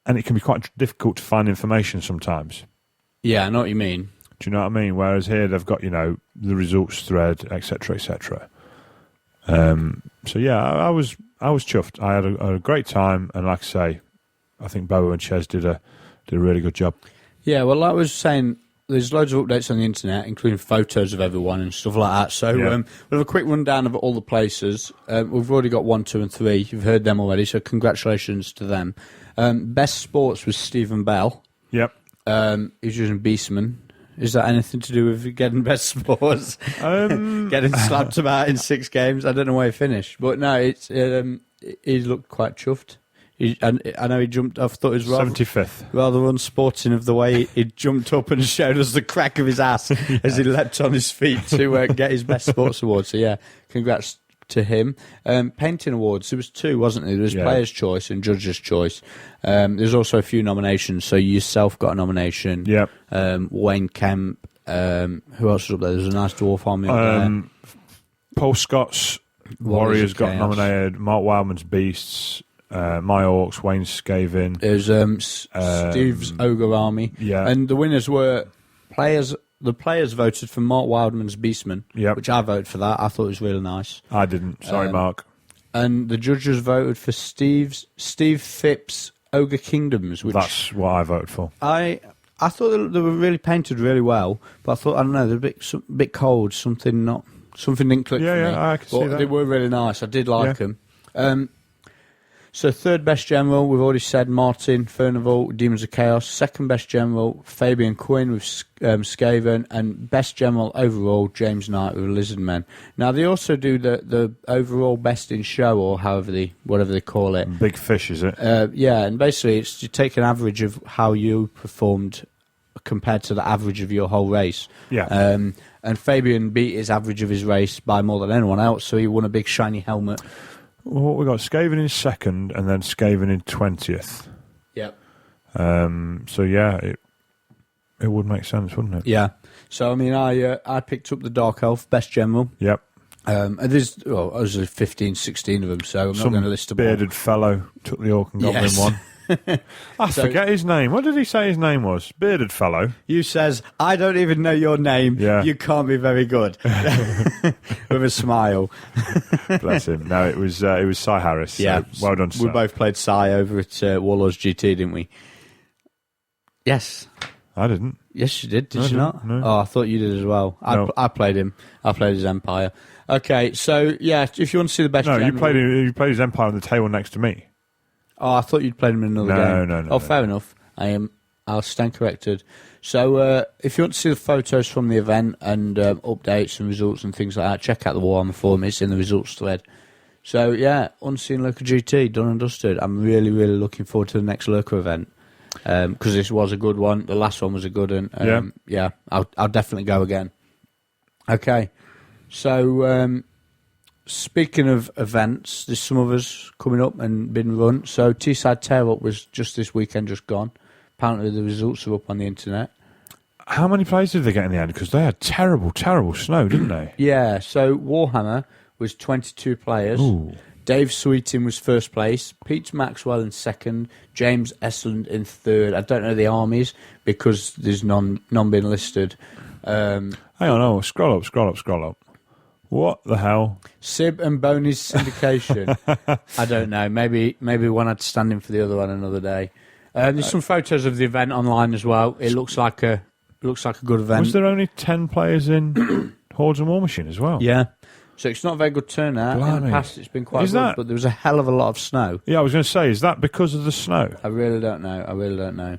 S2: it can be quite difficult to find information sometimes.
S1: Yeah, I know what you mean.
S2: Do you know what I mean? Whereas here they've got, the results thread, etc., etc. So yeah, I was chuffed. I had a great time, and like I say, I think Bobo and Ches did a really good job.
S1: Yeah, well, like I was saying, there's loads of updates on the internet, including photos of everyone and stuff like that. So we'll have a quick rundown of all the places. We've already got 1, 2, and 3. You've heard them already, so congratulations to them. Best sports was Stephen Bell.
S2: Yep.
S1: He's using Beastman. Is that anything to do with getting best sports? Getting slapped about in 6 games? I don't know where he finished. But no, he looked quite chuffed. I know he jumped. I thought it was
S2: 75th.
S1: Rather unsporting of the way he jumped up and showed us the crack of his ass as he leapt on his feet to get his best sports award. So yeah, congrats to him. Painting awards, there was 2, wasn't there? There was Player's Choice and Judge's Choice. There's also a few nominations. So you yourself got a nomination.
S2: Yep.
S1: Wayne Kemp. Who else was up there? There was a nice dwarf army up there.
S2: Paul Scott's Warriors got nominated. Mark Wildman's Beasts. My Orcs, Wayne Skaven.
S1: There's Steve's Ogre Army.
S2: Yeah.
S1: And the winners were players. The players voted for Mark Wildman's Beastman, which I voted for that. I thought it was really nice.
S2: I didn't. Sorry, Mark.
S1: And the judges voted for Steve Phipps' Ogre Kingdoms. Which
S2: that's what I voted for.
S1: I thought they were really painted really well, but I thought, I don't know, they're a bit cold. Something didn't click for me.
S2: Yeah, I can see that.
S1: They were really nice. I did like them. So third best general, we've already said Martin Furnival, Demons of Chaos. Second best general, Fabian Quinn with Skaven. And best general overall, James Knight with Lizardmen. Now, they also do the overall best in show, or whatever they call it.
S2: Big Fish, is it?
S1: Yeah, and basically it's you take an average of how you performed compared to the average of your whole race.
S2: Yeah.
S1: And Fabian beat his average of his race by more than anyone else, so he won a big shiny helmet.
S2: Well, we got Skaven in 2nd and then Skaven in 20th.
S1: Yep.
S2: So yeah, it would make sense, wouldn't it?
S1: Yeah. So I mean, I picked up the Dark Elf best general.
S2: Yep.
S1: And there's I was 15, 16 of them, so I'm not going to list them all.
S2: Bearded fellow took the Orc and Goblin one. I forget his name. What did he say his name was? Bearded fellow.
S1: You says, I don't even know your name.
S2: Yeah.
S1: You can't be very good. With a smile.
S2: Bless him. No, it was Cy Harris. So
S1: yeah.
S2: Well done,
S1: We both played Cy over at Warlords GT, didn't we? Yes.
S2: I didn't.
S1: Yes, you did. Did you not?
S2: No.
S1: Oh, I thought you did as well.
S2: No.
S1: I played him. I played his Empire. Okay, so yeah, if you want to see the best general...
S2: you played his Empire on the table next to me.
S1: Oh, I thought you'd played him in another game.
S2: No.
S1: Oh, fair enough. I'll stand corrected. So, if you want to see the photos from the event and updates and results and things like that, check out the Warhammer forum. It's in the results thread. So, yeah, Unseen Lurker GT, done and dusted. I'm really, really looking forward to the next Lurker event because this was a good one. The last one was a good one. Yeah, I'll definitely go again. Okay, so... speaking of events, there's some others coming up and been run. So Teesside Tear Up was just this weekend, just gone. Apparently the results are up on the internet.
S2: How many players did they get in the end? Because they had terrible, terrible snow, didn't they?
S1: Yeah, so Warhammer was 22 players.
S2: Ooh.
S1: Dave Sweeting was first place, Pete Maxwell in second, James Esland in third. I don't know the armies because there's none been listed.
S2: Hang on, oh, scroll up. What the hell?
S1: Sib and Boney's Syndication. I don't know. Maybe one had to stand in for the other one another day. There's some photos of the event online as well. It looks like a good event.
S2: Was there only 10 players in Hordes and War Machine as well?
S1: Yeah. So it's not a very good turnout. In
S2: Blimey.
S1: the past, it's been quite
S2: Is
S1: good,
S2: that-
S1: but there was a hell of a lot of snow.
S2: Yeah, I was going to say, is that because of the snow?
S1: I really don't know.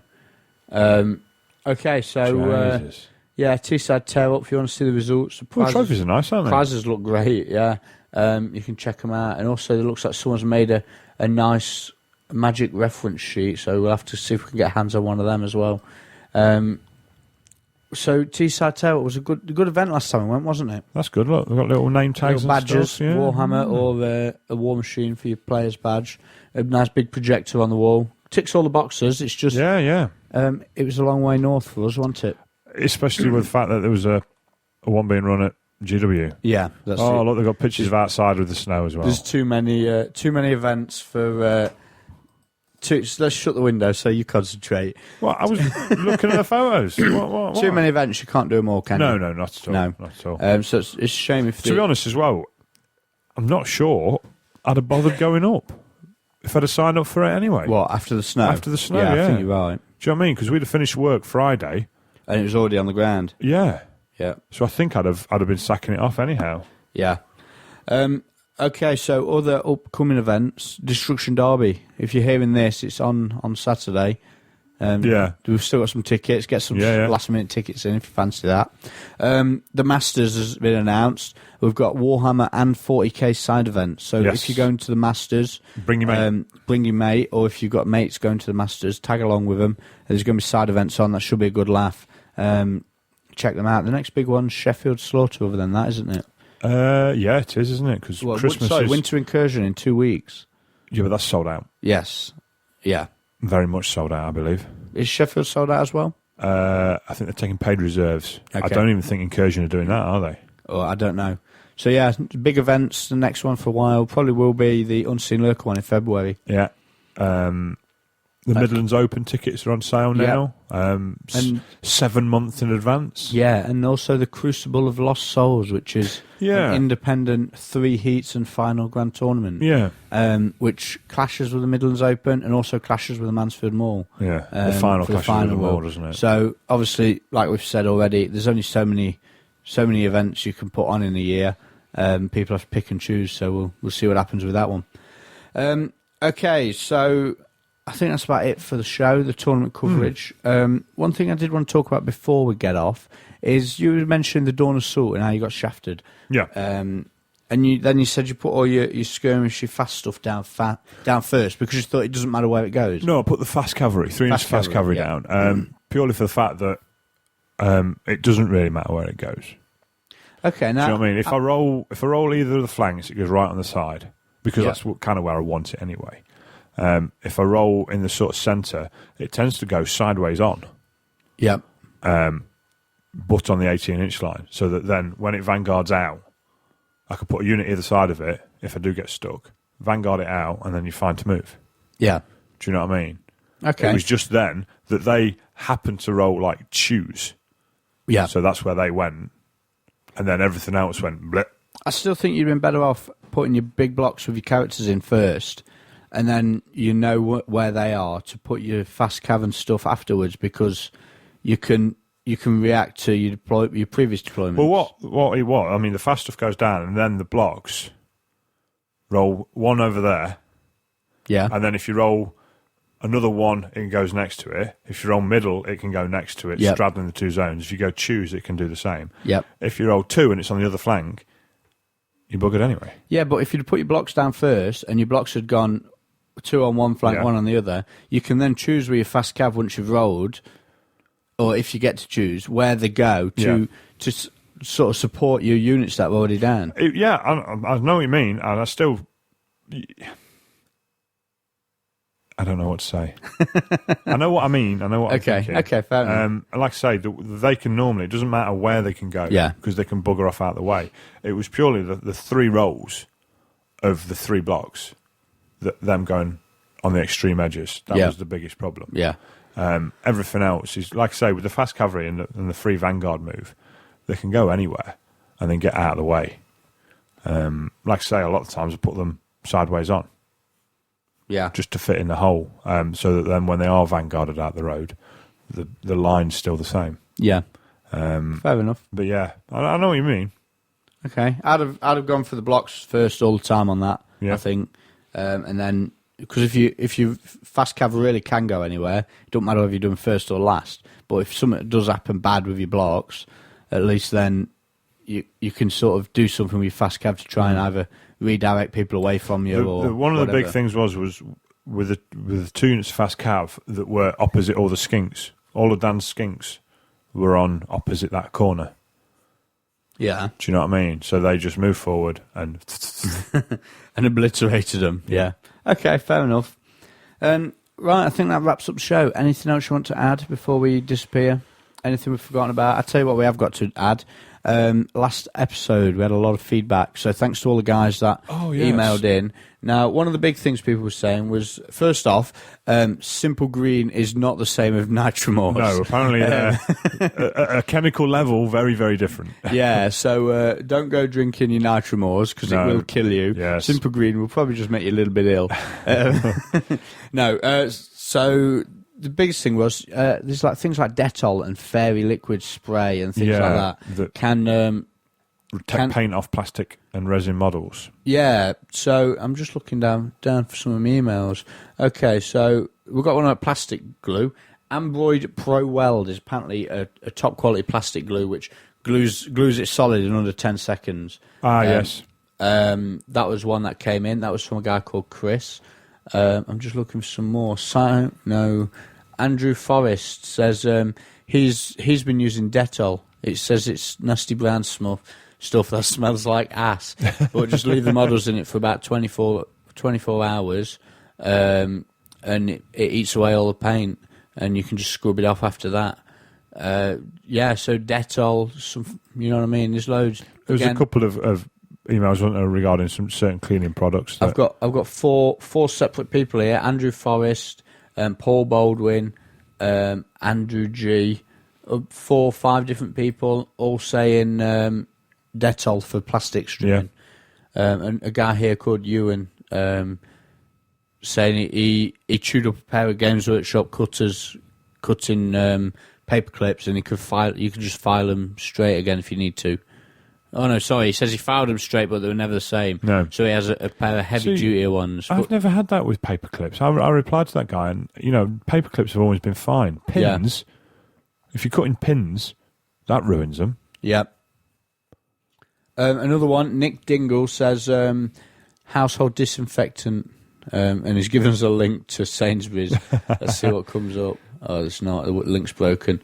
S1: Okay, so
S2: Jesus.
S1: yeah, Teesside Tear Up if you want to see the results. The
S2: Well, trophies are nice, aren't they?
S1: prizes look great, yeah. You can check them out. And also, it looks like someone's made a nice Magic reference sheet, so we'll have to see if we can get hands on one of them as well. So Teesside Tear Up was a good event last time we went, wasn't it?
S2: That's good. Look, they've got little name tags
S1: Little
S2: and
S1: badges,
S2: stuff. Yeah.
S1: Warhammer or a War Machine for your player's badge. A nice big projector on the wall. Ticks all the boxes. It's just
S2: Yeah.
S1: it was a long way north for us, wasn't it?
S2: Especially with the fact that there was a one being run at GW.
S1: Yeah, that's
S2: Oh,
S1: it.
S2: look, they've got pictures of outside with the snow as well.
S1: There's too many events for. Let's shut the window so you concentrate.
S2: Well, I was looking at the photos. What?
S1: Too many events, you can't do them all, can
S2: No,
S1: you?
S2: not at all.
S1: No.
S2: Not at all.
S1: So it's a shame if
S2: To be honest as well, I'm not sure I'd have bothered going up if I'd have signed up for it anyway.
S1: What, after the snow?
S2: After the snow,
S1: I
S2: yeah.
S1: think you're right.
S2: Do you know what I mean? Because we'd have finished work Friday.
S1: And it was already on the ground.
S2: Yeah.
S1: Yeah.
S2: So I think I'd have been sacking it off anyhow.
S1: Yeah. Okay, so other upcoming events. Destruction Derby. If you're hearing this, it's on Saturday.
S2: Yeah.
S1: We've still got some tickets. Get some
S2: Yeah.
S1: last-minute tickets in if you fancy that. The Masters has been announced. We've got Warhammer and 40k side events. So
S2: Yes.
S1: if you're going to the Masters,
S2: Bring your mate.
S1: bring your mate, or if you've got mates going to the Masters, tag along with them. There's going to be side events on. That should be a good laugh. Check them out. The next big one's Sheffield Slaughter, other than that, isn't it?
S2: Yeah, it is, isn't it? Because Christmas is...
S1: Winter Incursion in 2 weeks.
S2: Yeah, but that's sold out.
S1: Yes. Yeah.
S2: Very much sold out, I believe.
S1: Is Sheffield sold out as well?
S2: I think they're taking paid reserves. I
S1: Okay.
S2: don't even think Incursion are doing that, are they?
S1: Oh, I don't know. So, yeah, big events. The next one for a while probably will be the Unseen Lurker one in February.
S2: Yeah. The Midlands Open tickets are on sale now.
S1: And
S2: 7 months in advance.
S1: yeah, and also the Crucible of Lost Souls, which is
S2: Yeah.
S1: an independent 3 heats and final grand tournament.
S2: Yeah.
S1: Which clashes with the Midlands Open and also clashes with the Mansfield Mall.
S2: Yeah. The final
S1: for the
S2: clashes with them
S1: final
S2: all,
S1: will.
S2: doesn't it?
S1: So obviously, like we've said already, there's only so many events you can put on in a year. People have to pick and choose. So we'll see what happens with that one. Okay, so I think that's about it for the show, the tournament coverage. One thing I did want to talk about before we get off is you mentioned the Dawn Assault and how you got shafted.
S2: Yeah.
S1: And you said you put all your skirmish, your fast stuff down first because you thought it doesn't matter where it goes.
S2: No, I put the fast cavalry, 3-inch fast cavalry
S1: yeah.
S2: down, purely for the fact that it doesn't really matter where it goes.
S1: Okay, now
S2: Do you know what I mean? If I roll either of the flanks, it goes right on the side because
S1: Yeah.
S2: that's kind of where I want it anyway. If I roll in the sort of centre, it tends to go sideways on,
S1: yeah,
S2: but on the 18-inch line, so that then when it vanguards out, I could put a unit either side of it if I do get stuck, vanguard it out, and then you're fine to move.
S1: yeah.
S2: Do you know what I mean?
S1: Okay,
S2: It was just then that they happened to roll like choose,
S1: yeah.
S2: so that's where they went, and then everything else went blip.
S1: I still think you'd been better off putting your big blocks with your characters in first, and then you know where they are to put your fast cavern stuff afterwards because you can react to your previous deployments.
S2: Well, what? I mean, the fast stuff goes down, and then the blocks roll one over there,
S1: Yeah,
S2: and then if you roll another one, it goes next to it. If you roll middle, it can go next to it,
S1: Yep.
S2: straddling the two zones. If you go choose, it can do the same.
S1: yep.
S2: If you roll 2 and it's on the other flank, you're buggered anyway.
S1: Yeah, but if you'd put your blocks down first and your blocks had gone 2 on one flank,
S2: Yeah.
S1: 1 on the other, you can then choose where your fast cav once you've rolled, or if you get to choose, where they go to sort of support your units that were already down.
S2: I know what you mean, and I still... I don't know what to say. I know what I mean. I know what I'm thinking.
S1: Okay, fair enough.
S2: Like I say, they can normally, it doesn't matter where they can go,
S1: Yeah.
S2: because they can bugger off out of the way. It was purely the 3 rows of the 3 blocks, them going on the extreme edges. That was the biggest problem.
S1: Yeah.
S2: Everything else is, like I say, with the fast cavalry and the free vanguard move, they can go anywhere and then get out of the way. Like I say, a lot of times I put them sideways on.
S1: Yeah.
S2: Just to fit in the hole, so that then when they are vanguarded out the road, the line's still the same.
S1: Yeah. Fair enough.
S2: But yeah, I know what you mean.
S1: Okay. I'd have gone for the blocks first all the time on that,
S2: Yeah.
S1: I think. And then, because if you fast cav really can go anywhere, it don't matter if you're doing first or last. But if something does happen bad with your blocks, at least then you can sort of do something with your fast cav to try and either redirect people away from you or
S2: One of the big
S1: whatever.
S2: things was with the 2 units fast cav that were opposite all the skinks. All of Dan's skinks were on opposite that corner.
S1: Yeah.
S2: Do you know what I mean? So they just moved forward and
S1: And obliterated them. Yeah. Okay, fair enough. Right, I think that wraps up the show. Anything else you want to add before we disappear? Anything we've forgotten about? I'll tell you what we have got to add. Last episode, we had a lot of feedback, so thanks to all the guys that emailed in. Now, one of the big things people were saying was, first off, Simple Green is not the same as Nitromorphs.
S2: no, apparently a chemical level very, very different.
S1: Yeah, so don't go drinking your Nitromorphs because
S2: No.
S1: it will kill you.
S2: Yes.
S1: Simple Green will probably just make you a little bit ill. So the biggest thing was there's like things like Dettol and Fairy Liquid Spray and things like that can
S2: Take paint off plastic and resin models.
S1: yeah. So I'm just looking down for some of my emails. Okay, so we've got one on plastic glue. Ambroid Pro Weld is apparently a top quality plastic glue which glues it solid in under 10 seconds.
S2: Yes.
S1: That was one that came in. That was from a guy called Chris. I'm just looking for some more. Andrew Forrest says he's been using Dettol. It says it's nasty brown stuff that smells like ass. But just leave the models in it for about 24 hours, and it eats away all the paint, and you can just scrub it off after that. So Dettol, you know what I mean? There's loads.
S2: There was
S1: Again,
S2: a couple of emails wasn't there, regarding some certain cleaning products.
S1: I've got four separate people here: Andrew Forrest, Paul Baldwin, Andrew G. 4 or 5 different people all saying Dettol for plastic stripping. And a guy here called Ewan saying he chewed up a pair of Games Workshop cutters cutting paper clips, and you could just file them straight again if you need to. Oh no, sorry. He says he filed them straight, but they were never the same.
S2: No.
S1: So he has a pair of heavy-duty ones.
S2: I've never had that with paper clips. I replied to that guy, and paper clips have always been fine. Pins, if you're cutting pins, that ruins them.
S1: Yep. Another one, Nick Dingle says household disinfectant, and he's given us a link to Sainsbury's. Let's see what comes up. Oh, it's not. The link's broken.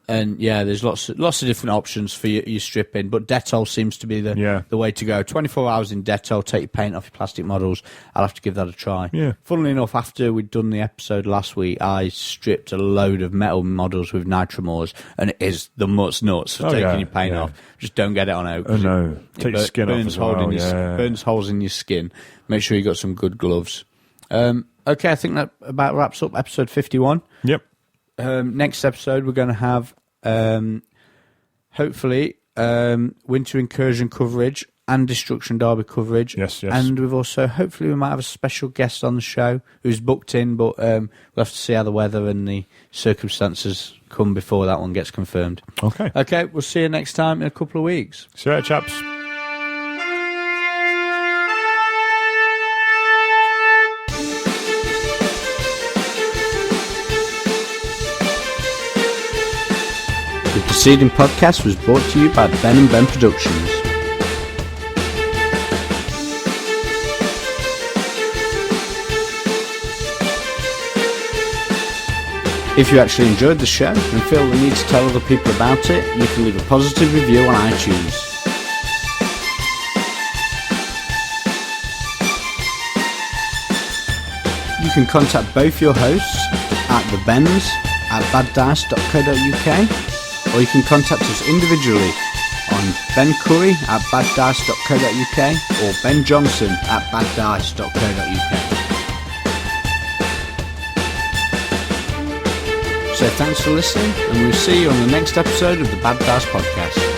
S1: And yeah, there's lots of different options for your stripping, but Dettol seems to be the way to go. 24 hours in Dettol, take your paint off your plastic models. I'll have to give that a try.
S2: Yeah.
S1: Funnily enough, after we'd done the episode last week, I stripped a load of metal models with Nitromors, and it is the nuts for taking your paint off. Just don't get it on out.
S2: Oh no, take your skin off as well.
S1: Burns holes in your skin. Make sure you got some good gloves. Okay, I think that about wraps up episode 51.
S2: Yep.
S1: Next episode, we're going to have hopefully Winter Incursion coverage and Destruction Derby coverage.
S2: Yes.
S1: And we've also, hopefully, we might have a special guest on the show who's booked in, but we'll have to see how the weather and the circumstances come before that one gets confirmed.
S2: Okay.
S1: Okay, we'll see you next time in a couple of weeks.
S2: See you later, chaps.
S1: The preceding podcast was brought to you by Ben and Ben Productions. If you actually enjoyed the show and feel the need to tell other people about it, you can leave a positive review on iTunes. You can contact both your hosts at thebens@baddice.co.uk, or you can contact us individually on Ben Curry at baddice.co.uk or Ben Johnson at baddice.co.uk. So thanks for listening, and we'll see you on the next episode of the Bad Dice Podcast.